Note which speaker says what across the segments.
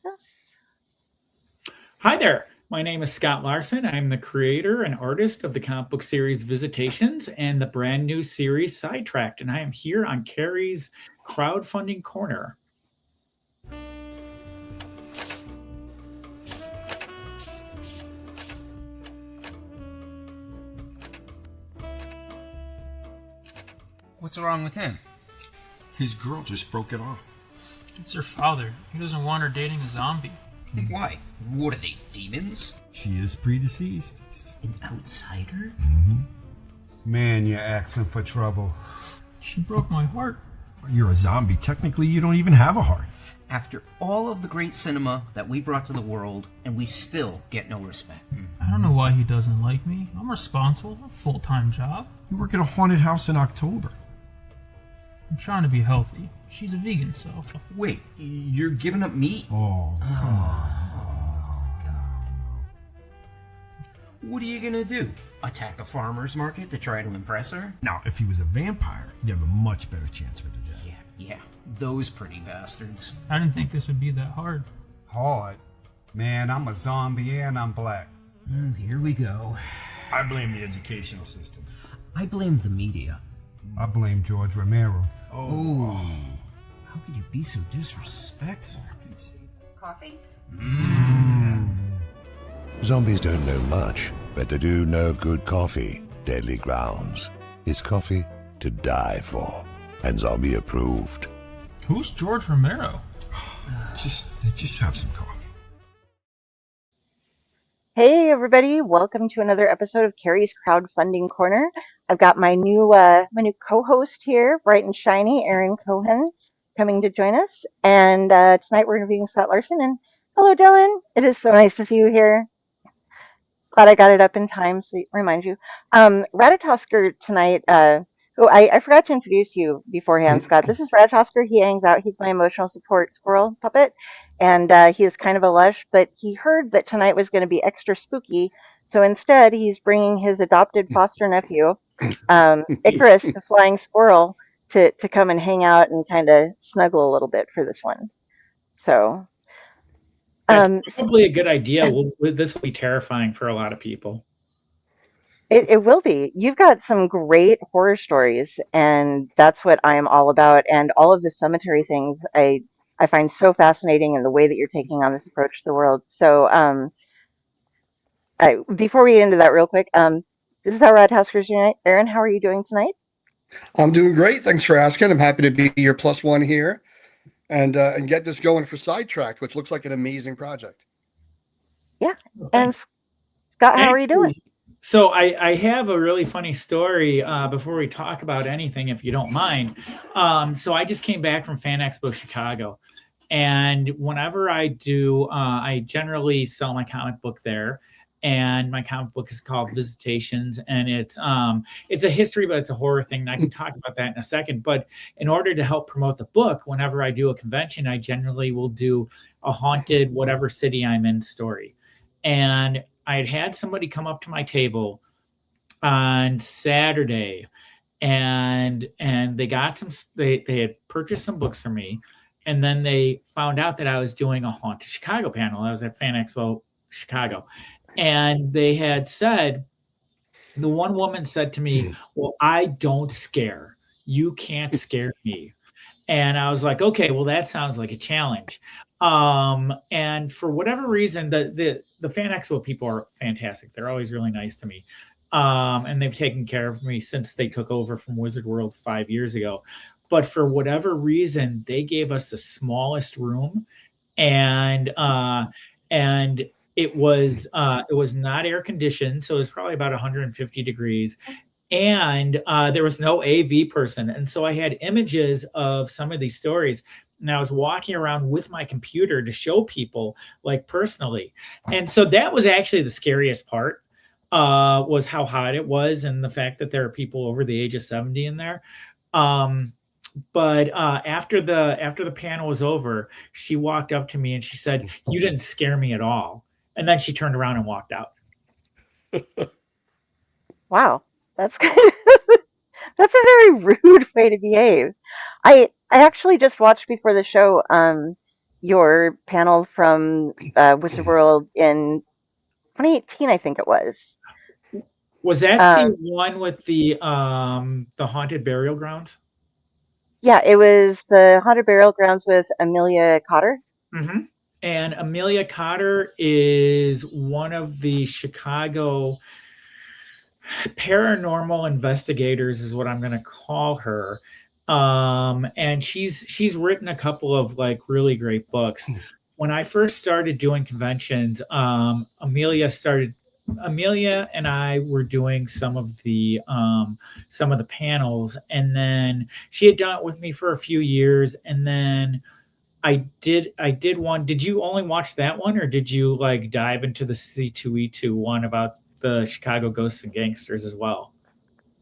Speaker 1: us?
Speaker 2: Hi there. My name is Scott Larson. I'm the creator and artist of the comic book series Visitations and the brand new series Sidetracked, and I am here on Kari's crowdfunding corner.
Speaker 3: What's wrong with him?
Speaker 4: His girl just broke it off.
Speaker 5: It's her father. He doesn't want her dating a zombie.
Speaker 3: Why? What are they, demons?
Speaker 4: She is predeceased.
Speaker 3: An outsider?
Speaker 6: Man, you're asking for trouble.
Speaker 5: She broke my heart.
Speaker 4: You're a zombie. Technically, you don't even have a heart.
Speaker 3: After all of the great cinema that we brought to the world, and we still get no respect.
Speaker 5: I don't know why he doesn't like me. I'm responsible. A full-time job.
Speaker 4: You work at a haunted house in October.
Speaker 5: I'm trying to be healthy. She's a vegan, so...
Speaker 3: Wait, you're giving up meat?
Speaker 4: Oh, come on.
Speaker 3: What are you gonna do? Attack a farmer's market to try to impress her?
Speaker 4: Now, if he was a vampire, he'd have a much better chance with the dead.
Speaker 3: Yeah, those pretty bastards.
Speaker 5: I didn't think this would be that hard.
Speaker 6: Hard. Man, I'm a zombie and I'm black.
Speaker 3: Oh, here we go.
Speaker 4: I blame the educational system.
Speaker 3: I blame the media.
Speaker 6: I blame George Romero.
Speaker 3: Oh. How could you be so disrespectful?
Speaker 1: Coffee?
Speaker 7: Zombies don't know much, but they do know good coffee, Deadly Grounds. It's coffee to die for, and zombie approved.
Speaker 5: Who's George Romero?
Speaker 4: Just have some coffee.
Speaker 1: Hey everybody, welcome to another episode of Kari's Crowdfunding Corner. I've got my new co-host here, bright and shiny, Aaron Cohen, coming to join us. And tonight we're interviewing Scott Larson. And hello, Dylan. It is so nice to see you here. Glad I got it up in time, so remind you. Ratatosker tonight, who I forgot to introduce you beforehand, Scott. This is Ratatosker. He hangs out. He's my emotional support squirrel puppet. And he is kind of a lush, but he heard that tonight was going to be extra spooky. So instead, he's bringing his adopted foster nephew, Icarus, the flying squirrel, to come and hang out and kind of snuggle a little bit for this one. So...
Speaker 2: That's probably a good idea. This will be terrifying for a lot of people.
Speaker 1: It will be. You've got some great horror stories, and that's what I am all about. And all of the cemetery things I find so fascinating in the way that you're taking on this approach to the world. So before we get into that real quick, this is how Radhouskers Unite. Aaron, how are you doing tonight?
Speaker 8: I'm doing great. Thanks for asking. I'm happy to be your plus one here. And get this going for Sidetracked, which looks like an amazing project.
Speaker 1: Yeah. And Scott, how are you doing?
Speaker 2: So I have a really funny story before we talk about anything, if you don't mind. So I just came back from Fan Expo Chicago. And whenever I do, I generally sell my comic book there. And my comic book is called Visitations, and it's a history, but it's a horror thing. And I can talk about that in a second. But in order to help promote the book, whenever I do a convention, I generally will do a haunted whatever city I'm in story. And I had somebody come up to my table on Saturday, and they got they had purchased some books from me, and then they found out that I was doing a Haunted Chicago panel. I was at Fan Expo Chicago. And they had said, the one woman said to me, well, I don't scare. You can't scare me. And I was like, okay, well, that sounds like a challenge. And for whatever reason, the Fan Expo people are fantastic. They're always really nice to me. And they've taken care of me since they took over from Wizard World 5 years ago. But for whatever reason, they gave us the smallest room, and it was not air conditioned, so it was probably about 150 degrees, and there was no AV person. And so I had images of some of these stories, and I was walking around with my computer to show people, like, personally. And so that was actually the scariest part, was how hot it was and the fact that there are people over the age of 70 in there. But after the panel was over, she walked up to me and she said, "You didn't scare me at all." And then she turned around and walked out.
Speaker 1: Wow, that's that's a very rude way to behave. I actually just watched before the show your panel from Wizard World in 2018, I think it was.
Speaker 2: Was that the one with the haunted burial grounds?
Speaker 1: Yeah, it was the Haunted Burial Grounds with Amelia Cotter.
Speaker 2: Mm-hmm. And Amelia Cotter is one of the Chicago paranormal investigators, is what I'm going to call her. And she's written a couple of like really great books. When I first started doing conventions, Amelia and I were doing some of the panels, and then she had done it with me for a few years, and then I did one. Did you only watch that one, or did you like dive into the C2E2 one about the Chicago Ghosts and Gangsters as well?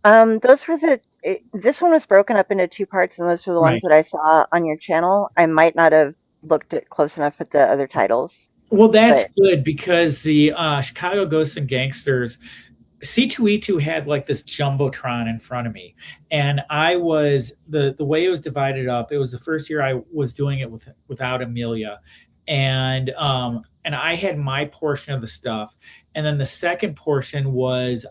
Speaker 1: Those were this one was broken up into two parts, and those were the ones that I saw on your channel. I might not have looked at close enough at the other titles.
Speaker 2: Well, that's good, because the Chicago Ghosts and Gangsters C2E2 had like this jumbotron in front of me, and I was the way it was divided up. It was the first year I was doing it without Amelia, and I had my portion of the stuff, and then the second portion was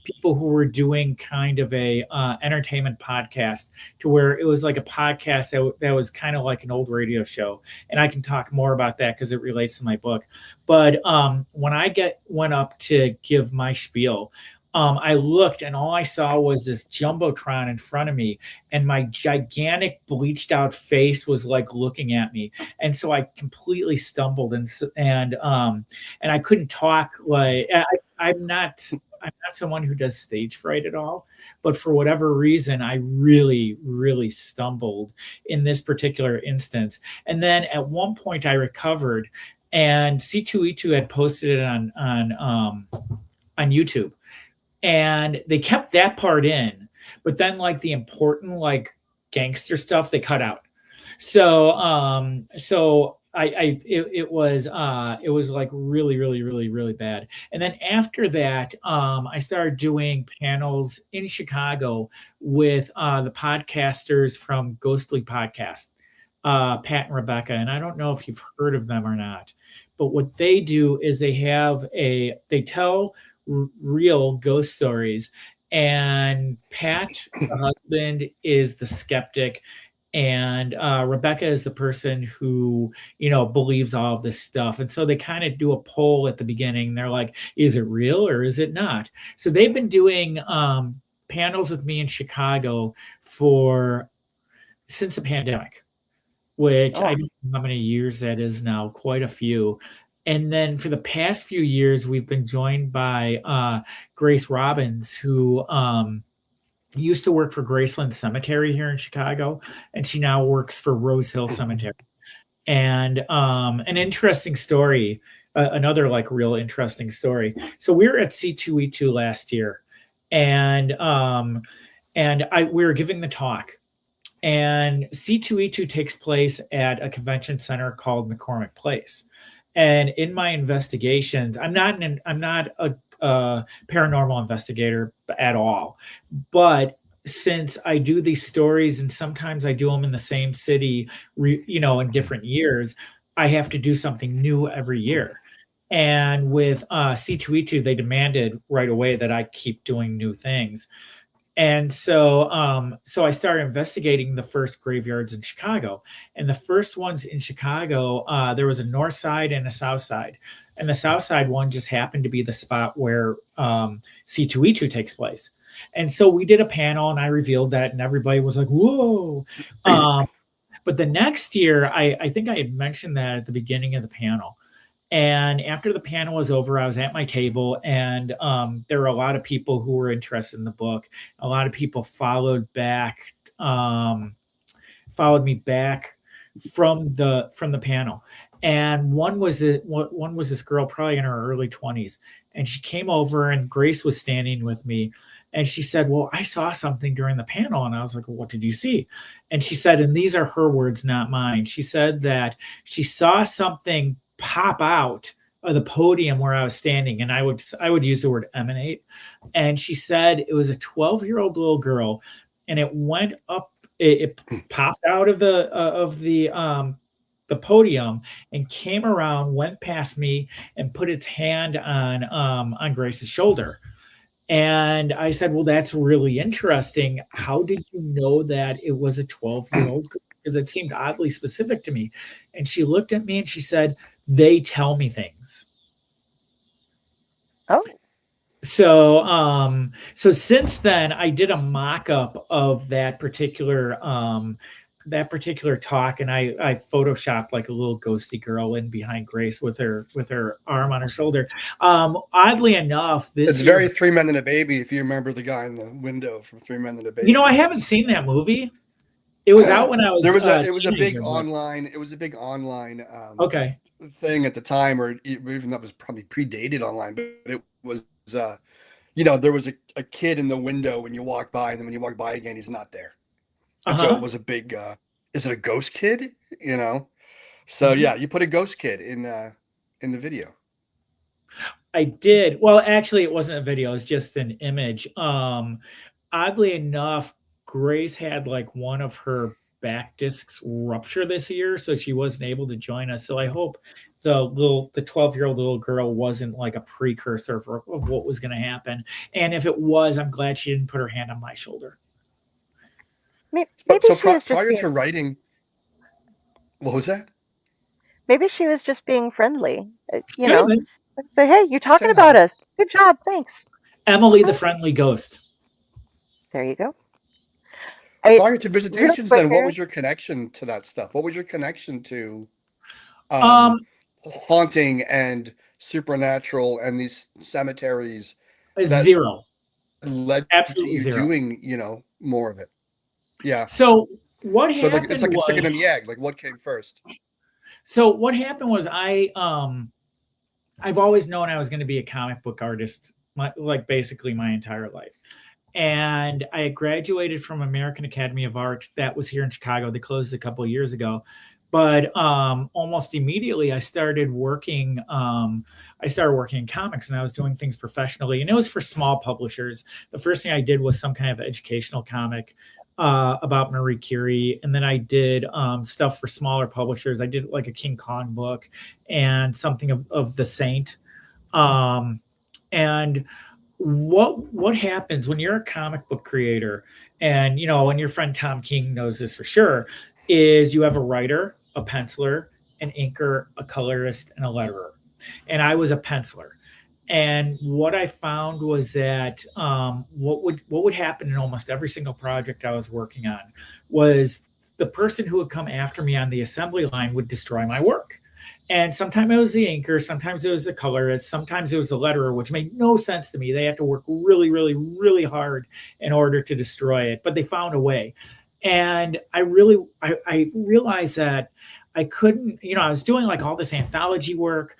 Speaker 2: people who were doing kind of a entertainment podcast, to where it was like a podcast that was kind of like an old radio show, and I can talk more about that because it relates to my book. But when I went up to give my spiel, I looked, and all I saw was this jumbotron in front of me, and my gigantic bleached out face was like looking at me, and so I completely stumbled, and I couldn't talk. Like I'm not someone who does stage fright at all, but for whatever reason, I really, really stumbled in this particular instance. And then at one point, I recovered, and C2E2 had posted it on YouTube. And they kept that part in, but then like the important like gangster stuff they cut out. So it was like really, really, really, really bad. And then after that, I started doing panels in Chicago with the podcasters from Ghostly Podcast, Pat and Rebecca. And I don't know if you've heard of them or not, but what they do is they tell real ghost stories, and Pat, the husband, is the skeptic, and Rebecca is the person who believes all of this stuff. And so they kind of do a poll at the beginning. They're like, is it real or is it not? So they've been doing panels with me in Chicago since the pandemic, which I don't know how many years that is now, quite a few. And then for the past few years, we've been joined by Grace Robbins, who used to work for Graceland Cemetery here in Chicago, and she now works for Rose Hill Cemetery. And an interesting story, another like real interesting story. So we were at C2E2 last year, and we were giving the talk. And C2E2 takes place at a convention center called McCormick Place. And in my investigations, I'm not a paranormal investigator at all, but since I do these stories, and sometimes I do them in the same city, in different years, I have to do something new every year. And with C2E2, they demanded right away that I keep doing new things. And so I started investigating the first graveyards in Chicago. And the first ones in Chicago, there was a north side and a south side. And the south side one just happened to be the spot where C2E2 takes place. And so we did a panel, and I revealed that, and everybody was like, whoa. But the next year, I think I had mentioned that at the beginning of the panel. And after the panel was over, I was at my table, and there were a lot of people who were interested in the book. A lot of people followed me back from the panel. And one was this girl, probably in her early 20s, and she came over, and Grace was standing with me, and she said, well, I saw something during the panel. And I was like, well, what did you see? And she said, and these are her words, not mine, she said that she saw something pop out of the podium where I was standing, and I would use the word emanate. And she said it was a 12-year-old little girl, and it went up, it popped out of the the podium and came around, went past me, and put its hand on Grace's shoulder. And I said, "Well, that's really interesting. How did you know that it was a 12-year-old?" Because it seemed oddly specific to me. And she looked at me and she said, "They tell me things."
Speaker 1: Oh,
Speaker 2: So since then, I did a mock-up of that particular talk, and I photoshopped like a little ghosty girl in behind Grace with her arm on her shoulder. Oddly enough,
Speaker 8: It's very Three Men and a Baby. If you remember the guy in the window from Three Men and a Baby.
Speaker 2: You know, I haven't seen that movie. It was out when I was.
Speaker 8: It was a big online. It was a big online.
Speaker 2: Okay.
Speaker 8: Thing at the time, or even that was probably predated online, but it was. There was a kid in the window when you walk by, and then when you walk by again, he's not there. And so it was a big. Is it a ghost kid? So yeah, you put a ghost kid in the video.
Speaker 2: I did. Well, actually, it wasn't a video. It was just an image. Oddly enough, Grace had like one of her back discs rupture this year, so she wasn't able to join us. So I hope the 12-year-old little girl wasn't like a precursor of what was going to happen. And if it was, I'm glad she didn't put her hand on my shoulder.
Speaker 1: maybe
Speaker 8: So
Speaker 1: she was
Speaker 8: prior
Speaker 1: just
Speaker 8: to writing, what was that?
Speaker 1: maybe she was just being friendly.
Speaker 2: Could have been.
Speaker 1: Say, hey, you're talking
Speaker 8: Say
Speaker 1: about
Speaker 8: hi.
Speaker 1: us. Good job, thanks.
Speaker 2: Emily the Friendly Ghost.
Speaker 1: There you go.
Speaker 8: Prior to Visitations,
Speaker 1: quick,
Speaker 8: then what
Speaker 1: Aaron.
Speaker 8: was your connection to that stuff? What was your connection to haunting and supernatural and these cemeteries?
Speaker 2: Zero.
Speaker 8: Led
Speaker 2: Absolutely
Speaker 8: to you
Speaker 2: zero.
Speaker 8: doing, more of it. Yeah.
Speaker 2: So what
Speaker 8: So
Speaker 2: happened
Speaker 8: it's like a
Speaker 2: was,
Speaker 8: chicken and the egg. Like, what came first?
Speaker 2: so what happened was I've always known I was going to be a comic book artist, basically my entire life. And I had graduated from American Academy of Art that was here in Chicago. They closed a couple of years ago. But almost immediately I started working in comics, and I was doing things professionally, and it was for small publishers. The first thing I did was some kind of educational comic about Marie Curie, and then I did stuff for smaller publishers. I did like a King Kong book and something of the Saint. And what happens when you're a comic book creator, and and your friend Tom King knows this for sure, is you have a writer, a penciler, an inker, a colorist, and a letterer. And I was a penciler. And what I found was that what would happen in almost every single project I was working on was the person who would come after me on the assembly line would destroy my work. And sometimes it was the inker, sometimes it was the colorist, sometimes it was the letterer, which made no sense to me. They had to work really, really, really hard in order to destroy it, but they found a way. And I realized that I couldn't, I was doing like all this anthology work,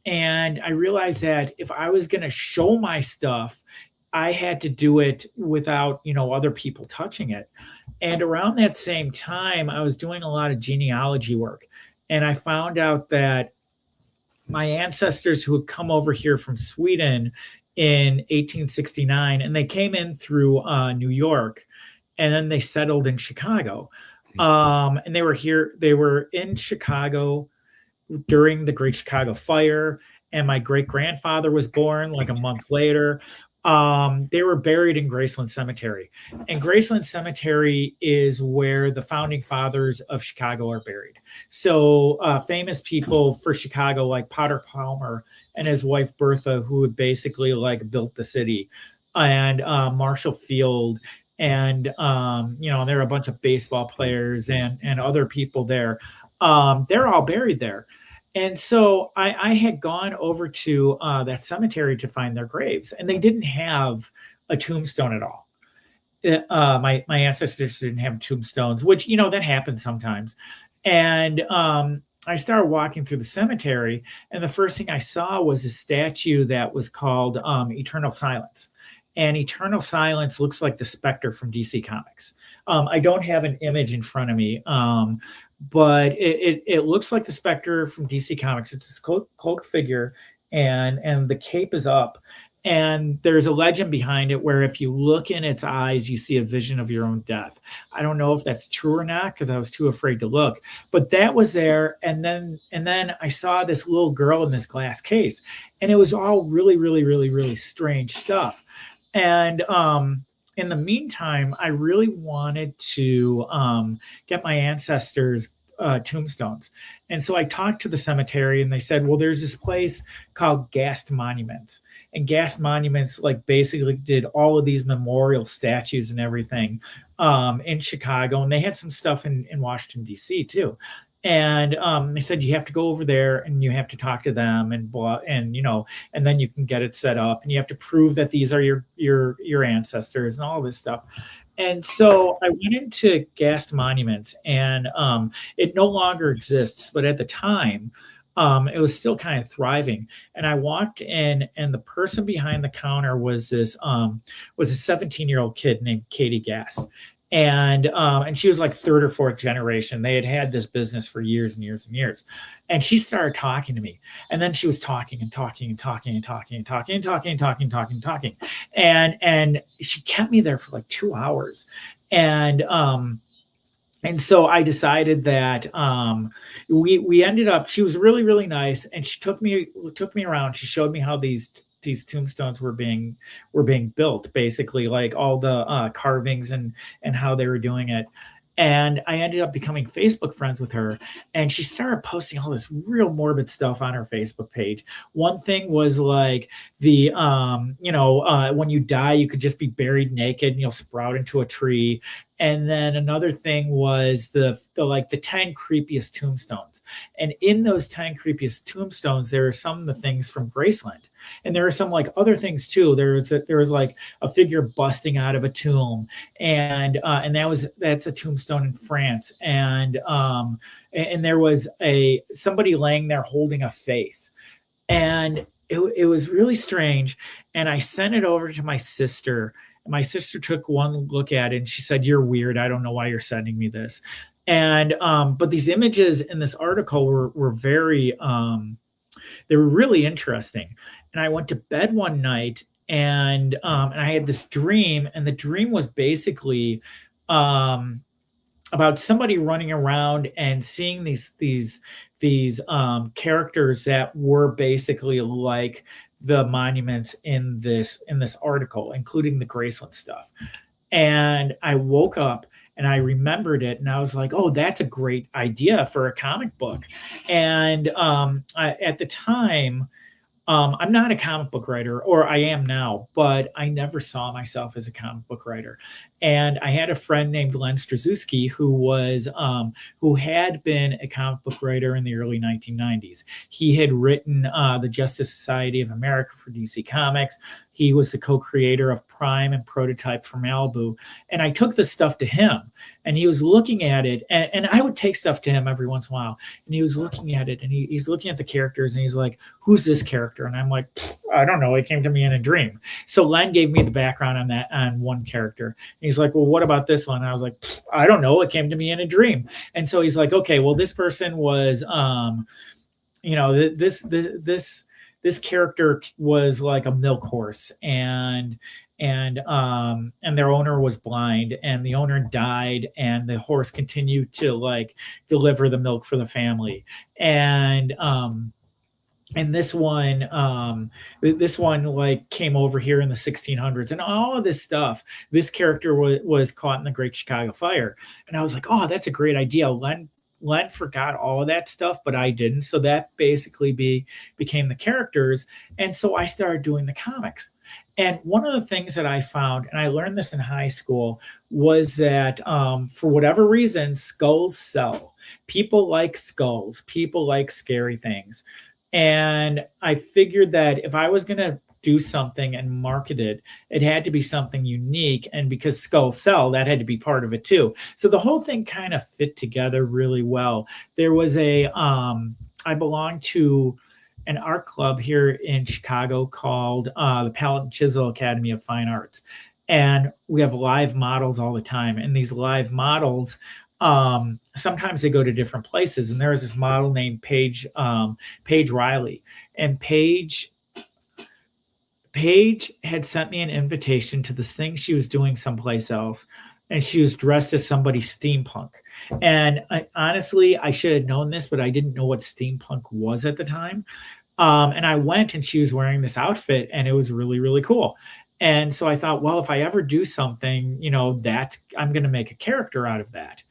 Speaker 2: and I realized that if I was going to show my stuff, I had to do it without, other people touching it. And around that same time, I was doing a lot of genealogy work. And I found out that my ancestors who had come over here from Sweden in 1869, and they came in through New York, and then they settled in Chicago. And they were in Chicago during the Great Chicago Fire, and my great-grandfather was born like a month later. They were buried in Graceland Cemetery. And Graceland Cemetery is where the founding fathers of Chicago are buried. So famous people for Chicago like Potter Palmer and his wife Bertha, who had basically like built the city, and Marshall Field, and there are a bunch of baseball players and other people there. They're all buried there. And so I had gone over to that cemetery to find their graves, and they didn't have a tombstone at all. My ancestors didn't have tombstones, which, that happens sometimes. And I started walking through the cemetery, and the first thing I saw was a statue that was called Eternal Silence. And Eternal Silence looks like the Spectre from DC Comics. I don't have an image in front of me, but it looks like the Spectre from DC Comics. It's this cloak figure, and the cape is up, And there's a legend behind it where if you look in its eyes, you see a vision of your own death. I don't know if that's true or not because I was too afraid to look, but that was there. And then I saw this little girl in this glass case, and it was all really, really, really, really strange stuff. And in the meantime, I really wanted to get my ancestors' tombstones. And so I talked to the cemetery, and they said, well, there's this place called Gast Monuments. And Gast Monuments, like, basically did all of these memorial statues and everything in Chicago. And they had some stuff in Washington, D.C. too. And they said you have to go over there and you have to talk to them and blah, and and then you can get it set up, and you have to prove that these are your ancestors and all this stuff. And so I went into Gast Monuments, and it no longer exists, but at the time, it was still kind of thriving. And I walked in, and the person behind the counter was a 17-year-old kid named Katie Gast. And she was like third or fourth generation. They had this business for years and years and years. And she started talking to me. And then she was talking and talking and talking and talking and talking and talking and talking and talking and talking. And she kept me there for like 2 hours. And so I decided that we ended up, she was really, really nice. And she took me around. She showed me how these tombstones were being built, basically, like all the carvings and how they were doing it. And I ended up becoming Facebook friends with her, and she started posting all this real morbid stuff on her Facebook page. One thing was like when you die, you could just be buried naked and you'll sprout into a tree. And then another thing was the 10 creepiest tombstones. And in those 10 creepiest tombstones, there are some of the things from Graceland. And there are some like other things too. There was like a figure busting out of a tomb, and that's a tombstone in France. And there was somebody laying there holding a face, and it was really strange. And I sent it over to my sister. My sister took one look at it, and she said, "You're weird. I don't know why you're sending me this." And but these images in this article were very they were really interesting. And I went to bed one night, and I had this dream, and the dream was basically about somebody running around and seeing these characters that were basically like the monuments in this article, including the Graceland stuff. And I woke up and I remembered it, and I was like, oh, that's a great idea for a comic book. And at the time, I'm not a comic book writer, or I am now, but I never saw myself as a comic book writer. And I had a friend named Len Straczewski who had been a comic book writer in the early 1990s. He had written the Justice Society of America for DC Comics. He was the co-creator of Prime and Prototype for Malibu. And I took this stuff to him, and he was looking at it, and I would take stuff to him every once in a while. And he was looking at it, and he's looking at the characters, and he's like, who's this character? And I'm like, I don't know. It came to me in a dream. So Len gave me the background on one character. And he's like, well, what about this one? And I was like, I don't know. It came to me in a dream. And so he's like, okay, well, this person was, this character was like a milk horse, and their owner was blind, and the owner died, and the horse continued to like deliver the milk for the family. And this one like came over here in the 1600s, and all of this stuff. This character was caught in the Great Chicago Fire, and I was like, oh, that's a great idea. Len forgot all of that stuff, but I didn't. So that basically became the characters. And so I started doing the comics. And one of the things that I found, and I learned this in high school, was that for whatever reason, skulls sell. People like skulls. People like scary things. And I figured that if I was going to do something and market it, it had to be something unique. And because skulls sell, that had to be part of it too. So the whole thing kind of fit together really well. There was I belonged to an art club here in Chicago called the Palette and Chisel Academy of Fine Arts. And we have live models all the time. And these live models, sometimes they go to different places. And there was this model named Paige Riley. And Paige Paige had sent me an invitation to this thing she was doing someplace else, and she was dressed as somebody steampunk. And honestly, I should have known this, but I didn't know what steampunk was at the time. And I went, and she was wearing this outfit, and it was really, really cool. And so I thought, well, if I ever do something, I'm going to make a character out of that.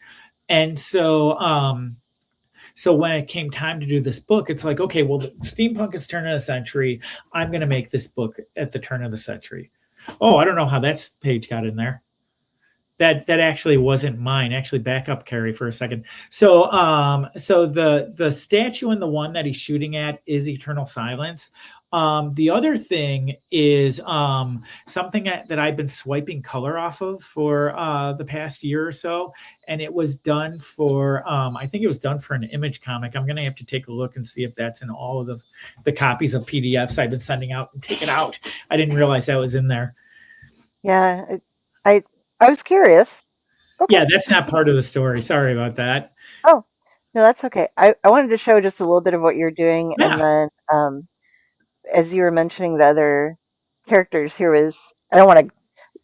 Speaker 2: And so when it came time to do this book, it's like, okay, well, the steampunk is turn of the century. I'm going to make this book at the turn of the century. Oh, I don't know how that page got in there. That actually wasn't mine. Actually, back up, Kari, for a second. So the statue and the one that he's shooting at is Eternal Silence. The other thing is something that I've been swiping color off of for the past year or so, and it was done for I think it was done for an Image comic. I'm gonna have to take a look and see if that's in all of the copies of PDFs I've been sending out and take it out. I didn't realize that was in there.
Speaker 1: Yeah, I was curious. Okay.
Speaker 2: Yeah, that's not part of the story. Sorry about that.
Speaker 1: Oh, no, that's okay. I wanted to show just a little bit of what you're doing,
Speaker 2: Yeah.
Speaker 1: and then as you were mentioning the other characters, here was, I don't want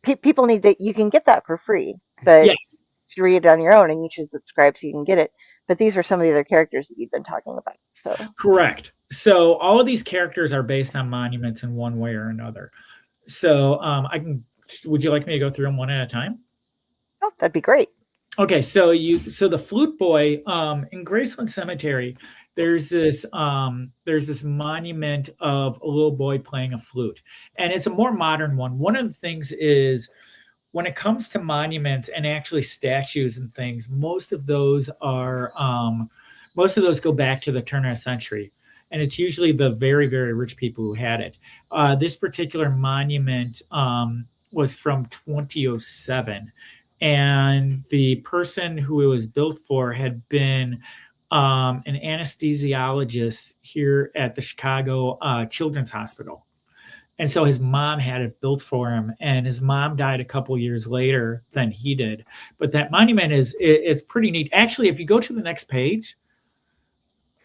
Speaker 1: to, people need to, you can get that for free, but
Speaker 2: Yes.
Speaker 1: you read it on your own and you should subscribe so you can get it. But these are some of the other characters that you've been talking about. So
Speaker 2: Correct. So all of these characters are based on monuments in one way or another. So would you like me to go through them one at a time?
Speaker 1: oh, that'd be great.
Speaker 2: Okay, so the Flute Boy in Graceland Cemetery, there's this monument of a little boy playing a flute, and it's a more modern one. One of the things is, when it comes to monuments and actually statues and things, most of those go back to the turn of the century, and it's usually the very, very rich people who had it. This particular monument was from 2007. And the person who it was built for had been an anesthesiologist here at the Chicago Children's Hospital. And so his mom had it built for him, and his mom died a couple years later than he did. But that monument it's pretty neat. Actually, if you go to the next page,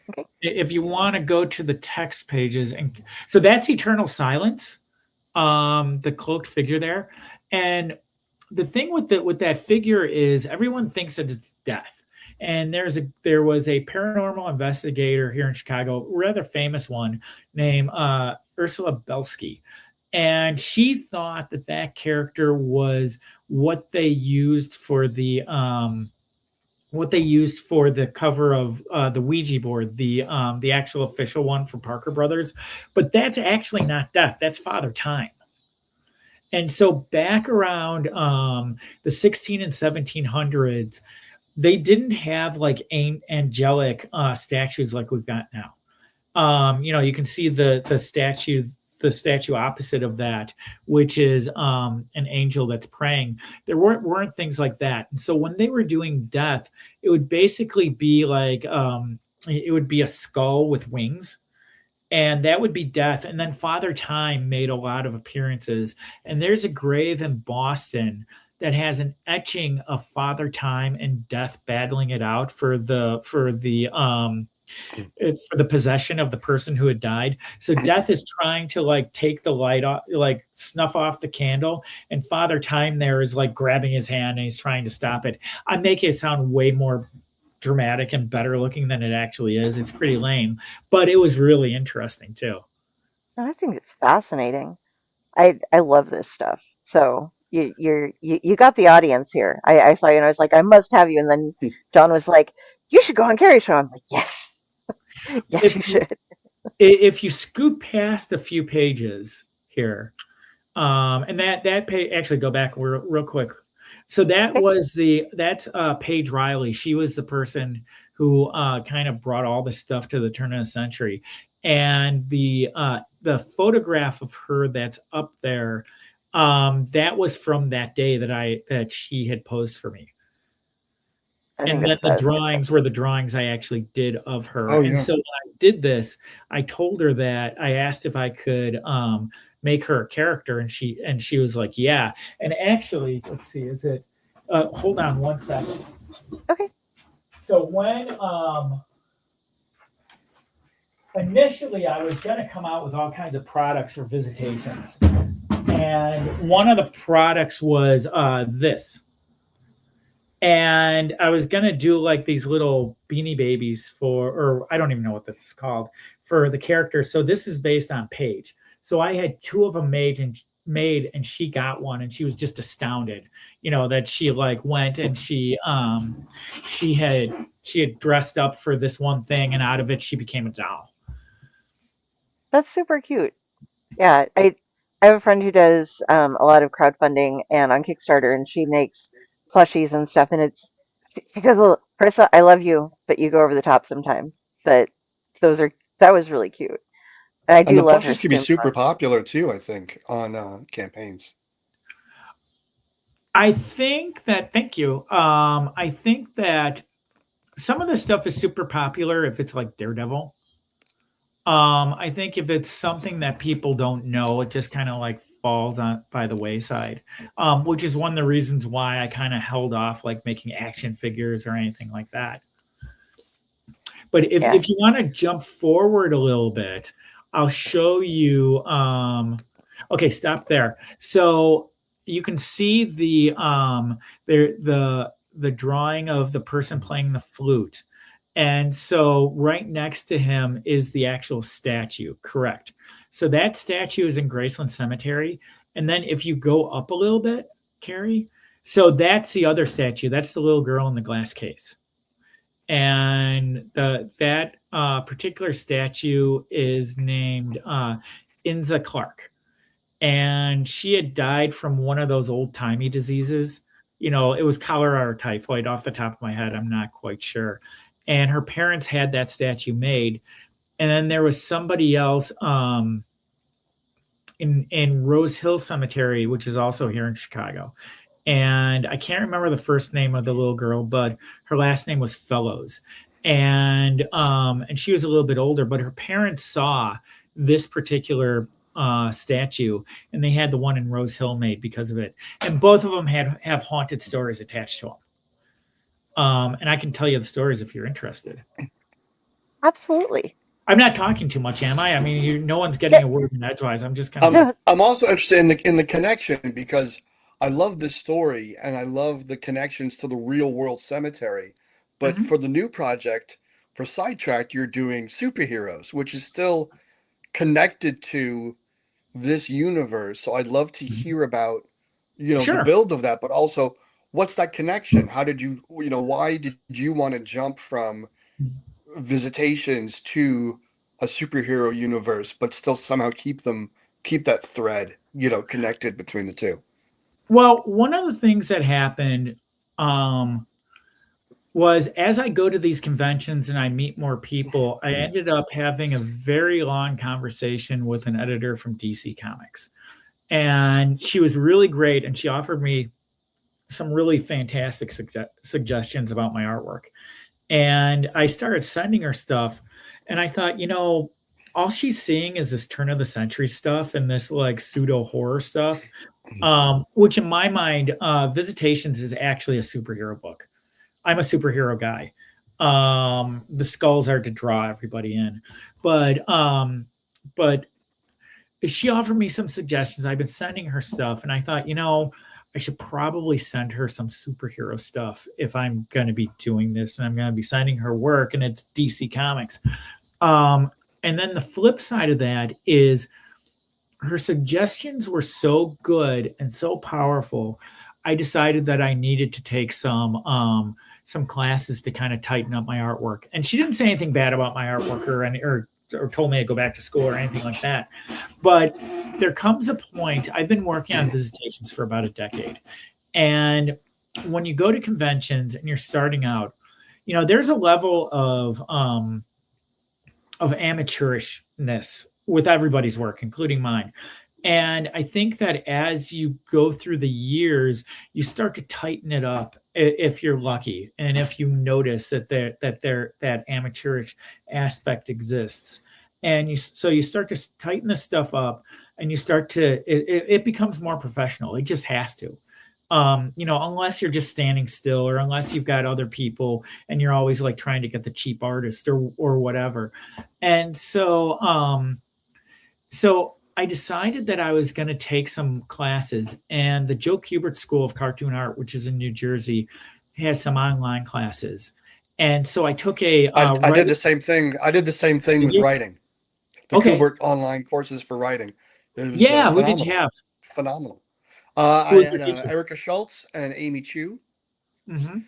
Speaker 1: Okay.
Speaker 2: If you want to go to the text pages, and so that's Eternal Silence, the cloaked figure there. And the thing with that figure is everyone thinks that it's death. And there was a paranormal investigator here in Chicago, rather famous one, named Ursula Belsky. And she thought that character was what they used for the cover of the Ouija board, the actual official one for Parker Brothers. But that's actually not death. That's Father Time. And so back around the 16 and 1700s, they didn't have like angelic statues like we've got now. You can see the statue opposite of that, which is an angel that's praying. There weren't things like that. And so when they were doing death, it would basically be like it would be a skull with wings. And that would be death. And then Father Time made a lot of appearances. And there's a grave in Boston that has an etching of Father Time and death battling it out for the possession of the person who had died. So death is trying to like take the light off, like snuff off the candle, and Father Time there is like grabbing his hand and he's trying to stop it. I'm making it sound way more dramatic and better looking than it actually is. It's pretty lame, but it was really interesting too.
Speaker 1: I think it's fascinating. I love this stuff. So you got the audience here. I saw you and I was like, I must have you. And then John was like, you should go on Kari's show. I'm like, yes. Yes, you should.
Speaker 2: If you scoot past a few pages here, and that page, actually go back real quick. So that's Paige Riley. She was the person who kind of brought all this stuff to the turn of the century. And the photograph of her that's up there, that was from that day that she had posed for me. And then the drawings were the drawings I actually did of her.
Speaker 8: Oh, yeah.
Speaker 2: And so when I did this, I told her that I asked if I could make her a character, and she was like, yeah. And actually, let's see, is it hold on one second.
Speaker 1: Okay.
Speaker 2: So when initially I was going to come out with all kinds of products for Visitations. And one of the products was this. And I was going to do like these little beanie babies or I don't even know what this is called, for the characters. So this is based on Paige. So I had two of them made and she got one and she was just astounded, that she like went and she had dressed up for this one thing and out of it she became a doll.
Speaker 1: That's super cute. Yeah, I have a friend who does a lot of crowdfunding and on Kickstarter, and she makes plushies and stuff. And she goes, "Well, Carissa, I love you, but you go over the top sometimes." But that was really cute. And I
Speaker 8: And
Speaker 1: do
Speaker 8: the
Speaker 1: love her
Speaker 8: plushies can be
Speaker 1: skin
Speaker 8: super
Speaker 1: tone.
Speaker 8: popular too, I think, on campaigns.
Speaker 2: I think that, thank you. I think that some of this stuff is super popular if it's like Daredevil. I think if it's something that people don't know, it just kind of like falls on by the wayside, which is one of the reasons why I kind of held off like making action figures or anything like that. But
Speaker 1: Yeah.
Speaker 2: if you want to jump forward a little bit, I'll show you. Okay, stop there. So you can see the drawing of the person playing the flute. And so right next to him is the actual statue, correct? So that statue is in Graceland Cemetery. And then if you go up a little bit, Kari, so that's the other statue. That's the little girl in the glass case. And that particular statue is named Inza Clark. And she had died from one of those old-timey diseases. It was cholera or typhoid off the top of my head. I'm not quite sure. And her parents had that statue made. And then there was somebody else in Rose Hill Cemetery, which is also here in Chicago. And I can't remember the first name of the little girl, but her last name was Fellows. And she was a little bit older, but her parents saw this particular statue, and they had the one in Rose Hill made because of it. And both of them have haunted stories attached to them. And I can tell you the stories if you're interested.
Speaker 1: Absolutely.
Speaker 2: I'm not talking too much, am I? I mean, no one's getting a word in edgewise. I'm just kind of.
Speaker 8: I'm also interested in the connection because I love this story and I love the connections to the real world cemetery. But for the new project, for Sidetracked, you're doing superheroes, which is still connected to this universe. So I'd love to hear about,
Speaker 2: Sure.
Speaker 8: the build of that, but also what's that connection? How did you, why did you want to jump from Visitations to a superhero universe, but still somehow keep that thread, connected between the two?
Speaker 2: Well, one of the things that happened was as I go to these conventions and I meet more people, I ended up having a very long conversation with an editor from DC Comics. And she was really great, and she offered me some really fantastic suggestions about my artwork. And I started sending her stuff, and I thought, all she's seeing is this turn of the century stuff and this like pseudo horror stuff, which in my mind, Visitations is actually a superhero book. I'm a superhero guy. The skulls are to draw everybody in, but she offered me some suggestions. I've been sending her stuff, and I thought, I should probably send her some superhero stuff if I'm going to be doing this, and I'm going to be sending her work, and it's DC Comics. And then the flip side of that is her suggestions were so good and so powerful. I decided that I needed to take some classes to kind of tighten up my artwork. And she didn't say anything bad about my artwork or told me to go back to school or anything like that. But there comes a point, I've been working on Visitations for about a decade. And when you go to conventions and you're starting out, there's a level of amateurishness with everybody's work, including mine. And I think that as you go through the years, you start to tighten it up if you're lucky, and if you notice that amateurish aspect exists, and you start to tighten this stuff up, and you start to it becomes more professional. It just has to. unless you're just standing still or unless you've got other people and you're always like trying to get the cheap artist or whatever. And so I decided that I was going to take some classes, and the Joe Kubert School of Cartoon Art, which is in New Jersey, has some online classes. And so I took
Speaker 8: I did the same thing. I did the same thing with writing. The Kubert online courses for writing. It was
Speaker 2: who did you have?
Speaker 8: Phenomenal. I had Erica Schultz and Amy Chu.
Speaker 2: Mm-hmm.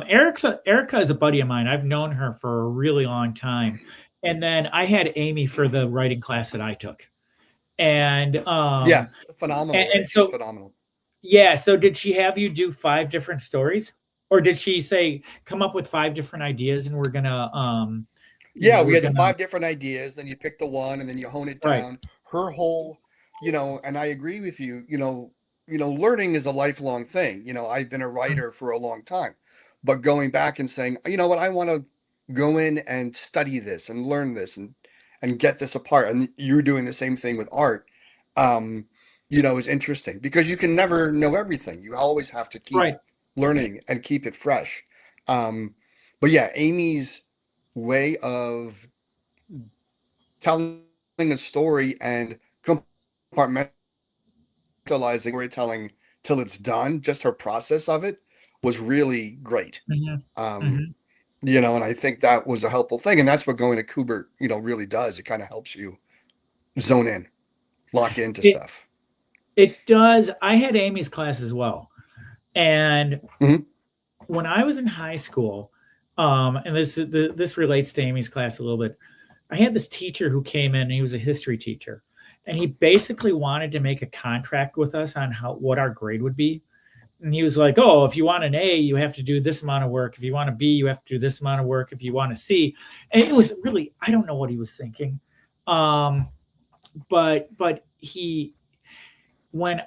Speaker 2: Erica is a buddy of mine. I've known her for a really long time. And then I had Amy for the writing class that I took. And
Speaker 8: phenomenal.
Speaker 2: And so
Speaker 8: phenomenal.
Speaker 2: Yeah. So did she have you do 5 different stories? Or did she say, come up with 5 different ideas and we're gonna
Speaker 8: we had the 5 different ideas, then you pick the one and then you hone it down.
Speaker 2: Right.
Speaker 8: Her whole, and I agree with you, learning is a lifelong thing. I've been a writer for a long time, but going back and saying, you know what, I want to go in and study this and learn this and get this apart. And you're doing the same thing with art, is interesting because you can never know everything. You always have to keep learning and keep it fresh. But yeah, Amy's way of telling a story and compartmentalizing storytelling till it's done, just her process of it was really great. And I think that was a helpful thing. And that's what going to Kubert, really does. It kind of helps you zone in, lock into stuff.
Speaker 2: It does. I had Amy's class as well. And when I was in high school, and this relates to Amy's class a little bit, I had this teacher who came in, and he was a history teacher. And he basically wanted to make a contract with us on what our grade would be. And he was like, oh, if you want an A, you have to do this amount of work. If you want a B, you have to do this amount of work. If you want a C. And it was really, I don't know what he was thinking. But he, when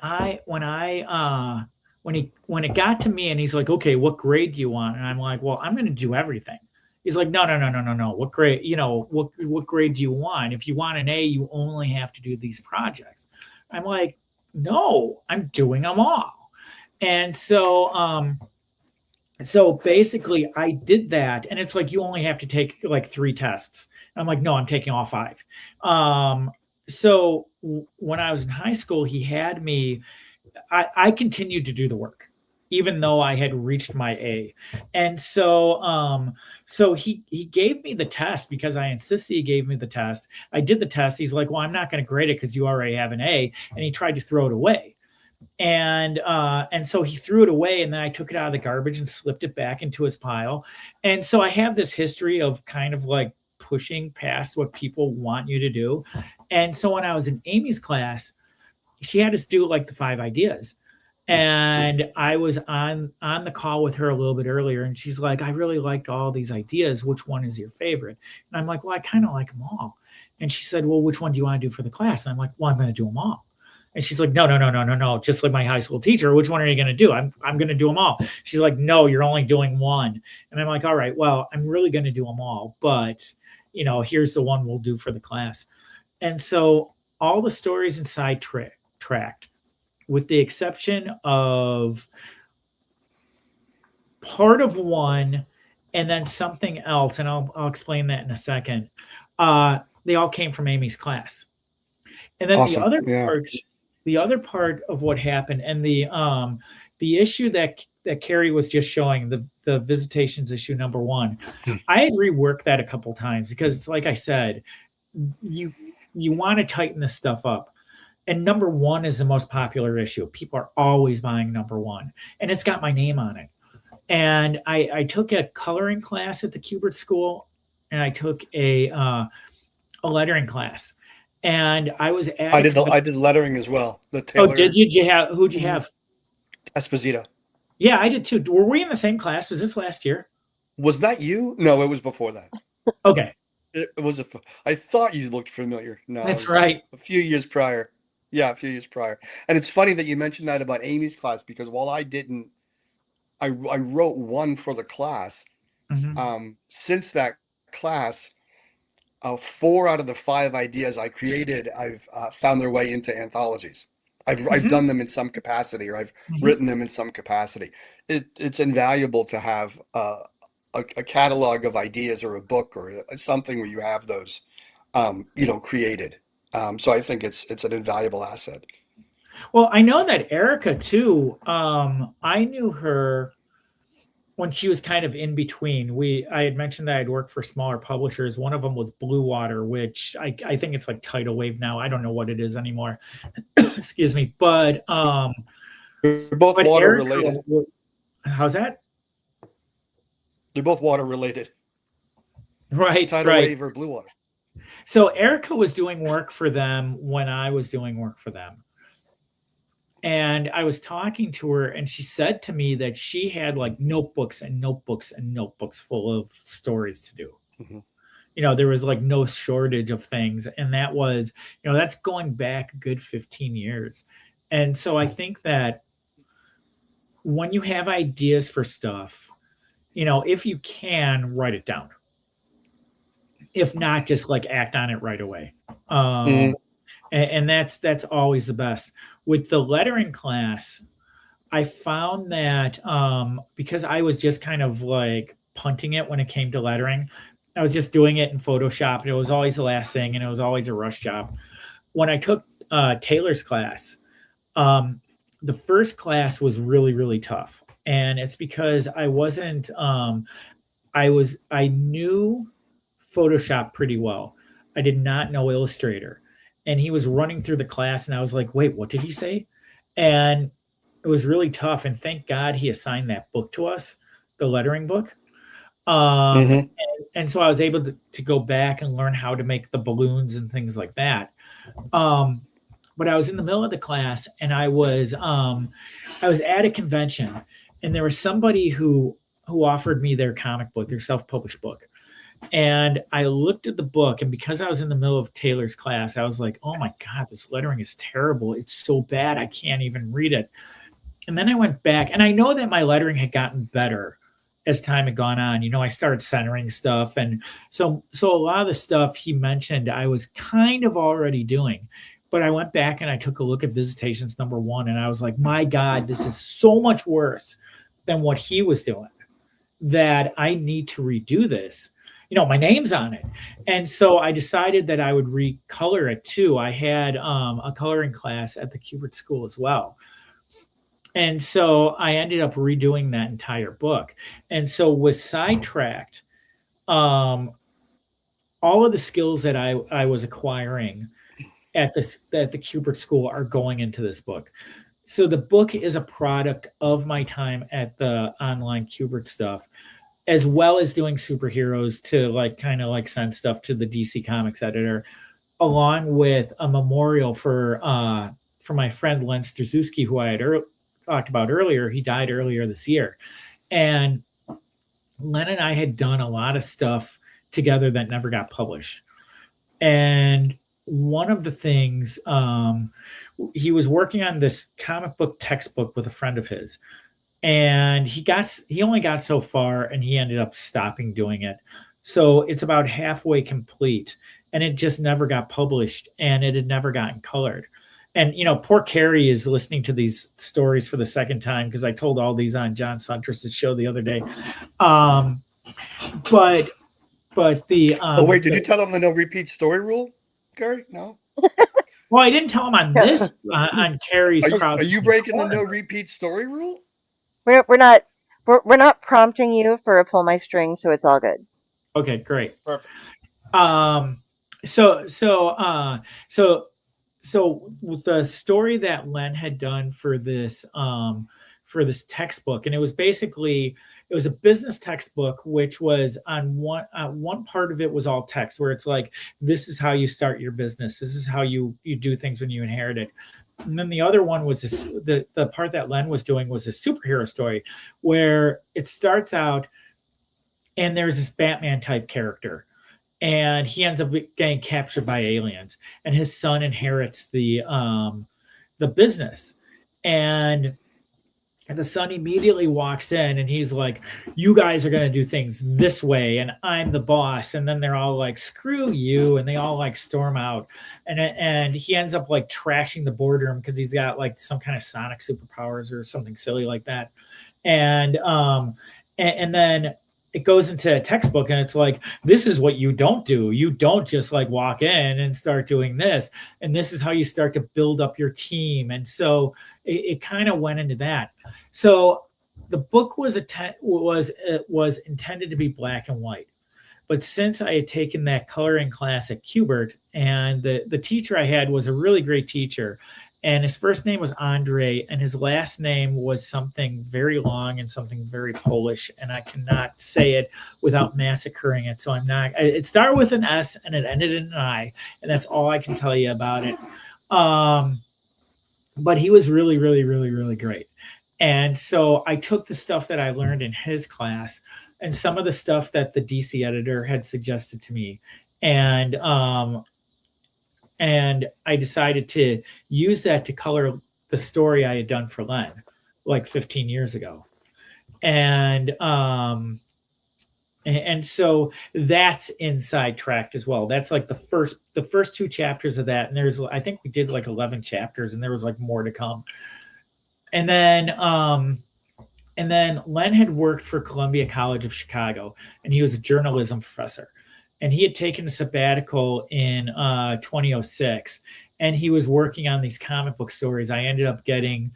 Speaker 2: it got to me and he's like, okay, what grade do you want? And I'm like, well, I'm going to do everything. He's like, no. What grade, what grade do you want? If you want an A, you only have to do these projects. I'm like, no, I'm doing them all. And so basically I did that, and it's like, you only have to take like 3 tests. I'm like, no, I'm taking all 5. So when I was in high school, he had me, I continued to do the work, even though I had reached my A. And so he gave me the test because I insisted he gave me the test. I did the test. He's like, well, I'm not going to grade it because you already have an A. And he tried to throw it away. And so he threw it away, and then I took it out of the garbage and slipped it back into his pile. And so I have this history of kind of like pushing past what people want you to do. And so when I was in Amy's class, she had us do like the 5 ideas. And I was on the call with her a little bit earlier, and she's like, I really liked all these ideas. Which one is your favorite? And I'm like, well, I kind of like them all. And she said, well, which one do you want to do for the class? And I'm like, well, I'm going to do them all. And she's like, no. Just like my high school teacher, which one are you going to do? I'm going to do them all. She's like, no, you're only doing one. And I'm like, all right, well, I'm really going to do them all. But, here's the one we'll do for the class. And so all the stories in Sidetracked, with the exception of part of one and then something else, and I'll explain that in a second, they all came from Amy's class. And then
Speaker 8: awesome.
Speaker 2: The other part of what happened, and the issue that Kari was just showing, the Visitations issue number 1, I had reworked that a couple times because, like I said, you want to tighten this stuff up. And number 1 is the most popular issue. People are always buying number 1, and it's got my name on it. And I took a coloring class at the Kubert School, and I took a lettering class. And I was
Speaker 8: I did lettering as well. The Taylor.
Speaker 2: Oh, did you? Who'd you have?
Speaker 8: Esposito.
Speaker 2: Yeah, I did too. Were we in the same class? Was this last year?
Speaker 8: Was that you? No, it was before that.
Speaker 2: Okay.
Speaker 8: It was I thought you looked familiar. No,
Speaker 2: that's right.
Speaker 8: A few years prior. Yeah, a few years prior. And it's funny that you mentioned that about Amy's class, because while I didn't, I wrote one for the class. Since that class, 4 out of the 5 ideas I created, I've found their way into anthologies. I've done them in some capacity, or I've written them in some capacity. It's invaluable to have a catalog of ideas, or a book, or something where you have those, created. So I think it's an invaluable asset.
Speaker 2: Well, I know that Erica too. I knew her when she was kind of in between. I had mentioned that I'd worked for smaller publishers. One of them was Bluewater, which I think it's like Tidal Wave now. I don't know what it is anymore. Excuse me. But
Speaker 8: They're both water
Speaker 2: Erica
Speaker 8: related.
Speaker 2: How's that?
Speaker 8: They're both water related.
Speaker 2: Right.
Speaker 8: Tidal
Speaker 2: right.
Speaker 8: Wave or Bluewater.
Speaker 2: So Erica was doing work for them when I was doing work for them. And I was talking to her, and she said to me that she had like notebooks and notebooks and notebooks full of stories to do.
Speaker 8: Mm-hmm.
Speaker 2: There was like no shortage of things. And that was, that's going back a good 15 years. And so I think that when you have ideas for stuff, if you can, write it down. If not, just like act on it right away. And that's always the best. With the lettering class, I found that because I was just kind of like punting it when it came to lettering, I was just doing it in Photoshop, and it was always the last thing, and it was always a rush job. When I took Taylor's class, the first class was really, really tough. And it's because I wasn't, I knew Photoshop pretty well. I did not know Illustrator. And he was running through the class, and I was like, wait, what did he say? And it was really tough. And thank God he assigned that book to us, the lettering book. And so I was able to go back and learn how to make the balloons and things like that. But I was in the middle of the class, and I was at a convention, and there was somebody who offered me their comic book, their self-published book. And I looked at the book, and because I was in the middle of Taylor's class, I was like, oh my God, this lettering is terrible. It's so bad, I can't even read it. And then I went back, and I know that my lettering had gotten better as time had gone on. I started centering stuff. And so a lot of the stuff he mentioned, I was kind of already doing. But I went back and I took a look at Visitations #1, and I was like, my God, this is so much worse than what he was doing, that I need to redo this. My name's on it. And so I decided that I would recolor it too. I had a coloring class at the Kubert School as well. And so I ended up redoing that entire book. And so with Sidetracked, all of the skills that I was acquiring at the Kubert School are going into this book. So the book is a product of my time at the online Kubert stuff, as well as doing superheroes to kind of send stuff to the DC Comics editor, along with a memorial for my friend Len Strzeski, who I had talked about earlier. He died earlier this year. And Len and I had done a lot of stuff together that never got published. And one of the things, he was working on this comic book textbook with a friend of his. And he only got so far, and he ended up stopping doing it. So it's about halfway complete, and it just never got published, and it had never gotten colored. And, poor Kari is listening to these stories for the second time, because I told all these on John Suntress's show the other day. But the...
Speaker 8: oh, wait, did you tell him the no repeat story rule, Kari? No?
Speaker 2: Well, I didn't tell him on this, on Kari's
Speaker 8: Are you breaking the no repeat story rule?
Speaker 1: We're not prompting you for a pull my string, so it's all good.
Speaker 2: Okay, great.
Speaker 8: Perfect.
Speaker 2: So with the story that Len had done for this textbook, and it was a business textbook, which was on one part of it was all text, where it's like, this is how you start your business, this is how you do things when you inherit it. And then the other one was the part that Len was doing was a superhero story, where it starts out and there's this Batman type character, and he ends up getting captured by aliens, and his son inherits the business. And And the son immediately walks in and he's like, you guys are going to do things this way. And I'm the boss. And then they're all like, screw you. And they all like storm out. And he ends up like trashing the boardroom because he's got like some kind of sonic superpowers or something silly like that. And then it goes into a textbook and it's like, this is what you don't do. You don't just like walk in and start doing this. And this is how you start to build up your team. And so it kind of went into that. So the book was intended to be black and white. But since I had taken that coloring class at Kubert, and the teacher I had was a really great teacher, and his first name was Andre, and his last name was something very long and something very Polish, and I cannot say it without massacring it. So I'm not. It started with an S and it ended in an I, and that's all I can tell you about it. But he was really, really, really, really great. And so I took the stuff that I learned in his class and some of the stuff that the DC editor had suggested to me, and I decided to use that to color the story I had done for Len like 15 years ago. And so that's in Sidetracked as well. That's like the first 2 chapters of that. And I think we did like 11 chapters and there was like more to come. And then Len had worked for Columbia College of Chicago and he was a journalism professor. And he had taken a sabbatical in 2006, and he was working on these comic book stories. I ended up getting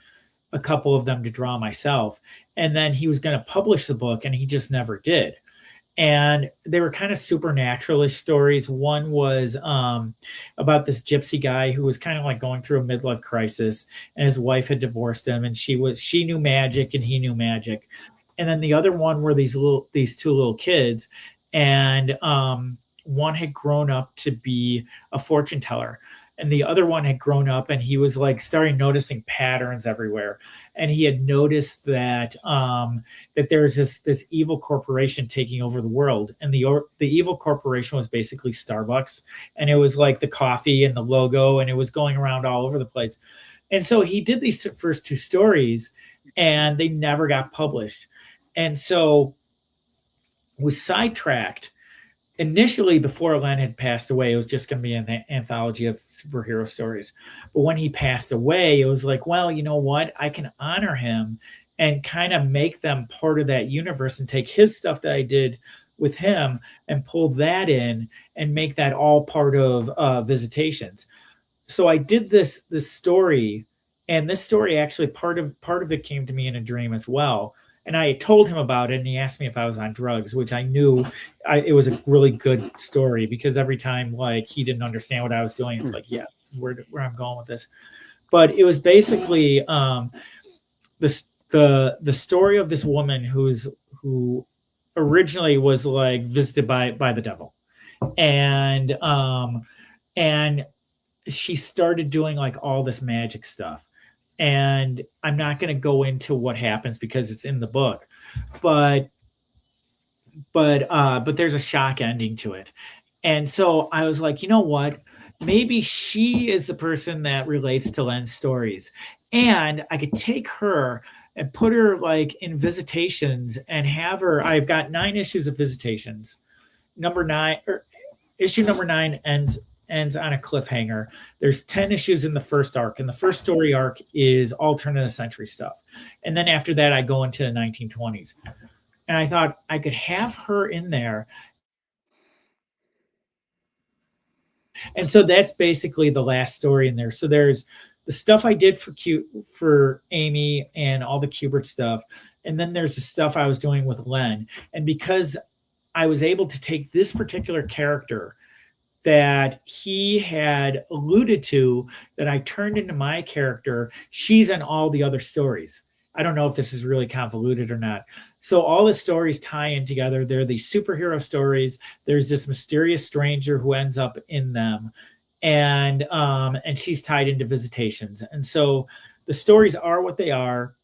Speaker 2: a couple of them to draw myself. And then he was going to publish the book, and he just never did. And they were kind of supernaturalish stories. One was about this gypsy guy who was kind of like going through a midlife crisis, and his wife had divorced him, and she knew magic, and he knew magic. And then the other one were these 2 little kids. And one had grown up to be a fortune teller, and the other one had grown up and he was like starting noticing patterns everywhere. And he had noticed that that there's this evil corporation taking over the world, and the evil corporation was basically Starbucks, and it was like the coffee and the logo, and it was going around all over the place. And so he did these first 2 stories, and they never got published. And so was Sidetracked. Initially, before Len had passed away, it was just going to be an anthology of superhero stories. But when he passed away, it was like, well, you know what? I can honor him and kind of make them part of that universe and take his stuff that I did with him and pull that in and make that all part of Visitations. So I did this story, and this story actually part of it came to me in a dream as well. And I told him about it, and he asked me if I was on drugs, which I knew it was a really good story, because every time like he didn't understand what I was doing, it's like, yeah, this is where I'm going with this. But it was basically the story of this woman who originally was like visited by the devil, and she started doing like all this magic stuff. And I'm not going to go into what happens because it's in the book, but there's a shock ending to it. And so I was like, you know what? Maybe she is the person that relates to Len's stories, and I could take her and put her like in Visitations and have her. I've got 9 issues of Visitations. Issue number 9 ends on a cliffhanger. There's 10 issues in the first arc, and the first story arc is all turn of the century stuff. And then after that, I go into the 1920s. And I thought I could have her in there. And so that's basically the last story in there. So there's the stuff I did for Amy and all the Kubert stuff. And then there's the stuff I was doing with Len. And because I was able to take this particular character that he had alluded to, that I turned into my character, she's in all the other stories. I don't know if this is really convoluted or not. So all the stories tie in together. They're these superhero stories. There's this mysterious stranger who ends up in them, and she's tied into Visitations. And so the stories are what they are.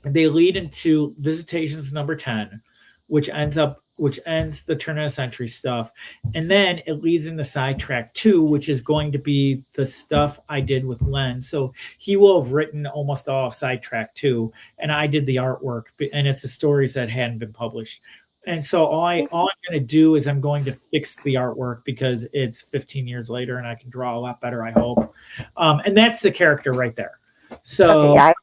Speaker 2: They lead into Visitations number 10, which ends up which ends the turn of the century stuff. And then it leads into Sidetracked 2, which is going to be the stuff I did with Len. So he will have written almost all of Sidetracked 2, and I did the artwork, and it's the stories that hadn't been published. And so all I'm going to do is I'm going to fix the artwork because it's 15 years later and I can draw a lot better, I hope. And that's the character right there. So,
Speaker 1: Okay,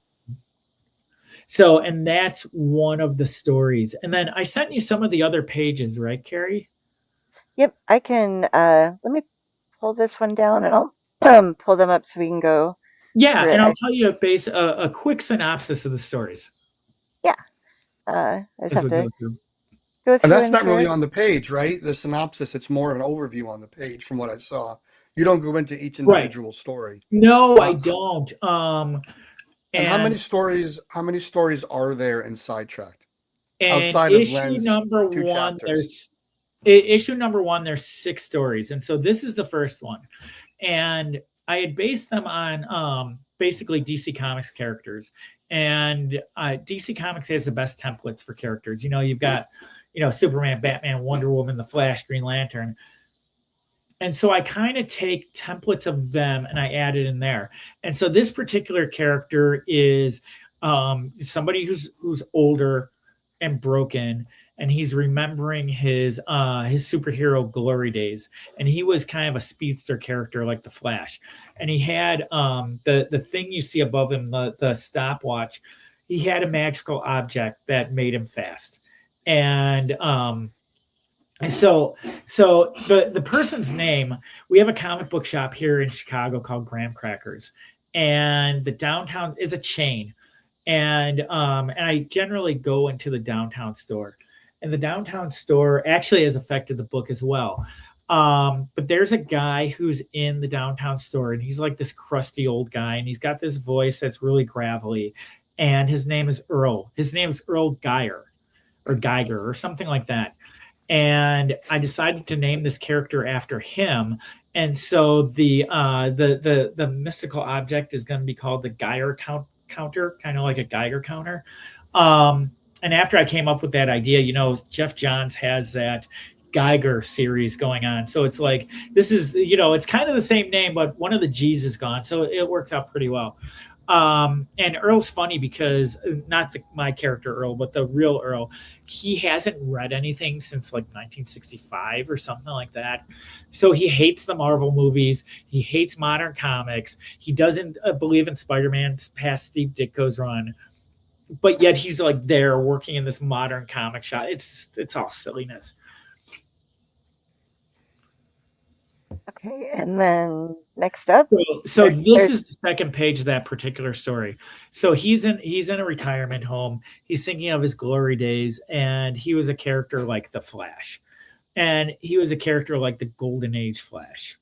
Speaker 2: and that's one of the stories. And then I sent you some of the other pages, right, Kari?
Speaker 1: Yep, I can. Let me pull this one down, and I'll pull them up so we can go.
Speaker 2: Yeah, and I'll tell you a quick synopsis of the stories.
Speaker 1: Yeah, I just have to go through.
Speaker 8: And that's not really on the page, right? The synopsis, it's more of an overview on the page from what I saw. You don't go into each individual story.
Speaker 2: No, I don't.
Speaker 8: And how many stories are there in Sidetracked?
Speaker 2: Outside of Len's two chapters. Issue number one, there's 6 stories. And so this is the first one. And I had based them on basically DC Comics characters. And DC Comics has the best templates for characters. You've got, Superman, Batman, Wonder Woman, The Flash, Green Lantern. And so I kind of take templates of them and I add it in there. And so this particular character is somebody who's older and broken, and he's remembering his superhero glory days. And he was kind of a speedster character like the Flash. And he had the thing you see above him, the stopwatch. He had a magical object that made him fast. And so the person's name, we have a comic book shop here in Chicago called Graham Crackers, and the downtown is a chain. And I generally go into the downtown store, and the downtown store actually has affected the book as well. But there's a guy who's in the downtown store, and he's like this crusty old guy, and he's got this voice that's really gravelly, and his name is Earl. His name is Earl Geiger or something like that. And I decided to name this character after him. And so the mystical object is going to be called the Geiger counter, kind of like a Geiger counter. And after I came up with that idea, Jeff Johns has that Geiger series going on. So it's like, this is, it's kind of the same name, but one of the G's is gone. So it works out pretty well. And Earl's funny because not my character Earl, but the real Earl, he hasn't read anything since like 1965 or something like that. So he hates the Marvel movies. He hates modern comics. He doesn't believe in Spider-Man's past Steve Ditko's run, but yet he's like there working in this modern comic shop. It's all silliness.
Speaker 1: Okay, and then next up.
Speaker 2: So this is the second page of that particular story. So he's in a retirement home. He's thinking of his glory days, and he was a character like the Flash, and he was a character like the Golden Age Flash.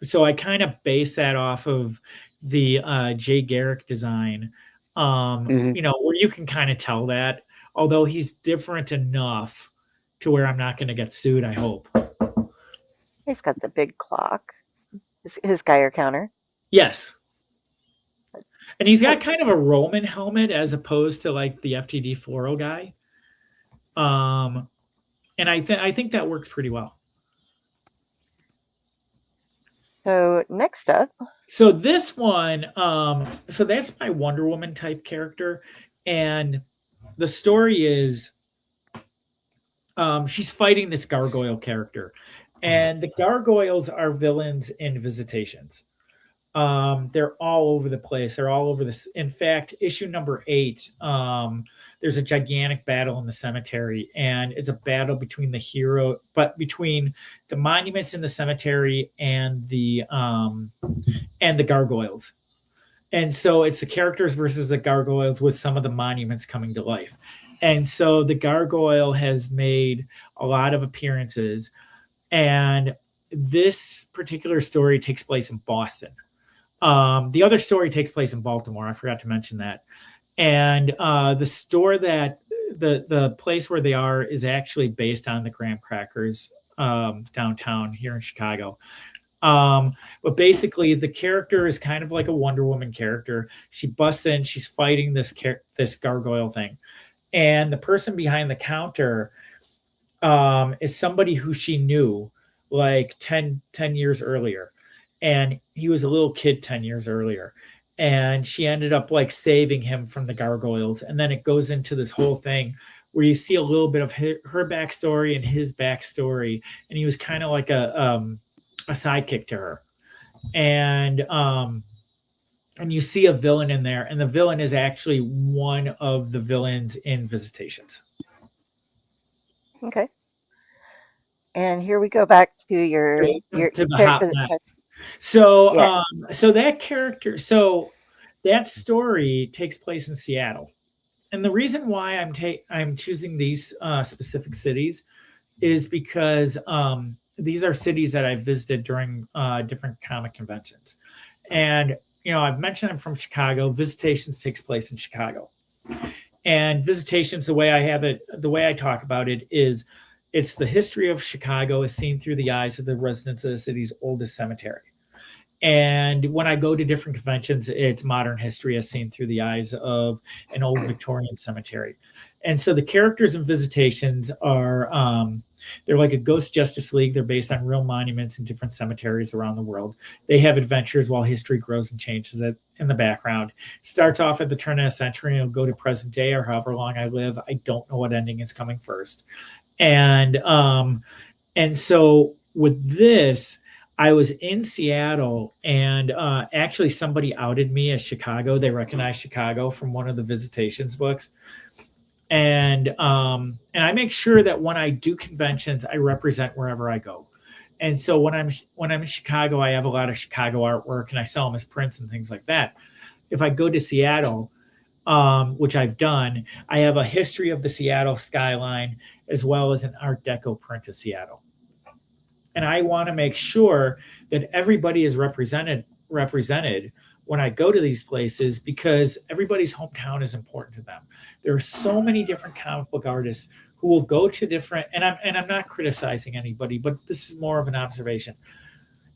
Speaker 2: So I kind of base that off of the Jay Garrick design, where you can kind of tell that, although he's different enough to where I'm not going to get sued, I hope.
Speaker 1: He's got the big clock, his Geiger counter.
Speaker 2: Yes. And he's got kind of a Roman helmet as opposed to like the FTD floral guy. And I think that works pretty well.
Speaker 1: So next up.
Speaker 2: So this one, so that's my Wonder Woman type character. And the story is she's fighting this gargoyle character. And the gargoyles are villains in Visitations. They're all over the place. They're all over this. In fact, issue number 8, there's a gigantic battle in the cemetery, and it's a battle between between the monuments in the cemetery and the gargoyles. And so it's the characters versus the gargoyles with some of the monuments coming to life. And so the gargoyle has made a lot of appearances. And this particular story takes place in Boston. The other story takes place in Baltimore. I forgot to mention that. And the store that the place where they are is actually based on the Graham Crackers downtown here in Chicago. But basically, the character is kind of like a Wonder Woman character. She busts in. She's fighting this gargoyle thing. And the person behind the counter is somebody who she knew like 10 years earlier. And he was a little kid 10 years earlier. And she ended up like saving him from the gargoyles. And then it goes into this whole thing where you see a little bit of her backstory and his backstory. And he was kind of like a sidekick to her. And you see a villain in there. And the villain is actually one of the villains in Visitations.
Speaker 1: Okay. And here we go back to your
Speaker 2: to the hot
Speaker 1: character.
Speaker 2: mess. So
Speaker 1: Yeah.
Speaker 2: so that character, so that story takes place in Seattle. And the reason why I'm choosing these specific cities is because these are cities that I visited during different comic conventions. And I've mentioned I'm from Chicago. Visitations takes place in Chicago. And Visitations, the way I talk about it is it's the history of Chicago as seen through the eyes of the residents of the city's oldest cemetery. And when I go to different conventions, it's modern history as seen through the eyes of an old Victorian cemetery. And so the characters in Visitations are, they're like a ghost Justice League. They're based on real monuments in different cemeteries around the world. They have adventures while history grows and changes in the background. Starts off at the turn of the century and it'll go to present day or however long I live. I don't know what ending is coming first. And so with this, I was in Seattle, and actually somebody outed me as Chicago. They recognized Chicago from one of the Visitations books. And I make sure that when I do conventions, I represent wherever I go. And so when I'm in Chicago, I have a lot of Chicago artwork, and I sell them as prints and things like that. If I go to Seattle, which I've done, I have a history of the Seattle skyline as well as an Art Deco print of Seattle. And I want to make sure that everybody is represented when I go to these places, because everybody's hometown is important to them. There are so many different comic book artists who will go to different, and I'm not criticizing anybody, but this is more of an observation.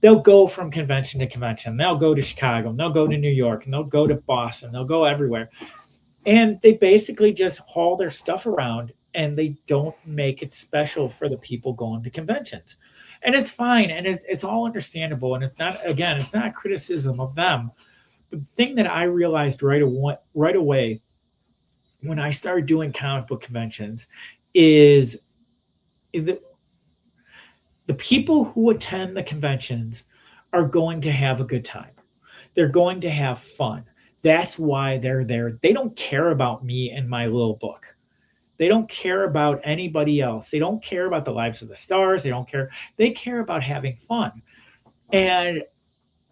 Speaker 2: They'll go from convention to convention. They'll go to Chicago, and they'll go to New York, and they'll go to Boston. They'll go everywhere. And they basically just haul their stuff around, and they don't make it special for the people going to conventions. And it's fine, and it's all understandable, and it's not criticism of them. But the thing that I realized right away when I started doing comic book conventions is the people who attend the conventions are going to have a good time. They're going to have fun. That's why they're there. They don't care about me and my little book. They don't care about anybody else. They don't care about the lives of the stars. They care about having fun. And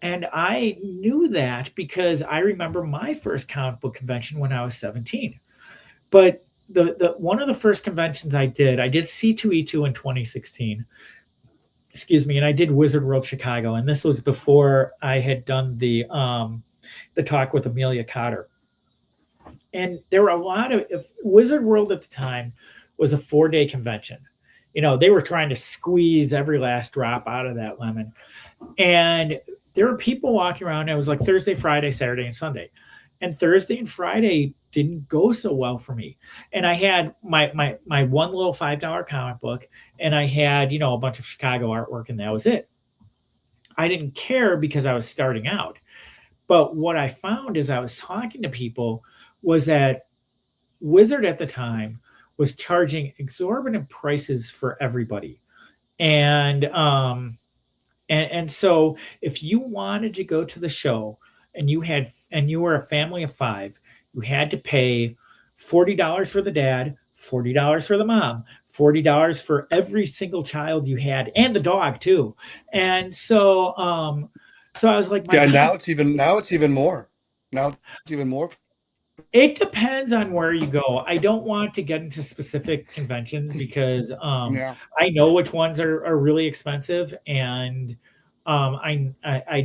Speaker 2: I knew that because I remember my first comic book convention when I was 17. But the one of the first conventions I did C2E2 in 2016. Excuse me, and I did Wizard World Chicago, and this was before I had done the talk with Amelia Cotter. And there were a lot of Wizard World at the time was a 4-day convention. They were trying to squeeze every last drop out of that lemon. And there were people walking around. It was like Thursday, Friday, Saturday, and Sunday. And Thursday and Friday didn't go so well for me. And I had my one little $5 comic book, and I had, a bunch of Chicago artwork, and that was it. I didn't care because I was starting out. But what I found as I was talking to people was that Wizard at the time was charging exorbitant prices for everybody. And so if you wanted to go to the show and you were a family of 5, you had to pay $40 for the dad, $40 for the mom, $40 for every single child you had, and the dog too. And so so I was like,
Speaker 8: yeah, now it's even more. Now it's even more.
Speaker 2: It depends on where you go. I don't want to get into specific conventions because I know which ones are really expensive, and I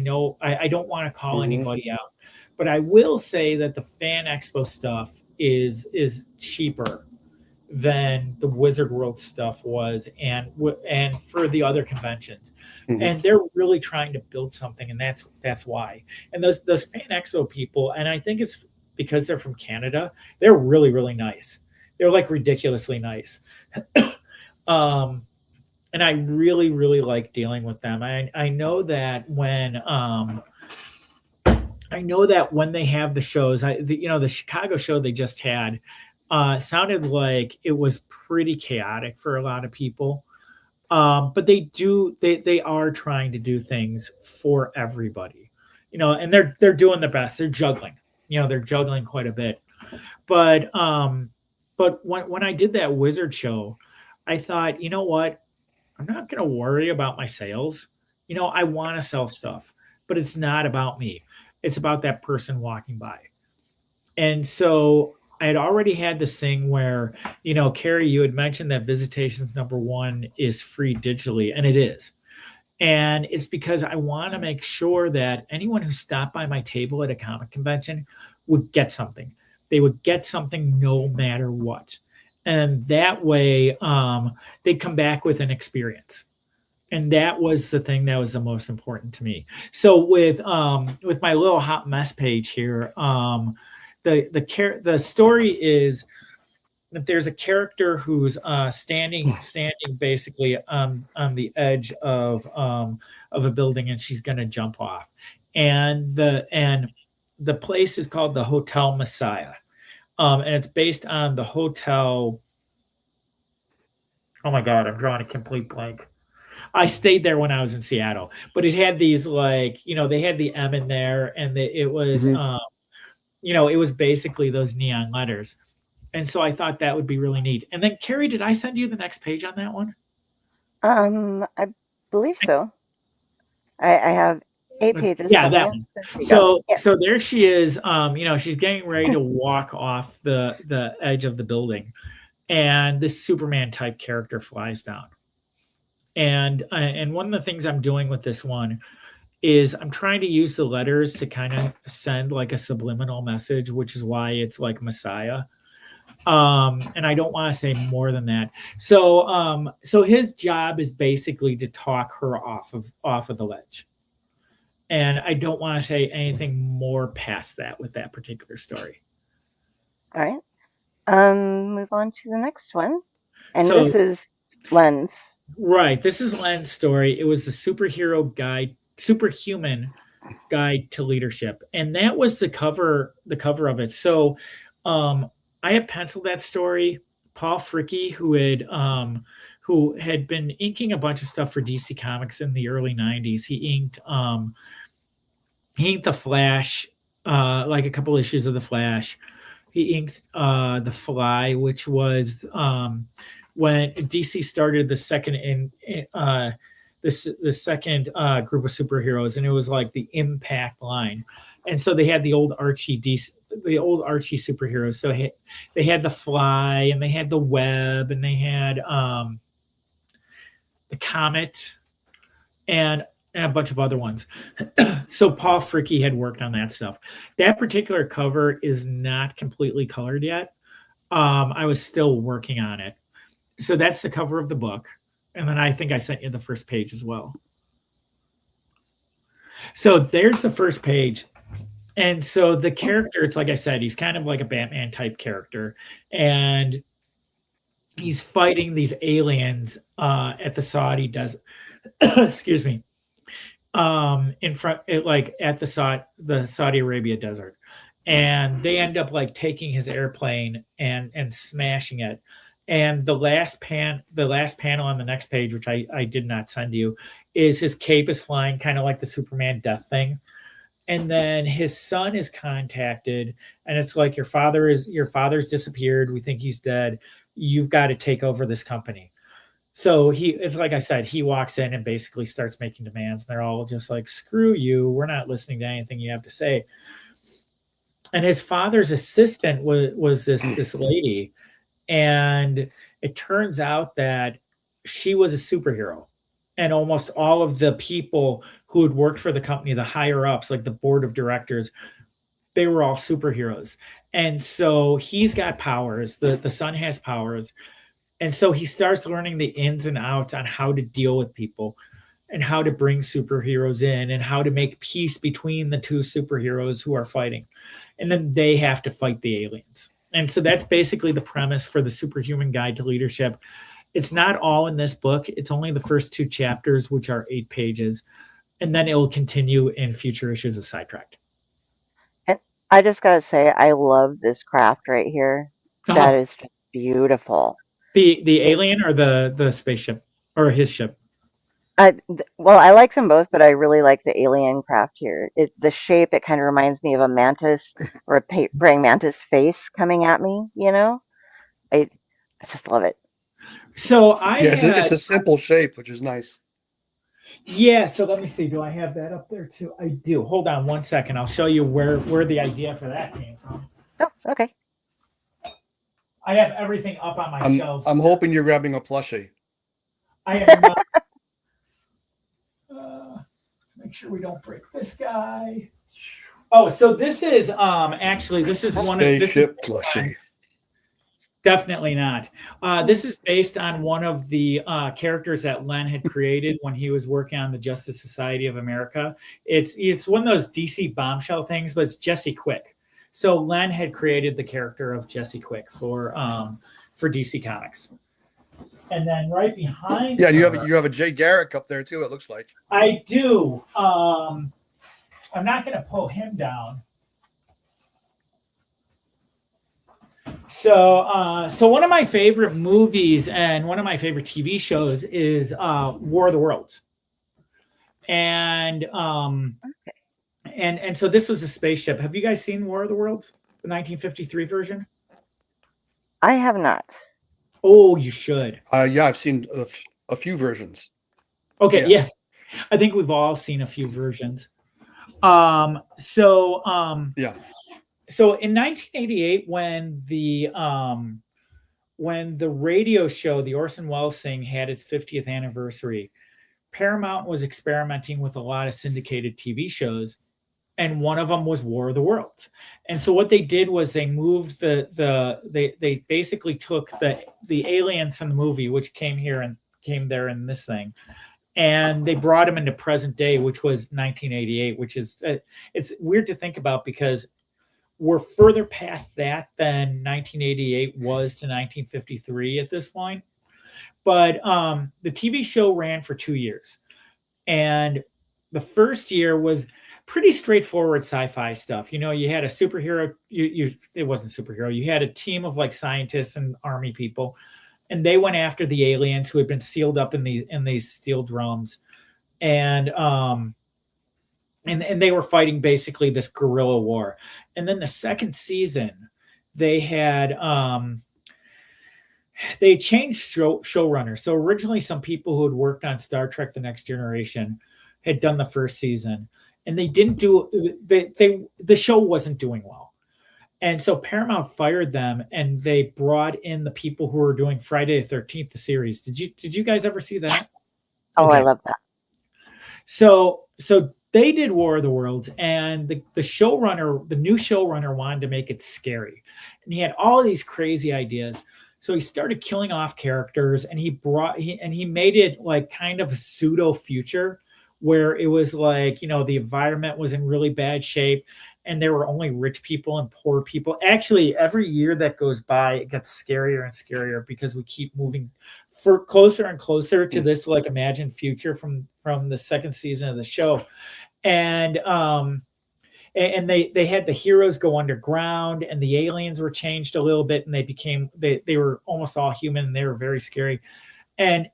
Speaker 2: know I don't want to call anybody out, but I will say that the Fan Expo stuff is cheaper than the Wizard World stuff was, and for the other conventions. And they're really trying to build something, and that's why. And those Fan Expo people, and I think it's because they're from Canada, they're really, really nice. They're like ridiculously nice. And I really, really like dealing with them. I know that when they have the shows, the Chicago show they just had sounded like it was pretty chaotic for a lot of people. But they are trying to do things for everybody, and they're doing the best. They're juggling, they're juggling quite a bit. But when I did that Wizard show, I thought, you know what? I'm not going to worry about my sales. I want to sell stuff, but it's not about me. It's about that person walking by. And so I had already had this thing where, Kari, you had mentioned that Visitations #1 is free digitally, and it is. And it's because I want to make sure that anyone who stopped by my table at a comic convention would get something. They would get something no matter what. And that way they'd come back with an experience. And that was the thing that was the most important to me. So with my little hot mess page here, the story is that there's a character who's standing basically on the edge of a building, and she's going to jump off. And the place is called the Hotel Messiah. And it's based on the hotel. Oh my God, I'm drawing a complete blank. I stayed there when I was in Seattle, but it had these they had the M in there, and it was, it was basically those neon letters. And so I thought that would be really neat. And then Kari, did I send you the next page on that one?
Speaker 1: I believe so. I have 8 pages.
Speaker 2: Yeah, that one. So there she is. She's getting ready to walk off the edge of the building, and this Superman type character flies down. And one of the things I'm doing with this one is I'm trying to use the letters to kind of send like a subliminal message, which is why it's like Messiah. And I don't want to say more than that. So his job is basically to talk her off of the ledge. And I don't want to say anything more past that with that particular story.
Speaker 1: All right. Move on to the next one. And this is Len's.
Speaker 2: Right. This is Len's story. It was the superhuman guide to leadership. And that was the cover of it. So I had penciled that story. Paul Fricke, who had been inking a bunch of stuff for DC Comics in the early 90s. He inked The Flash, like a couple issues of The Flash. He inked The Fly, which was when DC started the second the second group of superheroes, and it was like the Impact line. And so they had the old Archie superheroes. So they had the Fly, and they had the Web, and they had the Comet, and a bunch of other ones. So Paul Fricke had worked on that stuff. That particular cover is not completely colored yet. I was still working on it. So that's the cover of the book. And then I think I sent you the first page as well. So there's the first page. And so the character, it's like I said, he's kind of like a Batman type character. And he's fighting these aliens at the Saudi desert. Excuse me. In front, at the Saudi Arabia desert. And they end up like taking his airplane and smashing it. And the last panel on the next page, which I did not send you, is his cape is flying, kind of like the Superman death thing. And then his son is contacted, and it's like, your father's disappeared. We think he's dead. You've got to take over this company. So it's like I said, he walks in and basically starts making demands. And they're all just like, screw you. We're not listening to anything you have to say. And his father's assistant was this lady. And it turns out that she was a superhero. And almost all of the people who had worked for the company, the higher ups, like the board of directors, they were all superheroes. And so he's got powers. The son has powers. And so he starts learning the ins and outs on how to deal with people and how to bring superheroes in and how to make peace between the two superheroes who are fighting. And then they have to fight the aliens. And so that's basically the premise for the Superhuman Guide to Leadership. It's not all in this book. It's only the first 2 chapters, which are 8 pages. And then it will continue in future issues of Sidetracked.
Speaker 1: And I just gotta say, I love this craft right here. That is just beautiful.
Speaker 2: The alien or the spaceship or his ship?
Speaker 1: Well, I like them both, but I really like the alien craft here. The shape, it kind of reminds me of a mantis or a praying mantis face coming at me, you know? I just love it.
Speaker 2: So
Speaker 8: it's a simple shape, which is nice.
Speaker 2: Yeah, so let me see. Do I have that up there too? I do. Hold on one second. I'll show you where the idea for that came from.
Speaker 1: Oh, okay.
Speaker 2: I have everything up on my shelves.
Speaker 8: I'm hoping you're grabbing a plushie.
Speaker 2: I have not. Let's make sure we don't break this guy. Oh, so this is actually this is one of
Speaker 8: spaceship plushie.
Speaker 2: Definitely not. This is based on one of the characters that Len had created when he was working on the Justice Society of America. It's one of those DC bombshell things, but it's Jesse Quick. So Len had created the character of Jesse Quick for DC Comics. And then right behind,
Speaker 8: yeah, you have a Jay Garrick up there too. It looks like
Speaker 2: I do. I'm not going to pull him down. So one of my favorite movies and one of my favorite TV shows is War of the Worlds, and so this was a spaceship. Have you guys seen War of the Worlds, the 1953 version?
Speaker 1: I have not.
Speaker 2: Oh, you should.
Speaker 8: Yeah, I've seen a few versions.
Speaker 2: Okay, yeah. I think we've all seen a few versions. Yeah. So in 1988, when the radio show, the Orson Welles thing, had its 50th anniversary, Paramount was experimenting with a lot of syndicated TV shows, and one of them was War of the Worlds. And so what they did was they moved they basically took the aliens from the movie, which came there in this thing, and they brought them into present day, which was 1988, which is it's weird to think about because we're further past that than 1988 was to 1953 at this point. But the TV show ran for 2 years. And the first year was pretty straightforward sci-fi stuff. You know, you had a superhero, it wasn't superhero, you had a team of like scientists and army people, and they went after the aliens who had been sealed up in these steel drums. And they were fighting basically this guerrilla war. And then the second season, they had they changed showrunners. So originally, some people who had worked on Star Trek: The Next Generation had done the first season, and they didn't do the show wasn't doing well. And so Paramount fired them, and they brought in the people who were doing Friday the 13th, the series. Did you guys ever see that?
Speaker 1: Oh,
Speaker 2: okay.
Speaker 1: I love that.
Speaker 2: So they did War of the Worlds, and the new showrunner wanted to make it scary, and he had all these crazy ideas. So he started killing off characters, and he made it like kind of a pseudo future where it was like, you know, the environment was in really bad shape, and there were only rich people and poor people. Actually, every year that goes by, it gets scarier and scarier because we keep moving for closer and closer to this like imagined future from the second season of the show. And they had the heroes go underground, and the aliens were changed a little bit, and they were almost all human, and they were very scary. And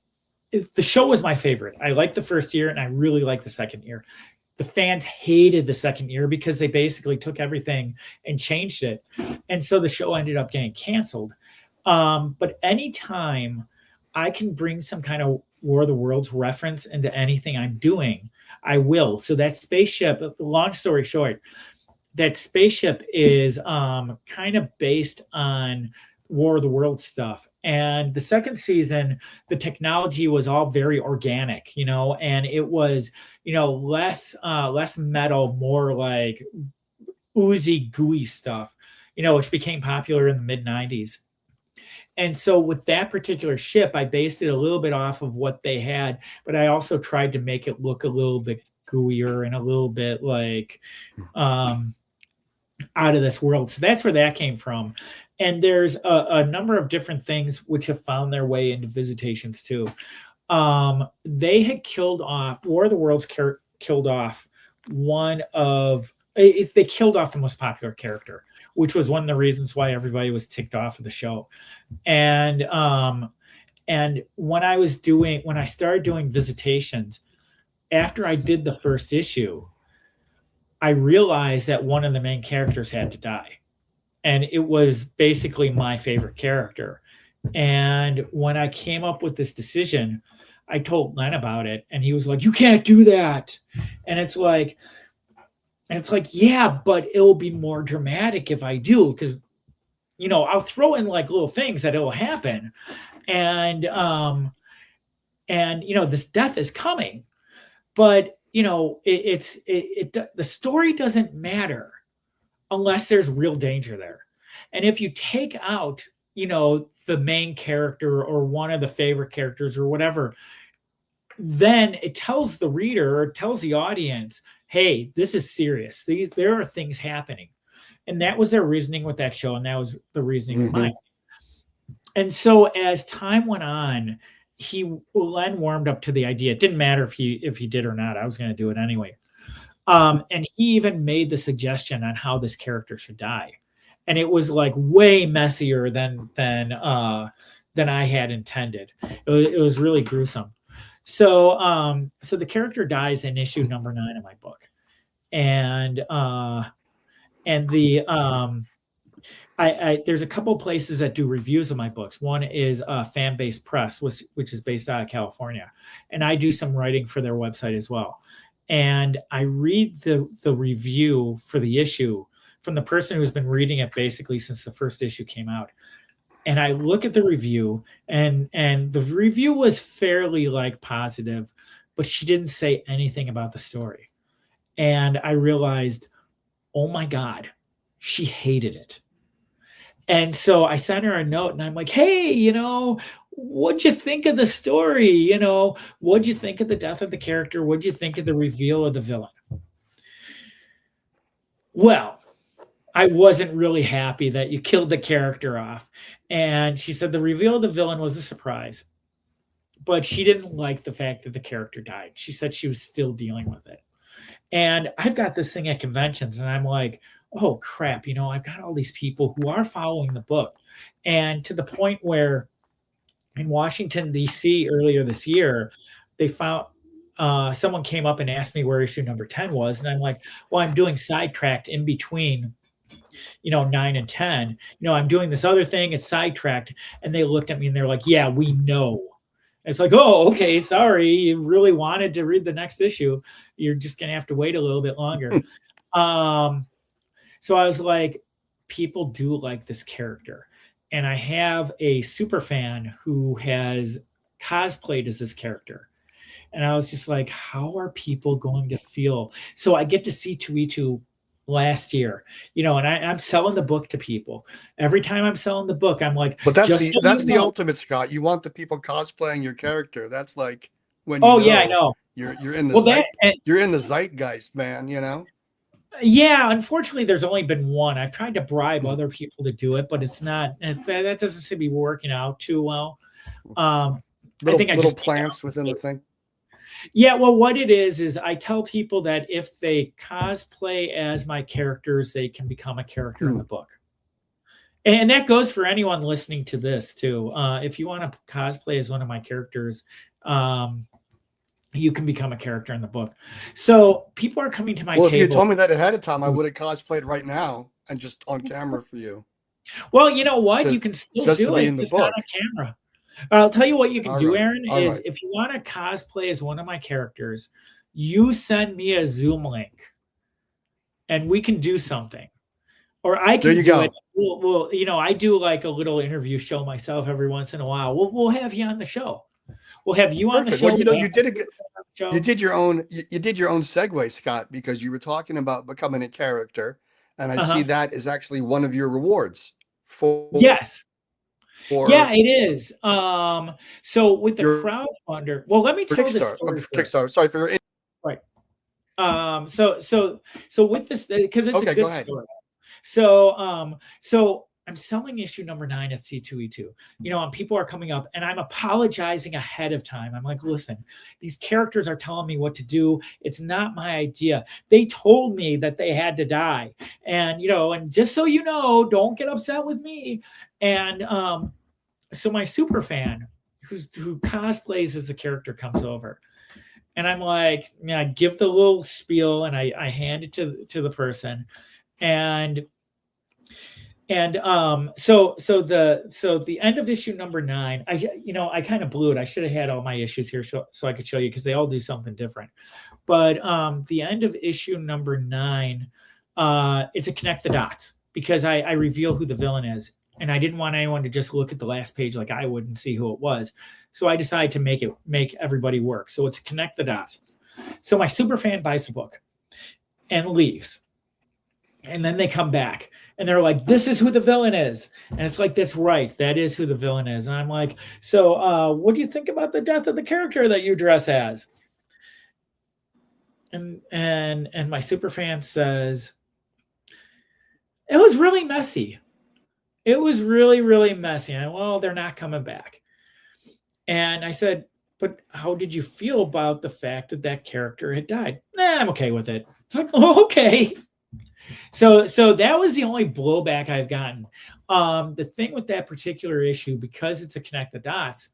Speaker 2: the show was my favorite. I liked the first year, and I really liked the second year. The fans hated the second year because they basically took everything and changed it. And so the show ended up getting canceled. But anytime I can bring some kind of War of the Worlds reference into anything I'm doing, I will. So that spaceship, long story short, that spaceship is kind of based on War of the Worlds stuff. And the second season, the technology was all very organic, you know, and it was, you know, less metal, more like oozy, gooey stuff, you know, which became popular in the mid-90s. And so with that particular ship, I based it a little bit off of what they had, but I also tried to make it look a little bit gooier and a little bit like out of this world. So that's where that came from. And there's a number of different things which have found their way into Visitations too. They had killed off War of the Worlds, killed off they killed off the most popular character, which was one of the reasons why everybody was ticked off of the show. And when I started doing Visitations, after I did the first issue, I realized that one of the main characters had to die. And it was basically my favorite character. And when I came up with this decision, I told Len about it, and he was like, "You can't do that." And it's like, yeah, but it'll be more dramatic if I do, because, I'll throw in like little things that it'll happen. And this death is coming, but the story doesn't matter unless there's real danger there. And if you take out, the main character or one of the favorite characters or whatever, then it tells the reader or tells the audience, hey, this is serious. There are things happening. And that was their reasoning with that show. And that was the reasoning with mine. And so as time went on, Len warmed up to the idea. It didn't matter if he did or not. I was going to do it anyway. And he even made the suggestion on how this character should die. And it was like way messier than I had intended. It was really gruesome. So the character dies in issue number 9 of my book. And there's a couple places that do reviews of my books. One is Fanbase Press, which is based out of California. And I do some writing for their website as well. And I read the review for the issue from the person who's been reading it basically since the first issue came out. And I look at the review, and the review was fairly positive, but she didn't say anything about the story. And I realized, oh my God, she hated it. And so I sent her a note, and I'm like, hey, what'd you think of the story? What'd you think of the death of the character? What'd you think of the reveal of the villain? Well, I wasn't really happy that you killed the character off. And she said the reveal of the villain was a surprise, but she didn't like the fact that the character died. She said she was still dealing with it. And I've got this thing at conventions, and I'm like, oh crap, I've got all these people who are following the book. And to the point where in Washington, D.C. earlier this year, they found someone came up and asked me where issue number 10 was. And I'm like, well, I'm doing Sidetracked in between 9 and 10. I'm doing this other thing, it's Sidetracked. And they looked at me and they're like, yeah, we know. It's like, oh, okay, sorry. You really wanted to read the next issue. You're just going to have to wait a little bit longer. So I was like, people do like this character. And I have a super fan who has cosplayed as this character. And I was just like, how are people going to feel? So I get to see Tuitu last year, and I'm selling the book to people. Every time I'm selling the book, I'm like,
Speaker 8: but that's the ultimate, Scott. You want the people cosplaying your character. That's like when
Speaker 2: I know
Speaker 8: you're in the you're in the zeitgeist, man.
Speaker 2: Yeah, unfortunately, there's only been one. I've tried to bribe other people to do it, but it's not. That doesn't seem to be working out too well. I think I just
Speaker 8: plants within the thing.
Speaker 2: Yeah, well, what it is I tell people that if they cosplay as my characters, they can become a character in the book. And that goes for anyone listening to this too. If you want to cosplay as one of my characters, you can become a character in the book. So people are coming to my table.
Speaker 8: If you told me that ahead of time, I would have cosplayed right now and just on camera for you.
Speaker 2: Well, you know what? You can still do it just on camera. I'll tell you what you can do, Aaron, is if you want to cosplay as one of my characters, you send me a Zoom link and we can do something. Or I can do it. We'll I do like a little interview show myself every once in a while. We'll have you on the show. We'll have you on the show.
Speaker 8: Well, you did a good you did your own segue, Scott, because you were talking about becoming a character, and I see that is actually one of your rewards for
Speaker 2: Yes. Yeah, it is. So with the crowdfunder, well, let me tell this story.
Speaker 8: Kickstarter. Sorry for your
Speaker 2: right. So with this, because it's a good story. So I'm selling issue number 9 at C2E2, and people are coming up and I'm apologizing ahead of time. I'm like, listen, these characters are telling me what to do. It's not my idea. They told me that they had to die. And, and just so you know, don't get upset with me. And so my super fan who cosplays as a character comes over. And I'm like, I give the little spiel and I hand it to the person. So the end of issue number 9, I kind of blew it. I should have had all my issues here so I could show you, because they all do something different. But the end of issue number 9, it's a connect the dots, because I reveal who the villain is, and I didn't want anyone to just look at the last page like I would and see who it was. So I decided to make everybody work. So it's connect the dots. So my super fan buys the book and leaves, and then they come back. And they're like, this is who the villain is. And it's like, that's right. That is who the villain is. And I'm like, so what do you think about the death of the character that you dress as? And my super fan says, it was really messy. It was really, really messy. And well, they're not coming back. And I said, but how did you feel about the fact that character had died? I'm okay with it. It's like, oh, okay. So that was the only blowback I've gotten. The thing with that particular issue, because it's a connect the dots,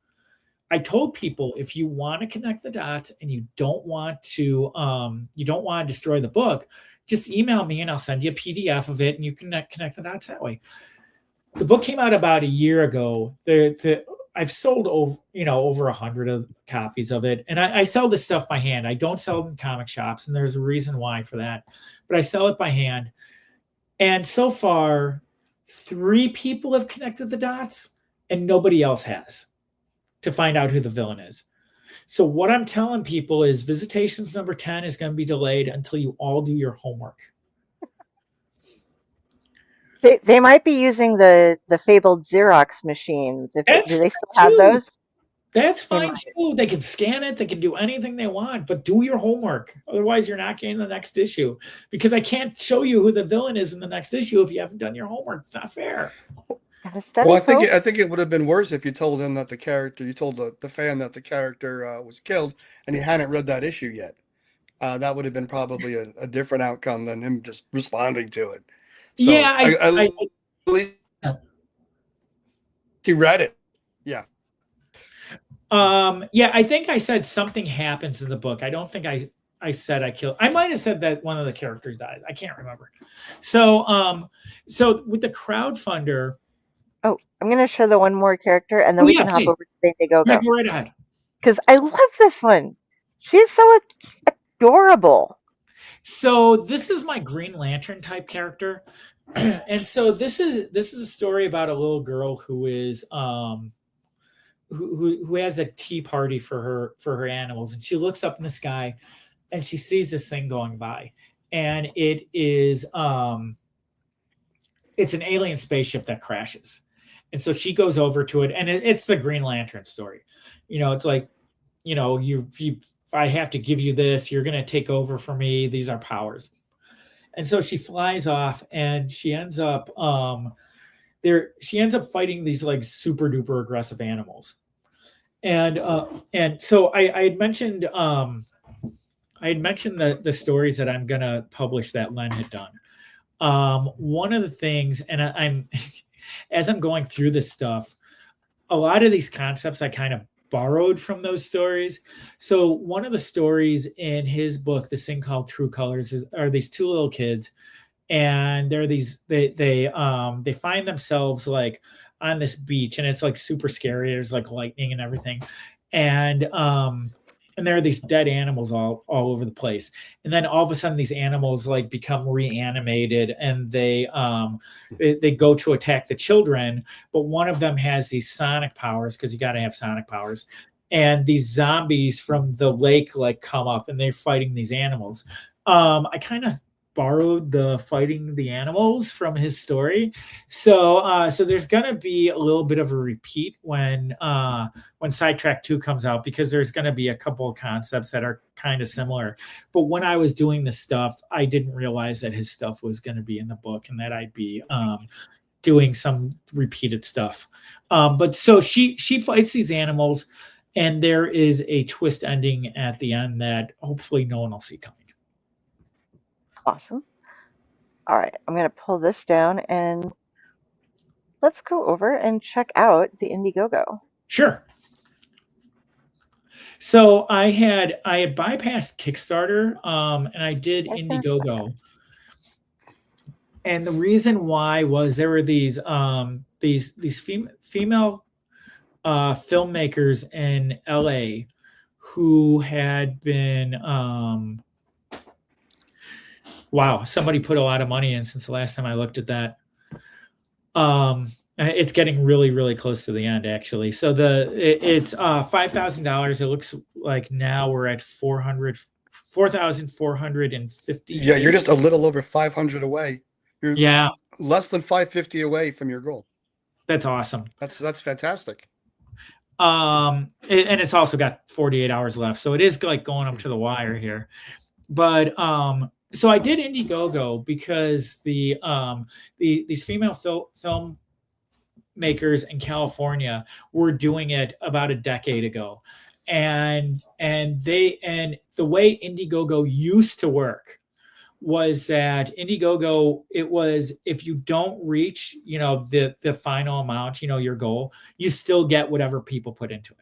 Speaker 2: I told people, if you want to connect the dots and you don't want to destroy the book, just email me and I'll send you a PDF of it and you can connect the dots that way. The book came out about a year ago. I've sold over 100 copies of it, and I sell this stuff by hand. I don't sell it in comic shops, and there's a reason why for that. But I sell it by hand, and so far, 3 people have connected the dots, and nobody else has, to find out who the villain is. So what I'm telling people is Visitations number 10 is going to be delayed until you all do your homework.
Speaker 1: They might be using the fabled Xerox machines. Do they still have those?
Speaker 2: That's fine too. They can scan it. They can do anything they want, but do your homework. Otherwise, you're not getting the next issue, because I can't show you who the villain is in the next issue if you haven't done your homework. It's not fair.
Speaker 8: Well, I think it would have been worse if you told him that you told the fan that the character was killed and he hadn't read that issue yet. That would have been probably a different outcome than him just responding to it. So
Speaker 2: Yeah,
Speaker 8: at least he read it. Yeah.
Speaker 2: Yeah, I think I said something happens in the book. I don't think I said I killed. I might have said that one of the characters died. I can't remember. So with the crowdfunder.
Speaker 1: Oh, I'm going to show the one more character, and then we can hop over to Go.
Speaker 2: Yeah, go right ahead.
Speaker 1: Because I love this one. She's so adorable.
Speaker 2: So this is my Green Lantern type character. And so this is a story about a little girl who is who has a tea party for her animals, and she looks up in the sky and she sees this thing going by, and it is it's an alien spaceship that crashes. And so she goes over to it, and it's the Green Lantern story. It's like, I have to give you this, you're going to take over for me. These are powers. And so she flies off, and she ends up fighting these like super duper aggressive animals. And so I had mentioned the stories that I'm going to publish that Len had done. One of the things, and I'm as I'm going through this stuff, a lot of these concepts I kind of borrowed from those stories. So one of the stories in his book, this thing called True Colors, are these 2 little kids, and they're these they find themselves like on this beach, and it's like super scary. There's like lightning and everything, and there are these dead animals all over the place. And then all of a sudden these animals like become reanimated, and they go to attack the children. But one of them has these sonic powers, because you got to have sonic powers. And these zombies from the lake like come up, and they're fighting these animals. I kind of borrowed the fighting the animals from his story. So there's going to be a little bit of a repeat when Sidetracked 2 comes out, because there's going to be a couple of concepts that are kind of similar. But when I was doing this stuff, I didn't realize that his stuff was going to be in the book, and that I'd be doing some repeated stuff. But so she fights these animals, and there is a twist ending at the end that hopefully no one will see coming.
Speaker 1: Awesome. All right, I'm going to pull this down and let's go over and check out the Indiegogo.
Speaker 2: Sure. So I had bypassed Kickstarter, and I did Indiegogo. And the reason why was there were these female filmmakers in LA who had been wow, somebody put a lot of money in since the last time I looked at that. It's getting really, really close to the end, actually. So it's $5,000. It looks like now we're at 4,450.
Speaker 8: Yeah, you're just a little over 500 away. You're less than 550 away from your goal.
Speaker 2: That's awesome.
Speaker 8: That's fantastic.
Speaker 2: And it's also got 48 hours left, so it is like going up to the wire here. But so I did Indiegogo because these female film makers in California were doing it about a decade ago, and the way Indiegogo used to work was that Indiegogo, it was if you don't reach the final amount, your goal, you still get whatever people put into it.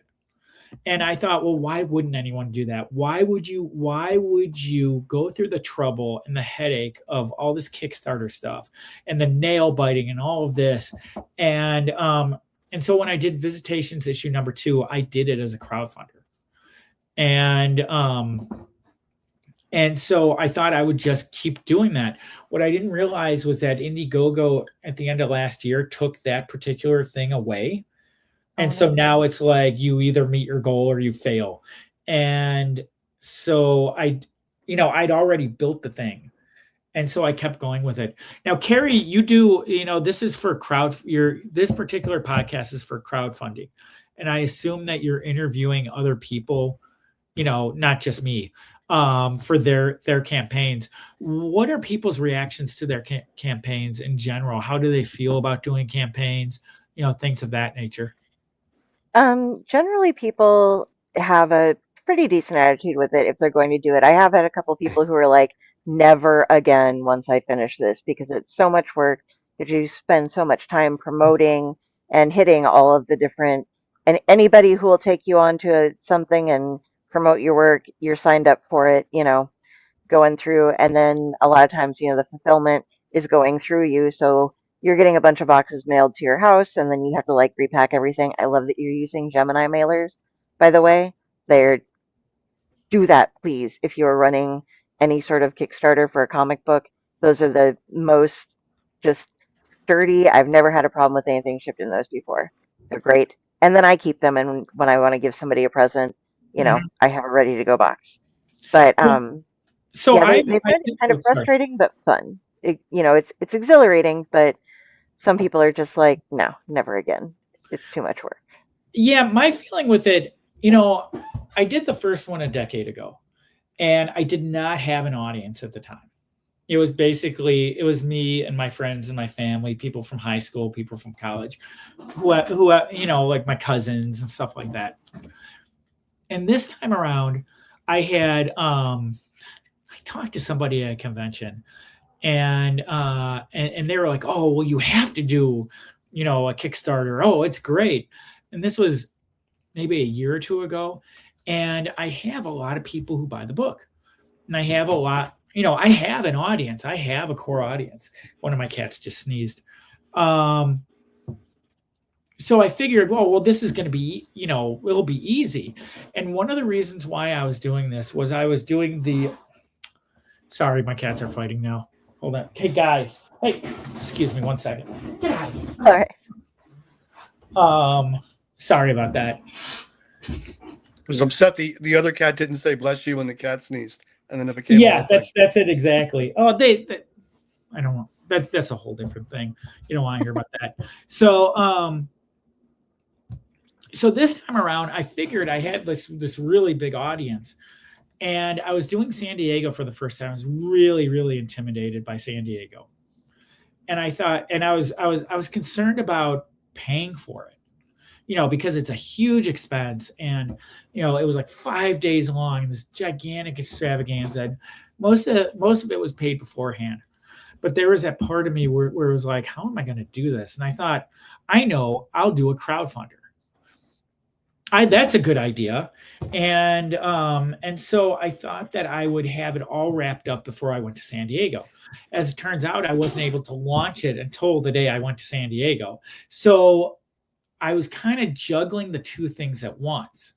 Speaker 2: And I thought, well, why wouldn't anyone do that? Why would you go through the trouble and the headache of all this Kickstarter stuff and the nail biting and all of this? And so when I did Visitations issue number 2, I did it as a crowdfunder. And so I thought I would just keep doing that. What I didn't realize was that Indiegogo at the end of last year took that particular thing away. And so now it's like you either meet your goal or you fail. And so I'd already built the thing. And so I kept going with it. Now, Kari, you do, this is for this particular podcast is for crowdfunding. And I assume that you're interviewing other people, not just me, for their campaigns. What are people's reactions to their campaigns in general? How do they feel about doing campaigns? Things of that nature.
Speaker 1: Generally, people have a pretty decent attitude with it if they're going to do it. I have had a couple people who are like, never again once I finish this, because it's so much work that you spend so much time promoting and hitting all of the different, and anybody who will take you on to something and promote your work, you're signed up for it, going through. And then a lot of times, the fulfillment is going through you. So you're getting a bunch of boxes mailed to your house, and then you have to repack everything. I love that you're using Gemini mailers, by the way. Do that, please. If you're running any sort of Kickstarter for a comic book, those are the most just sturdy. I've never had a problem with anything shipped in those before. They're great. And then I keep them, and when I want to give somebody a present, I have a ready to go box. But they find it kind of frustrating but fun. It's exhilarating, but some people are just like, no, never again. It's too much work.
Speaker 2: Yeah, my feeling with it, I did the first one a decade ago, and I did not have an audience at the time. It was me and my friends and my family, people from high school, people from college, who like my cousins and stuff like that. And this time around, I had I talked to somebody at a convention, and they were like, "Oh, well, you have to do, a Kickstarter. Oh, it's great." And this was maybe a year or two ago, and I have a lot of people who buy the book, and I have a lot. I have an audience. I have a core audience. One of my cats just sneezed. So I figured, well, this is going to be, it'll be easy. And one of the reasons why I was doing this was I was doing sorry, my cats are fighting now. Hold on. Hey, guys. Hey, excuse me 1 second. Get out of here.
Speaker 1: All right.
Speaker 2: Sorry about that.
Speaker 8: I was upset the other cat didn't say bless you when the cat sneezed. And then it became
Speaker 2: that's it exactly. Oh, I don't want that's a whole different thing. You don't want to hear about that. So this time around, I figured I had this really big audience, and I was doing San Diego for the first time. I was really, really intimidated by San Diego, and I thought, and I was concerned about paying for it, because it's a huge expense, and it was like 5 days long, and this gigantic extravaganza. And most of it was paid beforehand, but there was that part of me where it was like, how am I going to do this? And I thought, I know, I'll do a crowdfunder. That's a good idea. And so I thought that I would have it all wrapped up before I went to San Diego. As it turns out, I wasn't able to launch it until the day I went to San Diego. So I was kind of juggling the two things at once.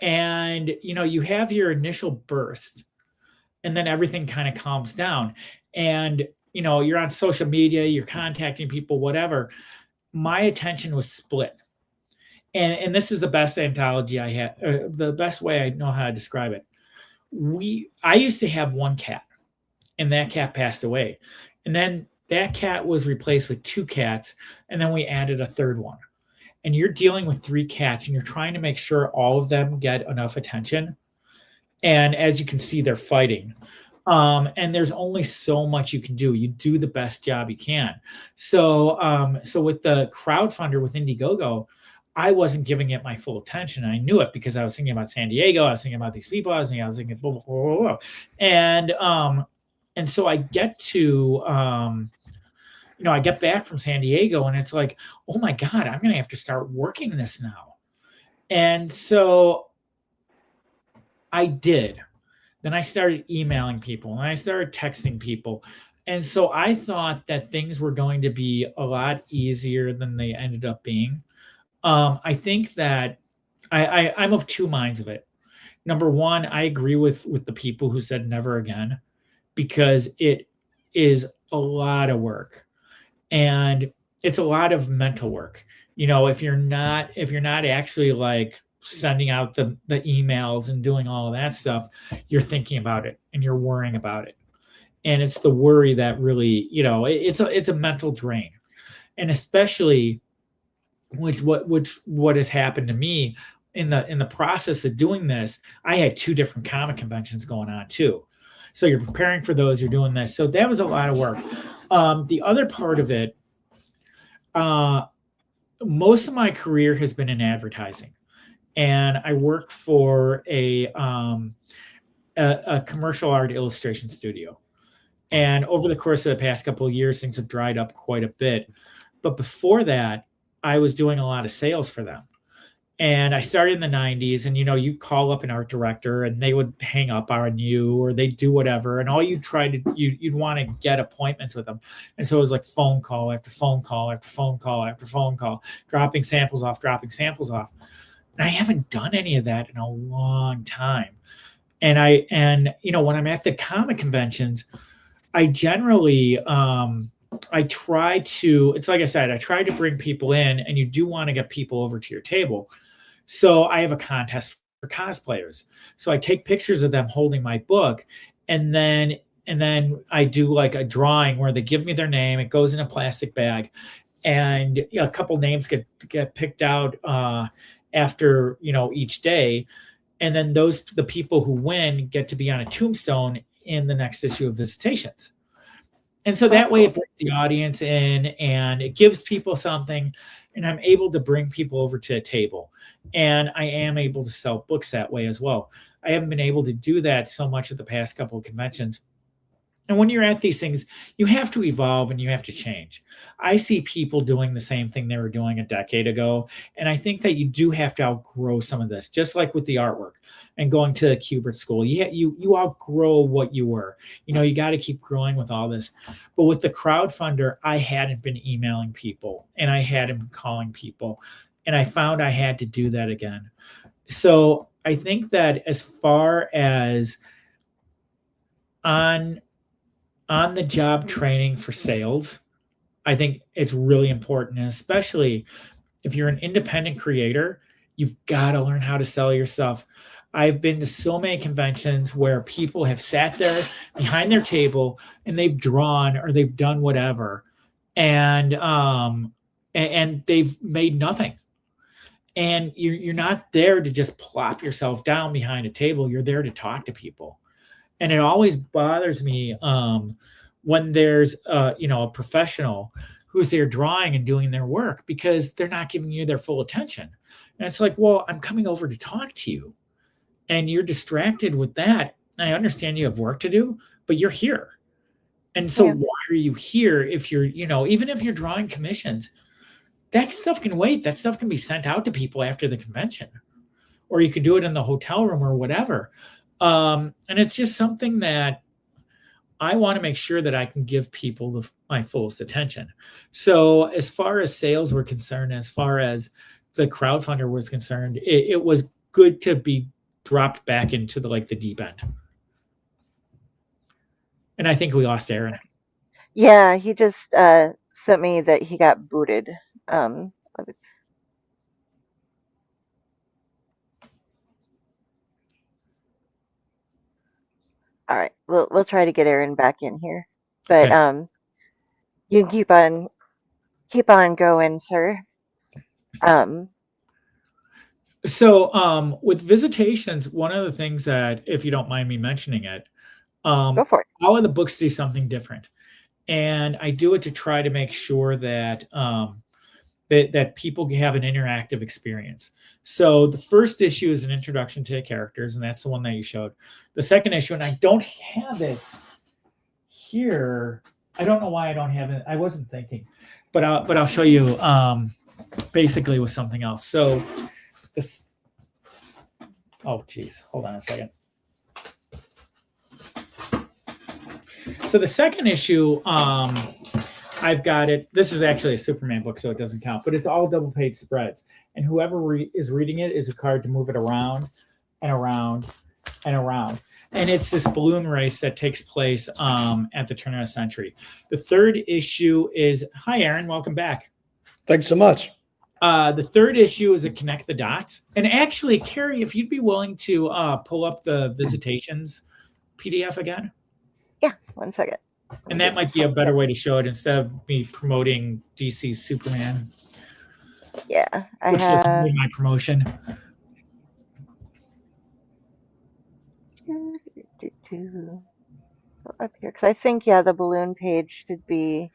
Speaker 2: And, you have your initial burst, and then everything kind of calms down. And, you're on social media, you're contacting people, whatever. My attention was split. And this is the best anthology I had, the best way I know how to describe it. I used to have one cat, and that cat passed away. And then that cat was replaced with two cats, and then we added a third one. And you're dealing with three cats, and you're trying to make sure all of them get enough attention. And as you can see, they're fighting. And there's only so much you can do. You do the best job you can. So with the crowdfunder with Indiegogo, I wasn't giving it my full attention. I knew it because I was thinking about San Diego. I was thinking about these people. I was thinking blah, blah, blah, blah, blah. And so I get to, I get back from San Diego, and it's like, oh my God, I'm going to have to start working this now. And so I did. Then I started emailing people, and I started texting people. And so I thought that things were going to be a lot easier than they ended up being. I think that I'm of two minds of it. Number one, I agree with the people who said never again, because it is a lot of work, and it's a lot of mental work. If you're not actually like sending out the emails and doing all of that stuff, you're thinking about it and you're worrying about it. And it's the worry that really, it's a mental drain. And especially what has happened to me in the process of doing this, I had two different comic conventions going on too. So you're preparing for those, you're doing this. So that was a lot of work. The other part of it, most of my career has been in advertising, and I work for a commercial art illustration studio. And over the course of the past couple of years, things have dried up quite a bit. But before that, I was doing a lot of sales for them. And I started in the 90s, and you call up an art director, and they would hang up on you, or they do whatever, and all you try to you'd want to get appointments with them. And so it was like phone call after phone call after phone call after phone call, dropping samples off. And I haven't done any of that in a long time. And when I'm at the comic conventions, I generally I try to, it's like I said, I try to bring people in, and you do want to get people over to your table. So I have a contest for cosplayers. So I take pictures of them holding my book, and then I do like a drawing where they give me their name. It goes in a plastic bag, and a couple names get picked out after each day, and then the people who win get to be on a tombstone in the next issue of Visitations. And so that way it brings the audience in, and it gives people something, and I'm able to bring people over to a table, and I am able to sell books that way as well. I haven't been able to do that so much at the past couple of conventions. And when you're at these things, you have to evolve and you have to change. I see people doing the same thing they were doing a decade ago. And I think that you do have to outgrow some of this, just like with the artwork and going to Kubert school. You outgrow what you were. You got to keep growing with all this. But with the crowdfunder, I hadn't been emailing people, and I hadn't been calling people. And I found I had to do that again. So I think that as far as on the job training for sales, I think it's really important. And especially if you're an independent creator, you've got to learn how to sell yourself. I've been to so many conventions where people have sat there behind their table, and they've drawn or they've done whatever, and they've made nothing. And you're not there to just plop yourself down behind a table. You're there to talk to people. And it always bothers me when there's a professional who's there drawing and doing their work, because they're not giving you their full attention. And it's like, well, I'm coming over to talk to you and you're distracted with that. I understand you have work to do, but you're here. And so why are you here if you're, even if you're drawing commissions, that stuff can wait. That stuff can be sent out to people after the convention, or you could do it in the hotel room or whatever. And it's just something that I want to make sure that I can give people my fullest attention. So as far as sales were concerned, as far as the crowdfunder was concerned, it was good to be dropped back into the deep end. And I think we lost Aaron.
Speaker 1: Yeah, he just sent me that he got booted. All right, we'll try to get Aaron back in here, but
Speaker 2: Okay.
Speaker 1: You can keep on going, sir.
Speaker 2: So with Visitations, one of the things that, if you don't mind me mentioning it,
Speaker 1: Go for it.
Speaker 2: all of the books do something different, and I do it to try to make sure that that people have an interactive experience. So the first issue is an introduction to the characters, and that's the one that you showed. The second issue, and I don't have it here. I don't know why I don't have it. I wasn't thinking, but I'll show you basically with something else. So this. Oh, geez. Hold on a second. So the second issue, I've got it. This is actually a Superman book, so it doesn't count, but it's all double page spreads. And whoever is reading it is required to move it around and around and around. And it's this balloon race that takes place at the turn of the century. The third issue is, hi, Aaron, welcome back.
Speaker 8: Thanks so much.
Speaker 2: The third issue is a Connect the Dots. And actually, Kari, if you'd be willing to pull up the Visitations PDF again.
Speaker 1: Yeah, 1 second.
Speaker 2: And that might be a better way to show it instead of me promoting DC's Superman.
Speaker 1: Yeah, I
Speaker 2: which
Speaker 1: have
Speaker 2: is really my promotion.
Speaker 1: up here because I think the balloon page should be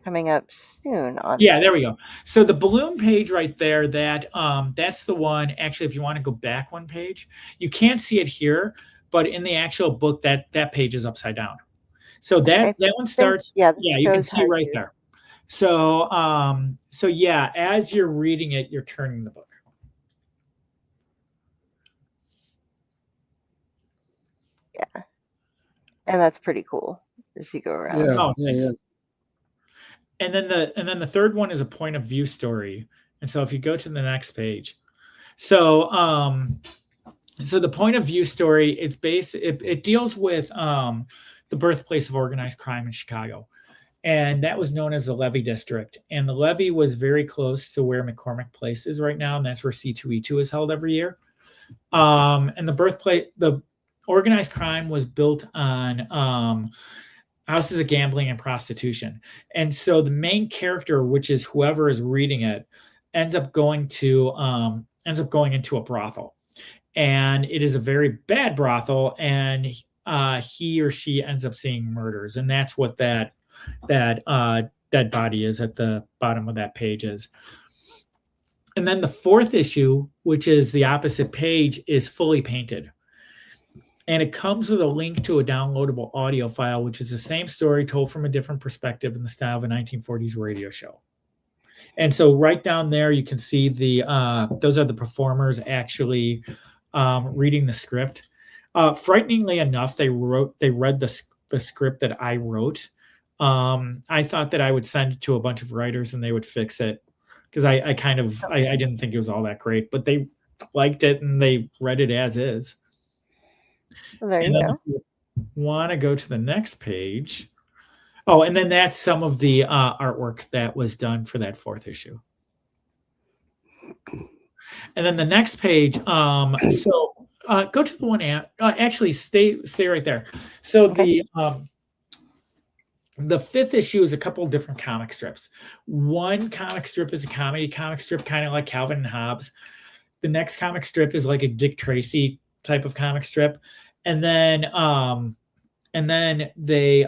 Speaker 1: coming up soon.
Speaker 2: Yeah, there we go. So the balloon page right there, that's the one. Actually, if you want to go back one page, you can't see it here, but in the actual book, that page is upside down. So that one starts. Yeah, you can see right there. So yeah, as you're reading it, you're turning the book.
Speaker 1: Yeah, and that's pretty cool as you go around.
Speaker 8: Yeah,
Speaker 2: Oh,
Speaker 8: yeah.
Speaker 2: And then the third one is a point of view story. And so if you go to the next page, so the point of view story, it deals with the birthplace of organized crime in Chicago. And that was known as the Levee District. And the Levee was very close to where McCormick Place is right now. And that's where C2E2 is held every year. And the organized crime was built on houses of gambling and prostitution. And so the main character, which is whoever is reading it, ends up going into a brothel. And it is a very bad brothel. And he or she ends up seeing murders. And that's what that dead body is at the bottom of that page is. And then the fourth issue, which is the opposite page, is fully painted. And it comes with a link to a downloadable audio file, which is the same story told from a different perspective in the style of a 1940s radio show. And so right down there, you can see those are the performers actually reading the script. Frighteningly enough, they read the script that I wrote. I thought that I would send it to a bunch of writers and they would fix it because I didn't think it was all that great, but they liked it and they read it as is.
Speaker 1: Well, there you go.
Speaker 2: If you want to go to the next page. Oh, and then that's some of the artwork that was done for that fourth issue. And then the next page. Go to the one. Actually, stay right there. So the fifth issue is a couple of different comic strips. One comic strip is a comedy comic strip, kind of like Calvin and Hobbes. The next comic strip is like a Dick Tracy type of comic strip. And then and then they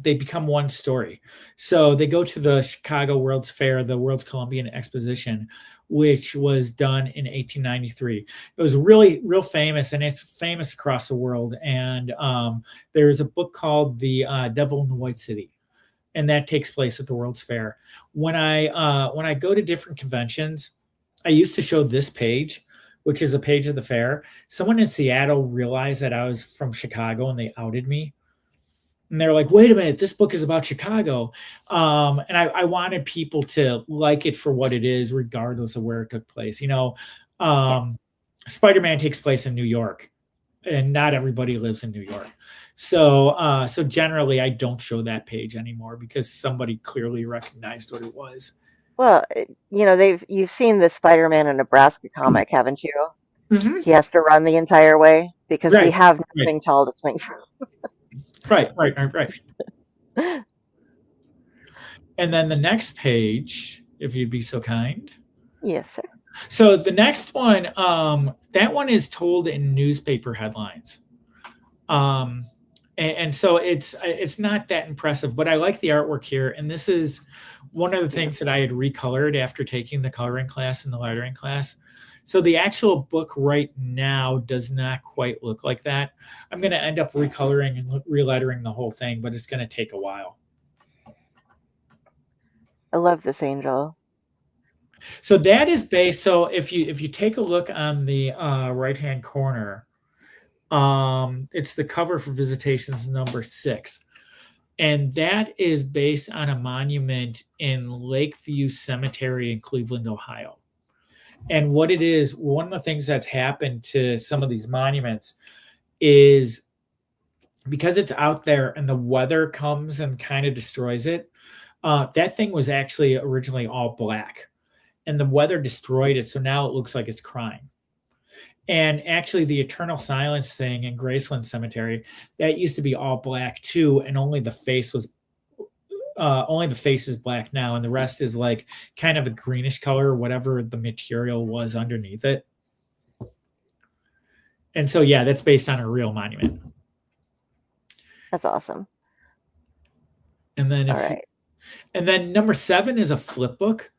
Speaker 2: become one story. So they go to the Chicago World's Fair, the World's Columbian Exposition, which was done in 1893. It was really real famous, and it's famous across the world. And there's a book called The Devil in the White City, and that takes place at the World's Fair. When I go to different conventions, I used to show this page, which is a page of the fair. Someone in Seattle realized that I was from Chicago, and they outed me. And they're like, wait a minute, this book is about Chicago. And I wanted people to like it for what it is, regardless of where it took place. Spider-Man takes place in New York, and not everybody lives in New York. So generally, I don't show that page anymore because somebody clearly recognized what it was.
Speaker 1: Well, you've seen the Spider-Man in Nebraska comic, haven't you?
Speaker 2: Mm-hmm.
Speaker 1: He has to run the entire way because we
Speaker 2: Right,
Speaker 1: have nothing tall to swing from.
Speaker 2: Right. And then the next page, if you'd be so kind.
Speaker 1: Yes, sir.
Speaker 2: So the next one, that one is told in newspaper headlines. And so it's not that impressive, but I like the artwork here. And this is one of the things that I had recolored after taking the coloring class and the lettering class. So the actual book right now does not quite look like that. I'm going to end up recoloring and relettering the whole thing, but it's going to take a while.
Speaker 1: I love this angel.
Speaker 2: So that is based. So if you take a look on the right-hand corner, it's the cover for Visitations number 6. And that is based on a monument in Lakeview Cemetery in Cleveland, Ohio. And what it is, one of the things that's happened to some of these monuments is because it's out there and the weather comes and kind of destroys it. That thing was actually originally all black, and the weather destroyed it. So now it looks like it's crying. And actually the Eternal Silence thing in Graceland Cemetery, that used to be all black too. And only the face is black now. And the rest is like kind of a greenish color, whatever the material was underneath it. And so, yeah, that's based on a real monument.
Speaker 1: That's awesome.
Speaker 2: And then,
Speaker 1: right.
Speaker 2: Then number 7 is a flip book.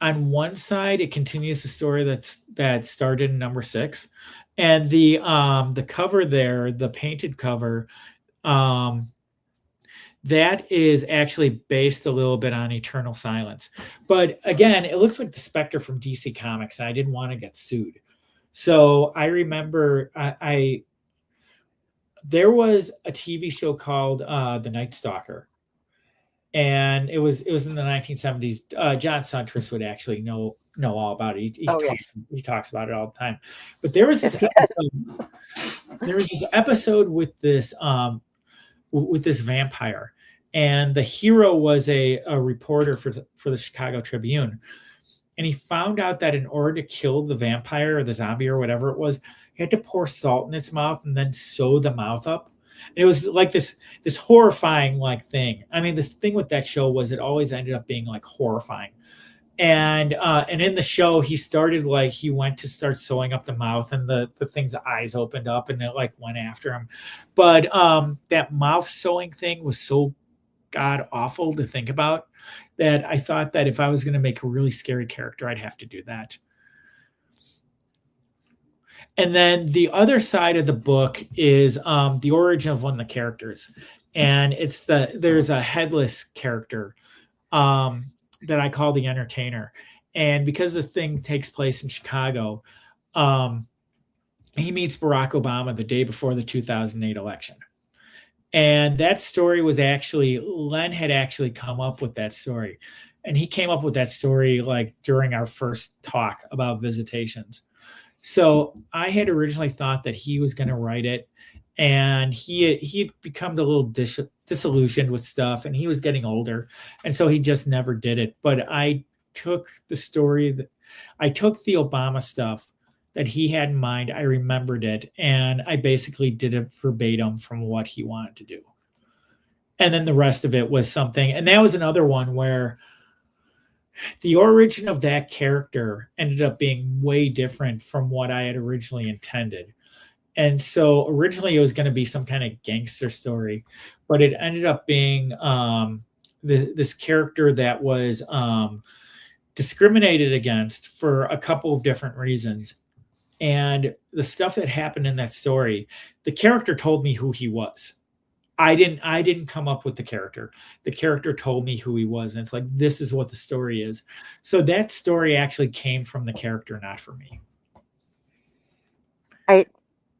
Speaker 2: On one side, it continues the story that started in number 6, and the cover there, the painted cover, that is actually based a little bit on Eternal Silence. But again, it looks like the Spectre from DC Comics. I didn't want to get sued, so I remember there was a TV show called The Night Stalker. And it was in the 1970s. John Suntress would actually know all about it. He talks about it all the time. But there was this episode. There was this episode with this vampire, and the hero was a reporter for the Chicago Tribune, and he found out that in order to kill the vampire or the zombie or whatever it was, he had to pour salt in its mouth and then sew the mouth up. It was like this horrifying like thing. I mean, the thing with that show was it always ended up being like horrifying. And in the show, he went to start sewing up the mouth, and the thing's eyes opened up and it like went after him. But that mouth sewing thing was so god awful to think about that I thought that if I was going to make a really scary character, I'd have to do that. And then the other side of the book is the origin of one of the characters. And there's a headless character that I call the Entertainer. And because this thing takes place in Chicago, he meets Barack Obama the day before the 2008 election. And that story was Len had actually come up with that story. And he came up with that story like during our first talk about Visitations. So I had originally thought that he was going to write it, and he had become a little disillusioned with stuff, and he was getting older, and so he just never did it. But I took the Obama stuff that he had in mind, I remembered it, and I basically did it verbatim from what he wanted to do. And then the rest of it was something, and that was another one where the origin of that character ended up being way different from what I had originally intended. And so originally it was going to be some kind of gangster story, but it ended up being this character that was discriminated against for a couple of different reasons. And the stuff that happened in that story, the character told me who he was. I didn't come up with the character. The character told me who he was. And it's like, this is what the story is. So that story actually came from the character, not from me.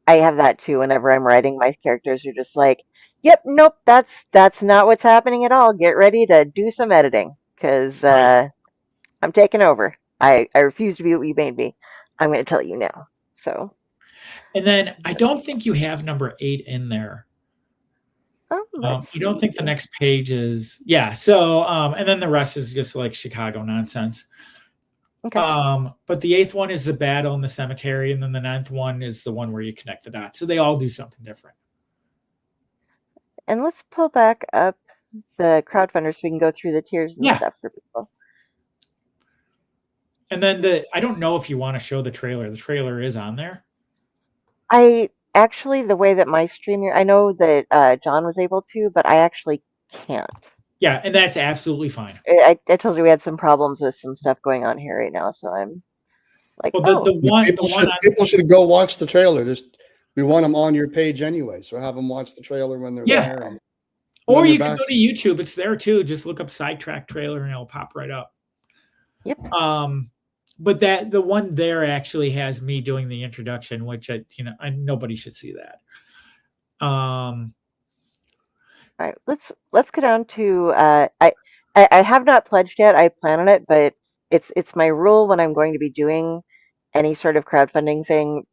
Speaker 1: I have that too. Whenever I'm writing, my characters are just like, "Yep, nope, that's not what's happening at all. Get ready to do some editing because
Speaker 2: Right.
Speaker 1: I'm taking over. I refuse to be what you made me. I'm going to tell you now." So,
Speaker 2: And then I don't think you have number 8 in there.
Speaker 1: let's
Speaker 2: You don't think the
Speaker 1: see.
Speaker 2: next page is, yeah. So, and then the rest is just like Chicago nonsense.
Speaker 1: Okay.
Speaker 2: But the 8th one is the battle in the cemetery, and then the 9th one is the one where you connect the dots. So they all do something different.
Speaker 1: And let's pull back up the crowdfunder so we can go through the tiers and
Speaker 2: Yeah.
Speaker 1: stuff for people.
Speaker 2: And then I don't know if you want to show the trailer. The trailer is on there.
Speaker 1: I actually, the way that my streamer, I know that John was able to, but I actually can't.
Speaker 2: Yeah, and that's absolutely fine.
Speaker 1: I told you we had some problems with some stuff going on here right now, so I'm like,
Speaker 2: Well,
Speaker 8: People should go watch the trailer. We want them on your page anyway, so have them watch the trailer when they're there. And
Speaker 2: or
Speaker 8: when
Speaker 2: you
Speaker 8: they're
Speaker 2: can
Speaker 8: back.
Speaker 2: go to YouTube. It's there too. Just look up Sidetracked trailer and it'll pop right up.
Speaker 1: Yep.
Speaker 2: But the one there actually has me doing the introduction, which nobody should see that.
Speaker 1: All right, let's go down to I have not pledged yet. I plan on it, but it's my rule when I'm going to be doing any sort of crowdfunding thing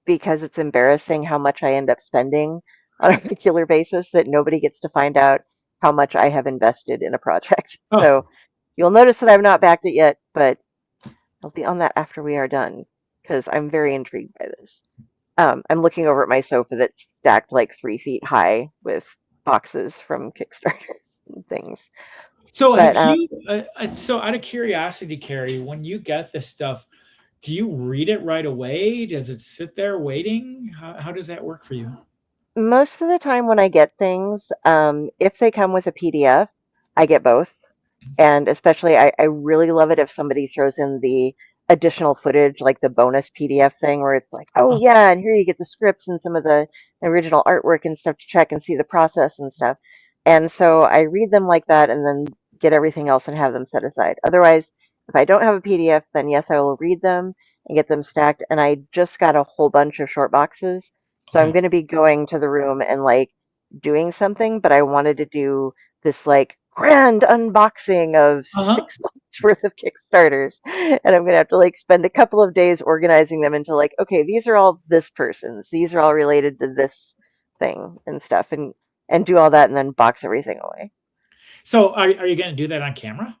Speaker 1: because it's embarrassing how much I end up spending on a regular basis that nobody gets to find out how much I have invested in a project.
Speaker 2: Oh.
Speaker 1: So you'll notice that I've not backed it yet, but I'll be on that after we are done because I'm very intrigued by this. I'm looking over at my sofa that's stacked like 3 feet high with boxes from Kickstarters and things.
Speaker 2: So
Speaker 1: But,
Speaker 2: have you? So out of curiosity, Kari, when you get this stuff, do you read it right away? Does it sit there waiting? How does that work for you?
Speaker 1: most of the time when I get things, if they come with a PDF, I get both. And especially, I really love it if somebody throws in the additional footage, like the bonus PDF thing, where it's like, oh, yeah, and here you get the scripts and some of the original artwork and stuff to check and see the process and stuff. And so I read them like that and then get everything else and have them set aside. Otherwise, if I don't have a PDF, then yes, I will read them and get them stacked. And I just got a whole bunch of short boxes. So I'm
Speaker 2: Okay.
Speaker 1: going to be going to the room and like doing something, but I wanted to do this like grand unboxing of 6 months worth of Kickstarters. And I'm going to have to like spend a couple of days organizing them into like, okay, these are all this person's, these are all related to this thing and stuff, and do all that and then box everything away.
Speaker 2: So are you going to do that on camera?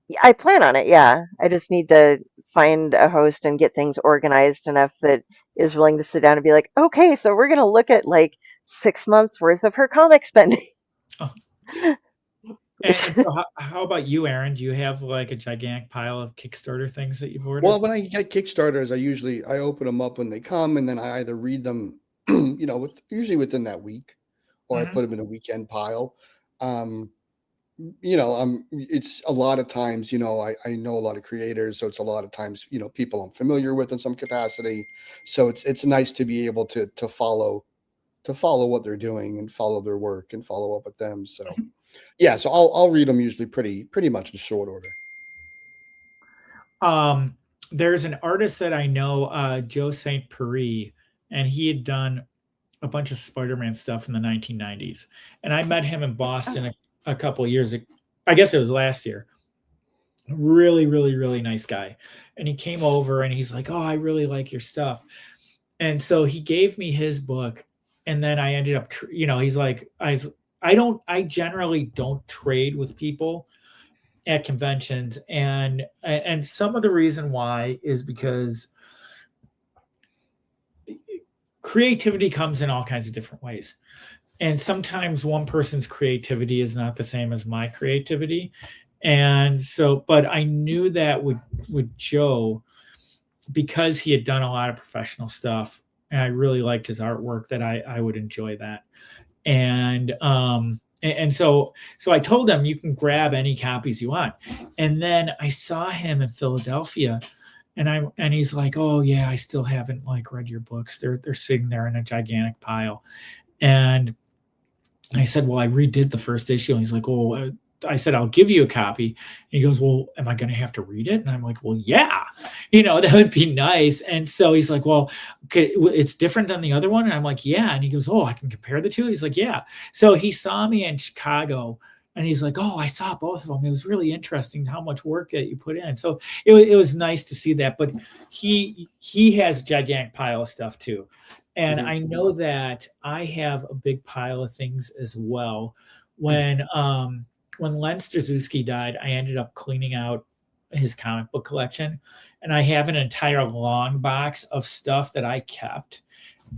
Speaker 1: Yeah, I plan on it, yeah. I just need to find a host and get things organized enough that is willing to sit down and be like, okay, so we're going to look at like 6 months worth of her comic spending.
Speaker 2: Oh. And so how about you, Aaron? Do you have like a gigantic pile of Kickstarter things that you've ordered?
Speaker 8: Well, when I get Kickstarters, I open them up when they come, and then I either read them, usually within that week, or I put them in a weekend pile. It's a lot of times, I know a lot of creators, so it's a lot of times, people I'm familiar with in some capacity. So it's nice to be able to follow what they're doing and follow their work and follow up with them. So yeah, so I'll read them usually pretty much in short order.
Speaker 2: There's an artist that I know, Joe St. Paris, and he had done a bunch of Spider-Man stuff in the 1990s. And I met him in Boston a couple of years ago. I guess it was last year. Really, really, really nice guy. And he came over and he's like, oh, I really like your stuff. And so he gave me his book. And then I ended up, he's like, I generally don't trade with people at conventions. And some of the reason why is because creativity comes in all kinds of different ways. And sometimes one person's creativity is not the same as my creativity. And so, but I knew that with Joe, because he had done a lot of professional stuff, and I really liked his artwork, that I would enjoy that. And so I told him, you can grab any copies you want. And then I saw him in Philadelphia, and he's like, oh yeah, I still haven't like read your books. They're sitting there in a gigantic pile. And I said, well, I redid the first issue. And he's like, oh, I said, I'll give you a copy. And he goes, well, am I going to have to read it? And I'm like, well, yeah, that would be nice. And so he's like, well, okay, it's different than the other one. And I'm like, yeah. And he goes, oh, I can compare the two. He's like, yeah. So he saw me in Chicago, and he's like, oh, I saw both of them. It was really interesting how much work that you put in. So it was nice to see that. But he has a gigantic pile of stuff too. And I know that I have a big pile of things as well. When Len Strazewski died, I ended up cleaning out his comic book collection, and I have an entire long box of stuff that I kept,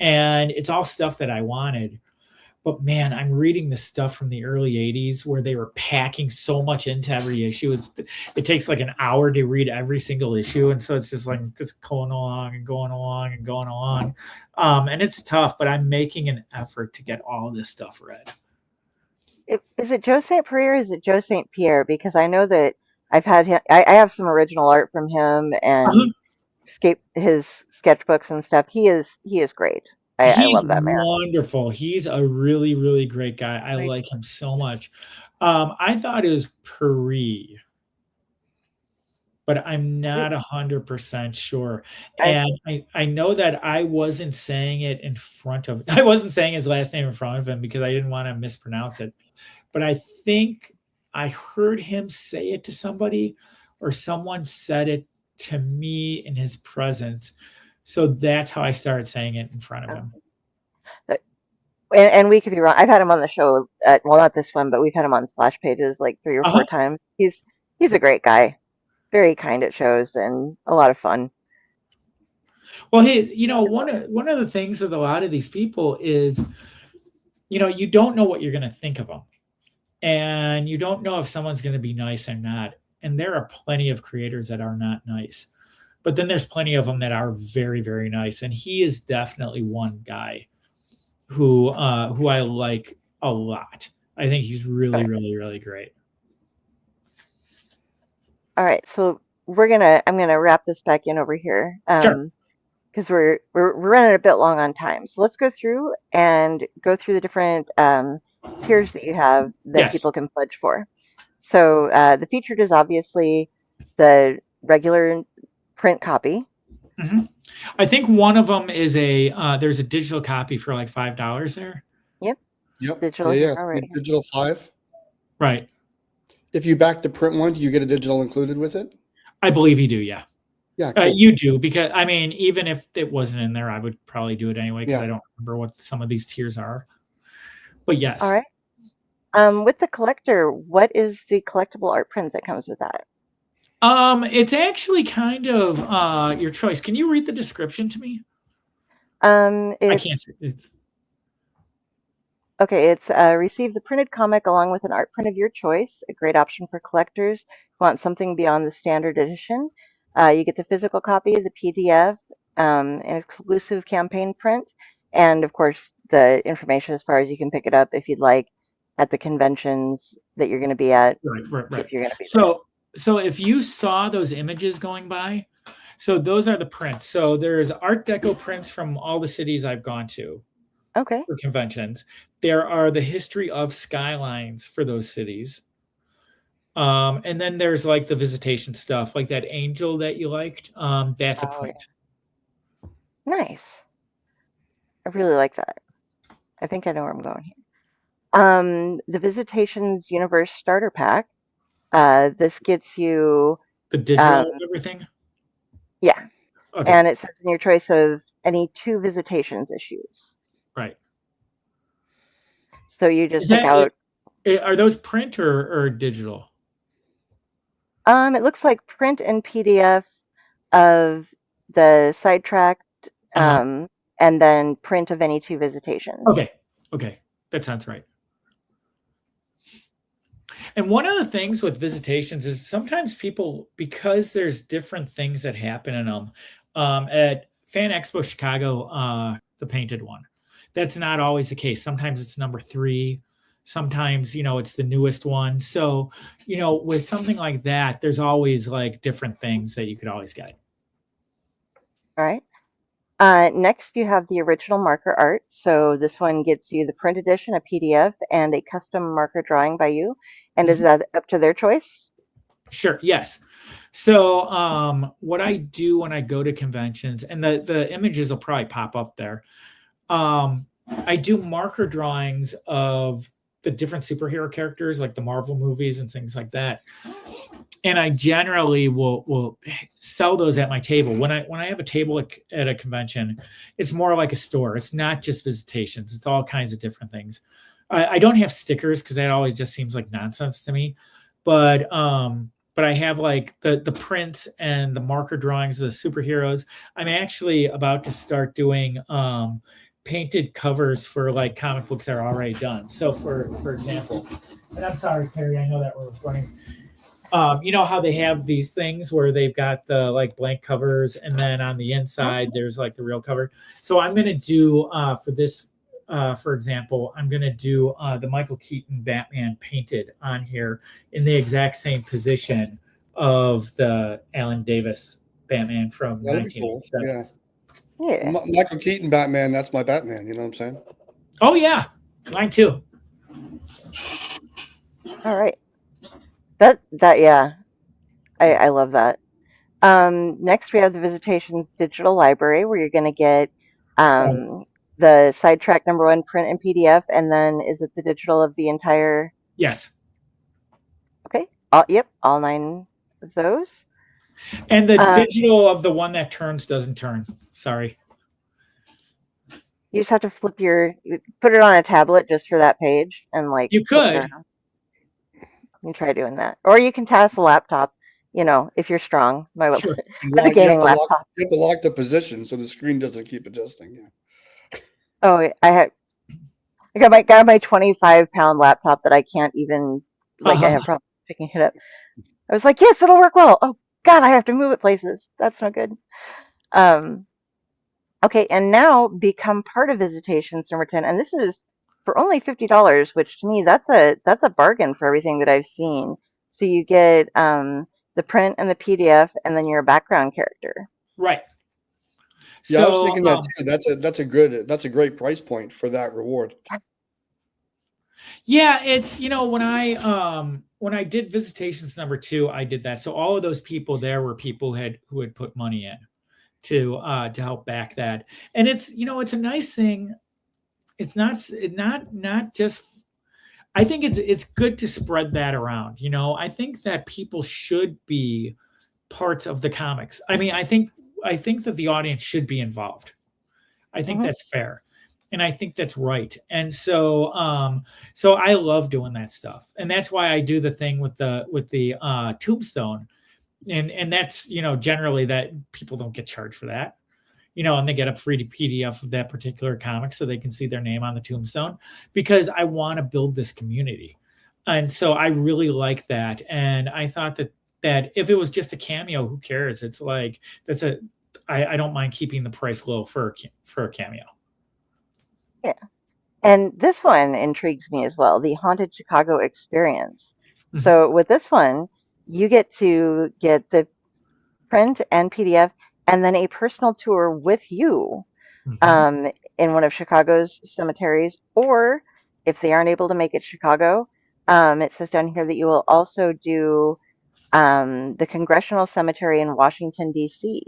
Speaker 2: and it's all stuff that I wanted. But man, I'm reading the stuff from the early 80s where they were packing so much into every issue. It takes like an hour to read every single issue. And so it's just like, it's going along and going along and going along. And it's tough, but I'm making an effort to get all this stuff read.
Speaker 1: Is it Joe St. Pierre or is it Joe St. Pierre? Because I know that I've had him, I have some original art from him and his sketchbooks and stuff. He is great. I love that man.
Speaker 2: Wonderful. He's a really, really great guy. I like him so much. I thought it was Peri, but I'm not 100% sure. And I know that I wasn't saying it in front of, I wasn't saying his last name in front of him because I didn't want to mispronounce it. But I think I heard him say it to somebody, or someone said it to me in his presence. So that's how I started saying it in front of him.
Speaker 1: And we could be wrong. I've had him on the show. Well, not this one, but we've had him on splash pages like 3 or 4 times. He's a great guy, very kind at shows, and a lot of fun.
Speaker 2: Well, hey, one of the things with a lot of these people is, you don't know what you're going to think of them, and you don't know if someone's going to be nice or not. And there are plenty of creators that are not nice. But then there's plenty of them that are very, very nice. And he is definitely one guy who I like a lot. I think he's really, really, really great.
Speaker 1: All right. So I'm gonna wrap this back in over here.
Speaker 2: Sure.
Speaker 1: Because we're running a bit long on time. So let's go through the different tiers that you have that people can pledge for. So the featured is obviously the regular print copy.
Speaker 2: Mm-hmm. I think one of them is there's a digital copy for like $5 there.
Speaker 1: Yep.
Speaker 8: Digital. Yeah. Right. Digital 5.
Speaker 2: Right.
Speaker 8: If you back the print one, do you get a digital included with it?
Speaker 2: I believe you do. Yeah.
Speaker 8: Yeah. Cool.
Speaker 2: You do, because I mean, even if it wasn't in there, I would probably do it anyway because I don't remember what some of these tiers are. But yes.
Speaker 1: All right. With the collector, what is the collectible art print that comes with that?
Speaker 2: It's actually kind of your choice. Can you read the description to me?
Speaker 1: I
Speaker 2: can't see it.
Speaker 1: Okay, it's receive the printed comic along with an art print of your choice, a great option for collectors who want something beyond the standard edition. You get the physical copy, the PDF, an exclusive campaign print, and of course the information as far as you can pick it up if you'd like at the conventions that you're going to be at.
Speaker 2: Right.
Speaker 1: If you're going to be
Speaker 2: So if you saw those images going by, so those are the prints. So there's Art Deco prints from all the cities I've gone to.
Speaker 1: Okay.
Speaker 2: For conventions. There are the history of skylines for those cities. And then there's like the visitation stuff, like that angel that you liked. That's a print.
Speaker 1: Nice. I really like that. I think I know where I'm going here. The Visitations Universe Starter Pack. This gets you
Speaker 2: the digital everything.
Speaker 1: Yeah. Okay. And it says in your choice of any 2 Visitations issues.
Speaker 2: Right.
Speaker 1: So you just pick out.
Speaker 2: Are those print or digital?
Speaker 1: It looks like print and PDF of the Sidetracked, and then print of any 2 Visitations.
Speaker 2: Okay, that sounds right. And one of the things with Visitations is sometimes people, because there's different things that happen in them, at Fan Expo Chicago, the painted one. That's not always the case. Sometimes it's number 3. Sometimes, it's the newest one. So, with something like that, there's always like different things that you could always get.
Speaker 1: All right. Next, you have the original marker art. So this one gets you the print edition, a PDF, and a custom marker drawing by you. And is that up to their choice?
Speaker 2: Sure. Yes. So what I do when I go to conventions, and the images will probably pop up there. I do marker drawings of the different superhero characters, like the Marvel movies and things like that. And I generally will sell those at my table. When I have a table at a convention, it's more like a store. It's not just Visitations. It's all kinds of different things. I don't have stickers because that always just seems like nonsense to me. But I have like the prints and the marker drawings of the superheroes. I'm actually about to start doing painted covers for like comic books that are already done. So for example, and I'm sorry, Kari, I know that we're recording. You know how they have these things where they've got the like blank covers, and then on the inside there's like the real cover. So I'm gonna do for this, for example, I'm gonna do the Michael Keaton Batman painted on here in the exact same position of the Alan Davis Batman from
Speaker 8: That'd be cool.
Speaker 2: 1987.
Speaker 1: Yeah.
Speaker 8: Michael Keaton Batman, that's my Batman, you know what I'm saying?
Speaker 2: Oh yeah, mine too.
Speaker 1: All right. That yeah, I love that. Next, we have the Visitations digital library, where you're going to get the Sidetracked #1 print and PDF, and then is it the digital of the entire?
Speaker 2: Yes.
Speaker 1: Okay. Yep, all 9 of those.
Speaker 2: And the digital of the one that turns doesn't turn. Sorry.
Speaker 1: You just have to put it on a tablet just for that page, and like
Speaker 2: you
Speaker 1: flip it
Speaker 2: could.
Speaker 1: around. You can try doing that, or you can task a laptop. If you're strong.
Speaker 2: Sure.
Speaker 1: A gaming laptop.
Speaker 8: You have to lock the position so the screen doesn't keep adjusting. Yeah.
Speaker 1: Oh, I got my 25-pound laptop that I can't even I have trouble picking it up. I was like, yes, it'll work well. Oh God, I have to move it places. That's no good. Okay, and now become part of Visitations #10, and this is for only $50, which to me that's a bargain for everything that I've seen. So you get the print and the PDF, and then you're a background character.
Speaker 2: Right.
Speaker 8: Yeah, I was thinking that too. That's a great price point for that reward.
Speaker 2: Yeah, it's when I did Visitations #2, I did that. So all of those people there were people who had put money in to help back that, and it's it's a nice thing. It's not just. I think it's good to spread that around. I think that people should be parts of the comics. I mean, I think that the audience should be involved. I think that's fair, and I think that's right. And so I love doing that stuff, and that's why I do the thing with the tombstone, and that's generally that people don't get charged for that. And they get a free PDF of that particular comic so they can see their name on the tombstone, because I want to build this community. And so I really like that. And I thought that if it was just a cameo, who cares? It's like, I don't mind keeping the price low for a cameo.
Speaker 1: Yeah. And this one intrigues me as well, the Haunted Chicago Experience. So with this one, you get to get the print and PDF, and then a personal tour with you in one of Chicago's cemeteries. Or if they aren't able to make it Chicago, it says down here that you will also do the Congressional Cemetery in Washington, D.C.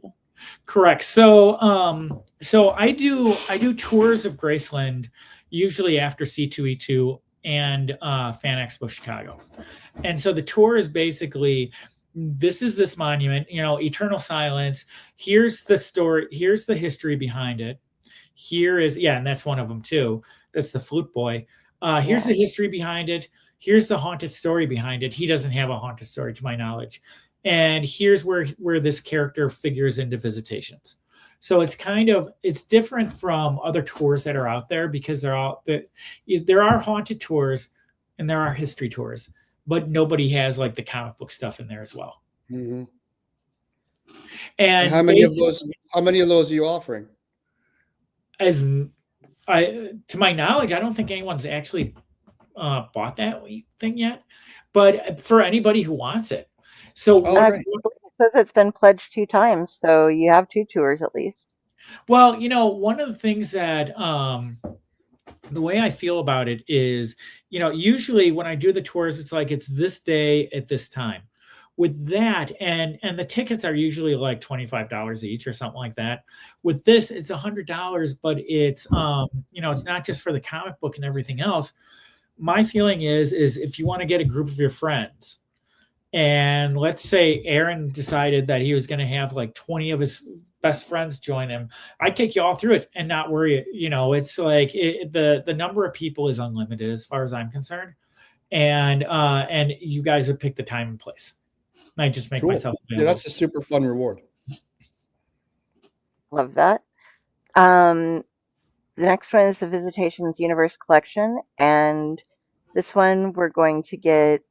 Speaker 2: Correct. So I do tours of Graceland usually after C2E2 and Fan Expo Chicago. And so the tour is basically, this is this monument, eternal silence. Here's the story. Here's the history behind it. Here is, and that's one of them too. That's the flute boy. Here's the history behind it. Here's the haunted story behind it. He doesn't have a haunted story to my knowledge. And here's where this character figures into Visitations. So it's different from other tours that are out there, because there are haunted tours and there are history tours, but nobody has like the comic book stuff in there as well.
Speaker 8: Mm-hmm.
Speaker 2: And
Speaker 8: how many of those? How many of those are you offering?
Speaker 2: To my knowledge, I don't think anyone's actually bought that thing yet, but for anybody who wants it. So
Speaker 8: Oh,
Speaker 1: I
Speaker 8: great.
Speaker 1: believe it says it's been pledged 2 times, so you have 2 tours at least.
Speaker 2: well, one of the things that the way I feel about it is, usually when I do the tours, it's like it's this day at this time. With that, and the tickets are usually like $25 each or something like that. With this, it's $100, but it's it's not just for the comic book and everything else. My feeling is if you want to get a group of your friends, and let's say Aaron decided that he was going to have like 20 of his best friends join him, I'd take you all through it and not worry. It's like the number of people is unlimited as far as I'm concerned, and you guys would pick the time and place. I just make myself available.
Speaker 8: Yeah, that's a super fun reward.
Speaker 1: Love that. The next one is the Visitations Universe Collection, and this one we're going to get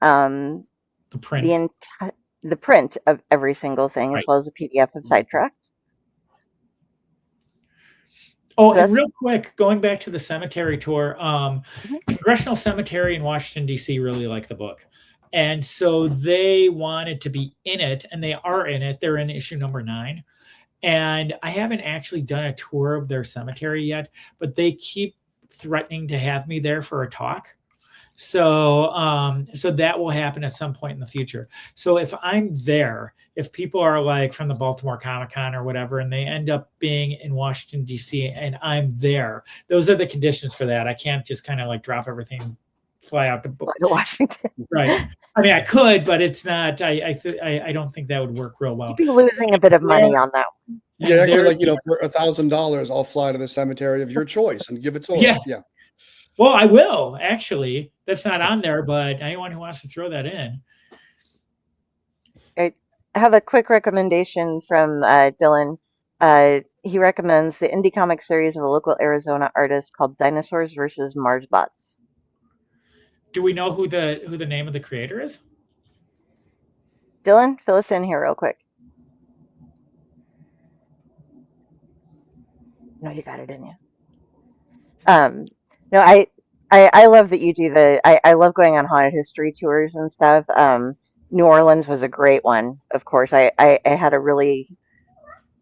Speaker 2: the print.
Speaker 1: The print of every single thing,
Speaker 2: Right.
Speaker 1: as well as a PDF of Sidetracked.
Speaker 2: Oh,
Speaker 1: So
Speaker 2: and real quick, going back to the cemetery tour, Congressional Cemetery in Washington, D.C. really liked the book. And so they wanted to be in it, and they are in it. They're in issue number 9. And I haven't actually done a tour of their cemetery yet, but they keep threatening to have me there for a talk. So so that will happen at some point in the future. So if I'm there, if people are like from the Baltimore Comic-Con or whatever, and they end up being in Washington, D.C., and I'm there, those are the conditions for that. I can't just kind of like drop everything, fly out to
Speaker 1: Washington.
Speaker 2: Right. I mean, I could, but it's not. I don't think that would work real well.
Speaker 1: You'd be losing a bit of money on that one.
Speaker 8: Yeah, like for $1,000, I'll fly to the cemetery of your choice and give it to them. Yeah.
Speaker 2: Well, I will actually. That's not on there, but anyone who wants to throw that in.
Speaker 1: I have a quick recommendation from Dylan. He recommends the indie comic series of a local Arizona artist called Dinosaurs versus Marsbots.
Speaker 2: Do we know who the name of the creator is?
Speaker 1: Dylan, fill us in here real quick. No, you got it, didn't you? No, I love that you do I love going on haunted history tours and stuff. New Orleans was a great one, of course. I had a really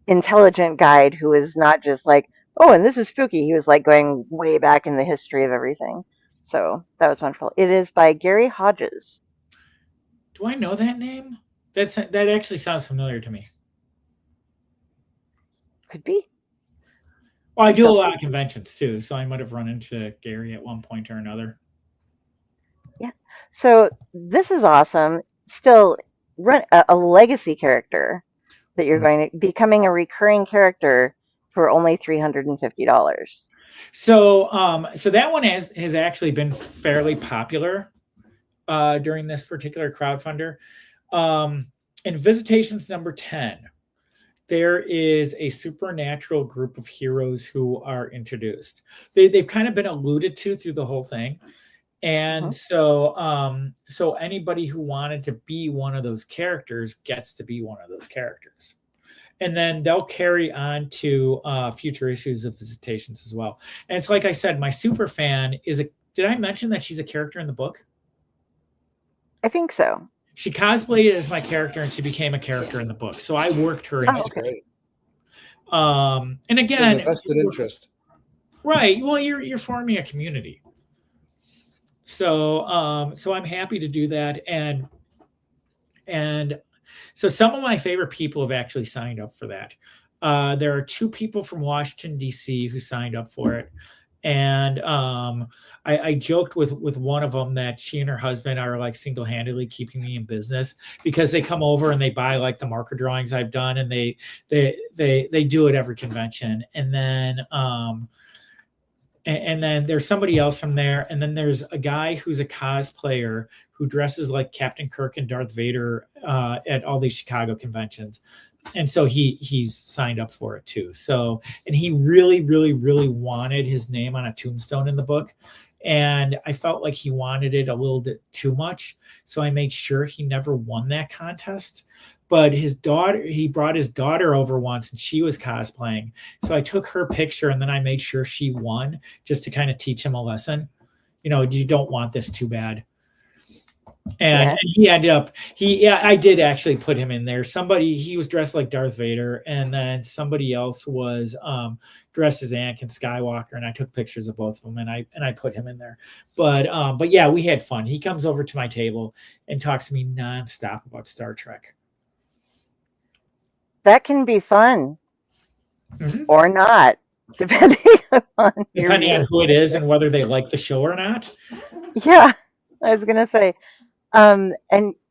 Speaker 1: intelligent guide who was not just like, oh, and this is spooky. He was like going way back in the history of everything. So that was wonderful. It is by Gary Hodges.
Speaker 2: Do I know that name? That actually sounds familiar to me.
Speaker 1: Could be.
Speaker 2: Well, I do a lot of conventions too, so I might have run into Gary at one point or another.
Speaker 1: Yeah. So this is awesome. Still, run a legacy character that you're going to becoming a recurring character for only $350.
Speaker 2: So so that one has actually been fairly popular during this particular crowdfunder. In Visitations number 10, there is a supernatural group of heroes who are introduced. They've kind of been alluded to through the whole thing. And so so anybody who wanted to be one of those characters gets to be one of those characters. And then they'll carry on to future issues of Visitations as well. And it's like I said, my super fan did I mention that she's a character in the book?
Speaker 1: I think so.
Speaker 2: She cosplayed as my character and she became a character in the book. So I worked her into
Speaker 8: great.
Speaker 2: And again,
Speaker 8: vested interest.
Speaker 2: Right. Well, you're forming a community. So so I'm happy to do that. And so some of my favorite people have actually signed up for that. There are 2 people from Washington, D.C. who signed up for it. And I joked with one of them that she and her husband are like single-handedly keeping me in business because they come over and they buy like the marker drawings I've done, and they do it every convention. And then there's somebody else from there, and then there's a guy who's a cosplayer who dresses like Captain Kirk and Darth Vader at all these Chicago conventions. And so he's signed up for it too. So, and he really, really, really wanted his name on a tombstone in the book. And I felt like he wanted it a little bit too much. So I made sure he never won that contest. but he brought his daughter over once and she was cosplaying. So I took her picture and then I made sure she won just to kind of teach him a lesson. You don't want this too bad. And he ended up, I did actually put him in there. He was dressed like Darth Vader, and then somebody else was dressed as Anakin Skywalker, and I took pictures of both of them, and I put him in there. But yeah, we had fun. He comes over to my table and talks to me nonstop about Star Trek.
Speaker 1: That can be fun, or not, depending on
Speaker 2: who it is and whether they like the show or not.
Speaker 1: Yeah, I was gonna say. And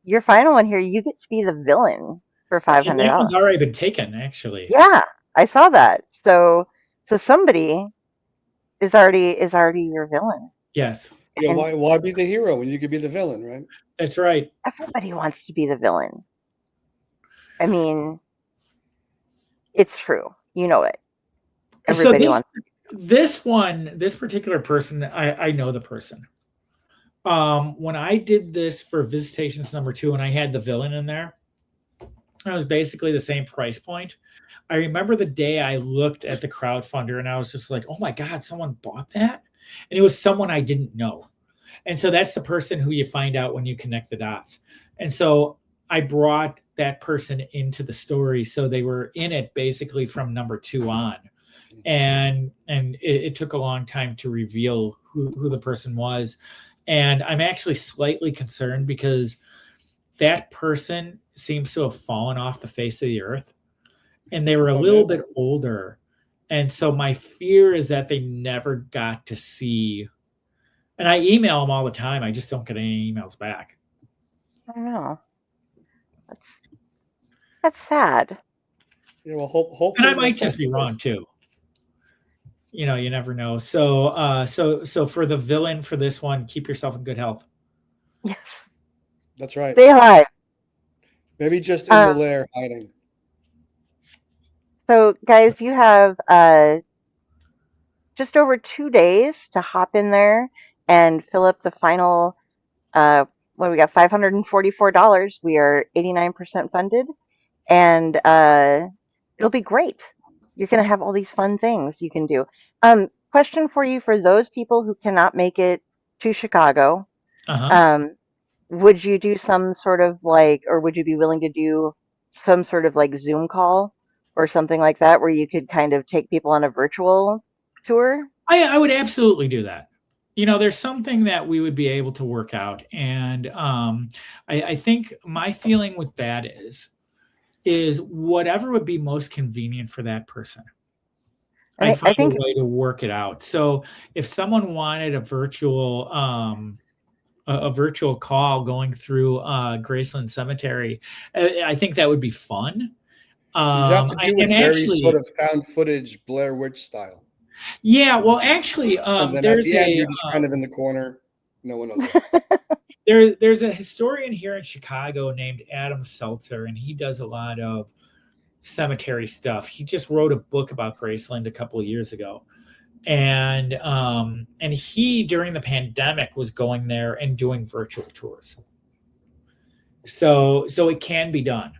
Speaker 1: your final one here, you get to be the villain for $500.
Speaker 2: That one's already been taken, actually.
Speaker 1: Yeah, I saw that. So somebody is already your villain.
Speaker 2: Yes.
Speaker 8: Yeah, why be the hero when you could be the villain, right?
Speaker 2: That's right.
Speaker 1: Everybody wants to be the villain. I mean, it's true. You know it. Everybody wants to.
Speaker 2: This particular person, I know the person. When I did this for Visitations #2 and I had the villain in there, it was basically the same price point. I remember the day I looked at the crowdfunder and I was just like, oh my God, someone bought that? And it was someone I didn't know. And so that's the person who you find out when you connect the dots. And so I brought that person into the story. So they were in it basically from #2 on. And it took a long time to reveal who the person was. And I'm actually slightly concerned because that person seems to have fallen off the face of the earth. And they were a little bit older. And so my fear is that they never got to see. And I email them all the time. I just don't get any emails back.
Speaker 1: I don't know. That's sad.
Speaker 8: Yeah, well, hope.
Speaker 2: And I might just be wrong too. You never know. So for the villain for this one, keep yourself in good health.
Speaker 1: Yes.
Speaker 8: That's right.
Speaker 1: Stay alive.
Speaker 8: Maybe just in the lair hiding.
Speaker 1: So, guys, you have just over 2 days to hop in there and fill up the final. What we got? $544. We are 89% funded, and it'll be great. You're going to have all these fun things you can do. Question for you: for those people who cannot make it to Chicago, would you do some sort of or would you be willing to do some sort of Zoom call or something like that, where you could kind of take people on a virtual tour?
Speaker 2: I would absolutely do that. There's something that we would be able to work out. And I think my feeling with that is whatever would be most convenient for that person. I'd find a way to work it out. So if someone wanted a virtual call going through Graceland Cemetery, I think that would be fun.
Speaker 8: You have to do it very sort of found footage Blair Witch style.
Speaker 2: Yeah, well, actually, there's
Speaker 8: you're just kind of in the corner. No one knows.
Speaker 2: There's a historian here in Chicago named Adam Seltzer, and he does a lot of cemetery stuff. He just wrote a book about Graceland a couple of years ago, and he during the pandemic was going there and doing virtual tours. So it can be done,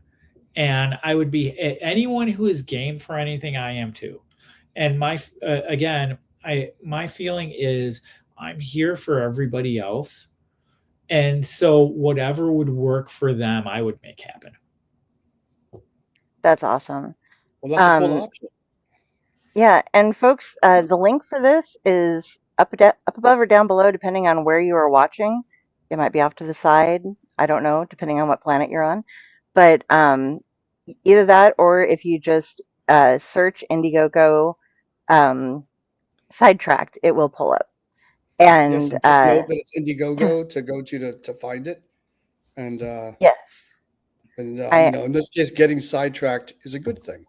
Speaker 2: and I would be anyone who is game for anything. I am too, and my feeling is I'm here for everybody else. And so whatever would work for them, I would make happen.
Speaker 1: That's awesome.
Speaker 8: Well, that's a cool option.
Speaker 1: Yeah, and folks, the link for this is up above or down below, depending on where you are watching. It might be off to the side. I don't know, depending on what planet you're on. But either that, or if you just search Indiegogo Sidetracked, it will pull up. And
Speaker 8: yes, just note that it's Indiegogo to go to find it. And
Speaker 1: yes,
Speaker 8: and in this case, getting sidetracked is a good thing.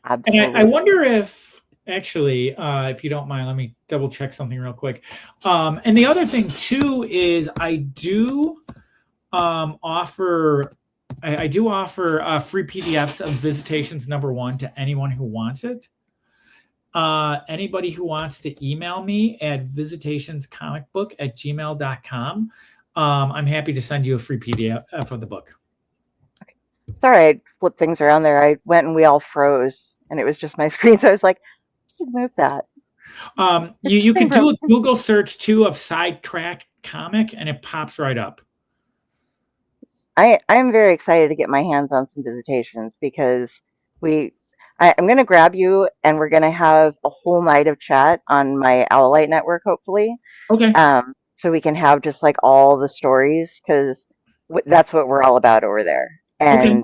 Speaker 1: Absolutely.
Speaker 2: And I wonder if actually, if you don't mind, let me double check something real quick. And the other thing too is I do offer free PDFs of Visitations #1 to anyone who wants it. Anybody who wants to email me at visitationscomicbook@gmail.com. I'm happy to send you a free PDF of the book.
Speaker 1: Okay. Sorry, I flipped things around there. I went and we all froze, and it was just my screen. So I was like, "You move that."
Speaker 2: You
Speaker 1: Same
Speaker 2: can do a
Speaker 1: problem.
Speaker 2: Google search too of Sidetracked comic, and it pops right up.
Speaker 1: I'm very excited to get my hands on some visitations because we I'm gonna grab you and we're gonna have a whole night of chat on my Owlite network, hopefully.
Speaker 2: Okay.
Speaker 1: So we can have just like all the stories because that's what we're all about over there.
Speaker 2: Okay.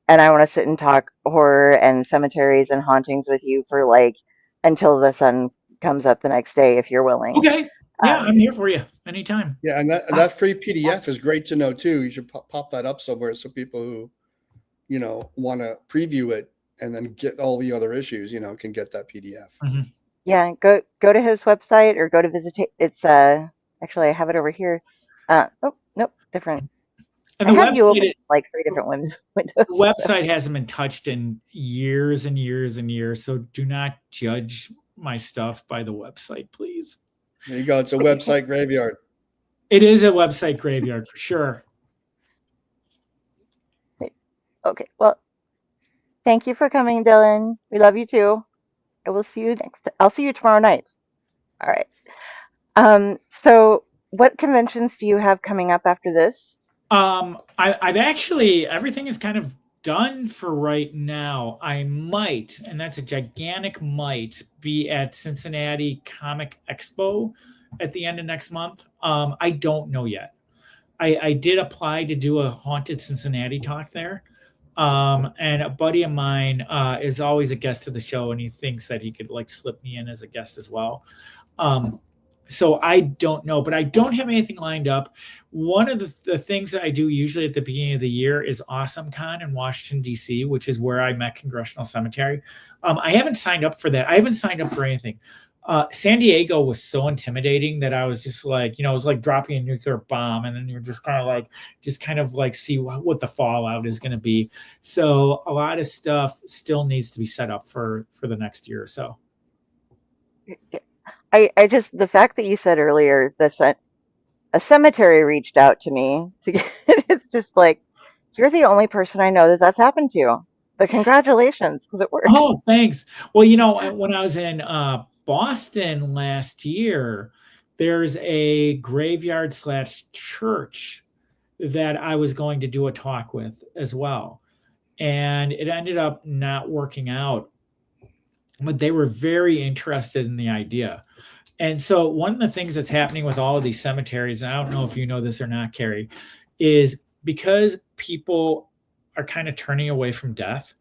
Speaker 1: And I want to sit and talk horror and cemeteries and hauntings with you for like until the sun comes up the next day, if you're willing.
Speaker 2: Okay. Yeah, I'm
Speaker 1: Um,
Speaker 2: here for you anytime.
Speaker 8: Yeah, and that free PDF is great to know too. You should pop that up somewhere so people who, want to preview it and then get all the other issues, can get that PDF.
Speaker 2: Mm-hmm.
Speaker 1: Yeah, go to his website or go to it's actually I have it over here. Oh, nope, different.
Speaker 2: And
Speaker 1: I
Speaker 2: the
Speaker 1: have you open
Speaker 2: website,
Speaker 1: like 3 different windows.
Speaker 2: the website hasn't been touched in years and years and years. So do not judge my stuff by the website, please.
Speaker 8: There you go. It's a website graveyard.
Speaker 2: It is a website graveyard for sure.
Speaker 1: Okay, well, thank you for coming, Dylan. We love you too. I will see you I'll see you tomorrow night. All right. So what conventions do you have coming up after this?
Speaker 2: I've actually, everything is kind of done for right now. I might, and that's a gigantic might, be at Cincinnati Comic Expo at the end of next month. I don't know yet. I did apply to do a Haunted Cincinnati talk there. And a buddy of mine is always a guest to the show, and he thinks that he could like slip me in as a guest as well. So I don't know, but I don't have anything lined up. One of the things that I do usually at the beginning of the year is Awesome Con in Washington, D.C., which is where I met Congressional Cemetery. I haven't signed up for that. I haven't signed up for anything. San Diego was so intimidating that I was just like, it was like dropping a nuclear bomb, and then you're just kind of like see what the fallout is going to be. So a lot of stuff still needs to be set up for the next year or so.
Speaker 1: I just the fact that you said earlier that a cemetery reached out to me to get it's just like you're the only person I know that's happened to. But congratulations, because it worked.
Speaker 2: Oh, thanks. Well, when I was in Boston last year, there's a graveyard / church that I was going to do a talk with as well. And it ended up not working out, but they were very interested in the idea. And so one of the things that's happening with all of these cemeteries, and I don't know if you know this or not, Kari, is because people are kind of turning away from death.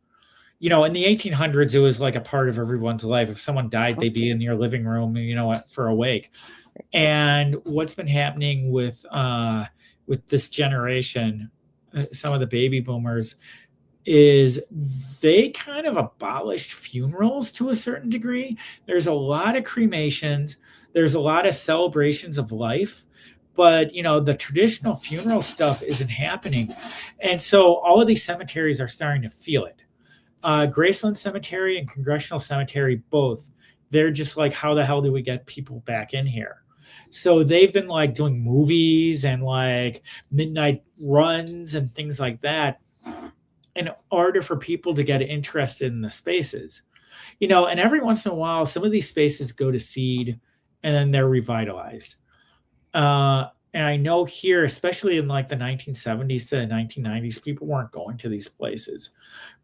Speaker 2: In the 1800s, it was like a part of everyone's life. If someone died, they'd be in your living room, for a wake. And what's been happening with this generation, some of the baby boomers, is they kind of abolished funerals to a certain degree. There's a lot of cremations. There's a lot of celebrations of life. But, the traditional funeral stuff isn't happening. And so all of these cemeteries are starting to feel it. Graceland Cemetery and Congressional Cemetery, both, they're just like, how the hell do we get people back in here? So they've been like doing movies and like midnight runs and things like that in order for people to get interested in the spaces. And every once in a while, some of these spaces go to seed and then they're revitalized. And I know here, especially in like the 1970s to the 1990s, people weren't going to these places.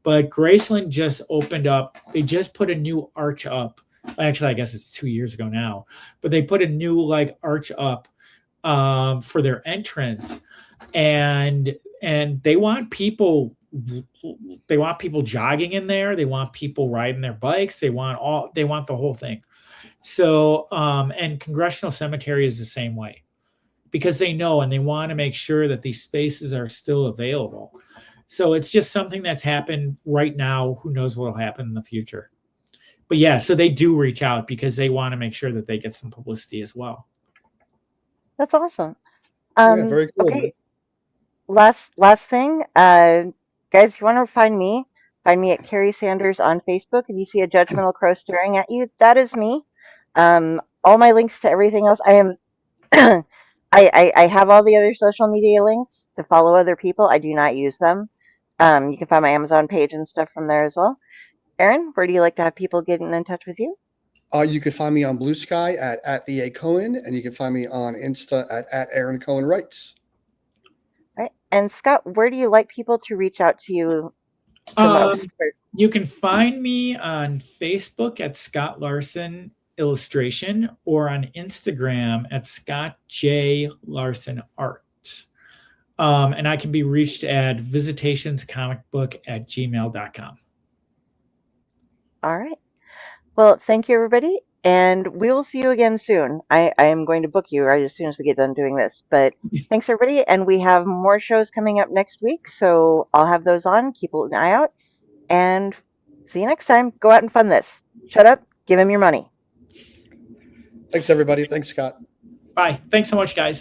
Speaker 2: But Graceland just opened up. They just put a new arch up. Actually, I guess it's 2 years ago now. But they put a new like arch up for their entrance, and they want people. They want people jogging in there. They want people riding their bikes. They want the whole thing. So, and Congressional Cemetery is the same way, because they know and they want to make sure that these spaces are still available. So it's just something that's happened right now. Who knows what will happen in the future? But yeah, so they do reach out because they want to make sure that they get some publicity as well.
Speaker 1: That's awesome.
Speaker 8: Yeah, very cool.
Speaker 1: Okay. Last thing, guys, if you want to find me at Kari Sanders on Facebook. If you see a judgmental crow staring at you, that is me. All my links to everything else, I am. I have all the other social media links to follow other people. I do not use them. You can find my Amazon page and stuff from there as well. Aaron, where do you like to have people getting in touch with you?
Speaker 8: You can find me on Blue Sky at the A Cohen, and you can find me on Insta at Aaron Cohen Writes.
Speaker 1: Right. And Scott, where do you like people to reach out to you the most?
Speaker 2: You can find me on Facebook at Scott Larson Illustration or on Instagram at Scott J. Larson Art. And I can be reached at visitationscomicbook@gmail.com.
Speaker 1: All right. Well, thank you, everybody. And we will see you again soon. I am going to book you right as soon as we get done doing this. But thanks, everybody. And we have more shows coming up next week. So I'll have those on. Keep an eye out. And see you next time. Go out and fund this. Shut up. Give him your money.
Speaker 8: Thanks, everybody. Thanks, Scott.
Speaker 2: Bye. Thanks so much, guys.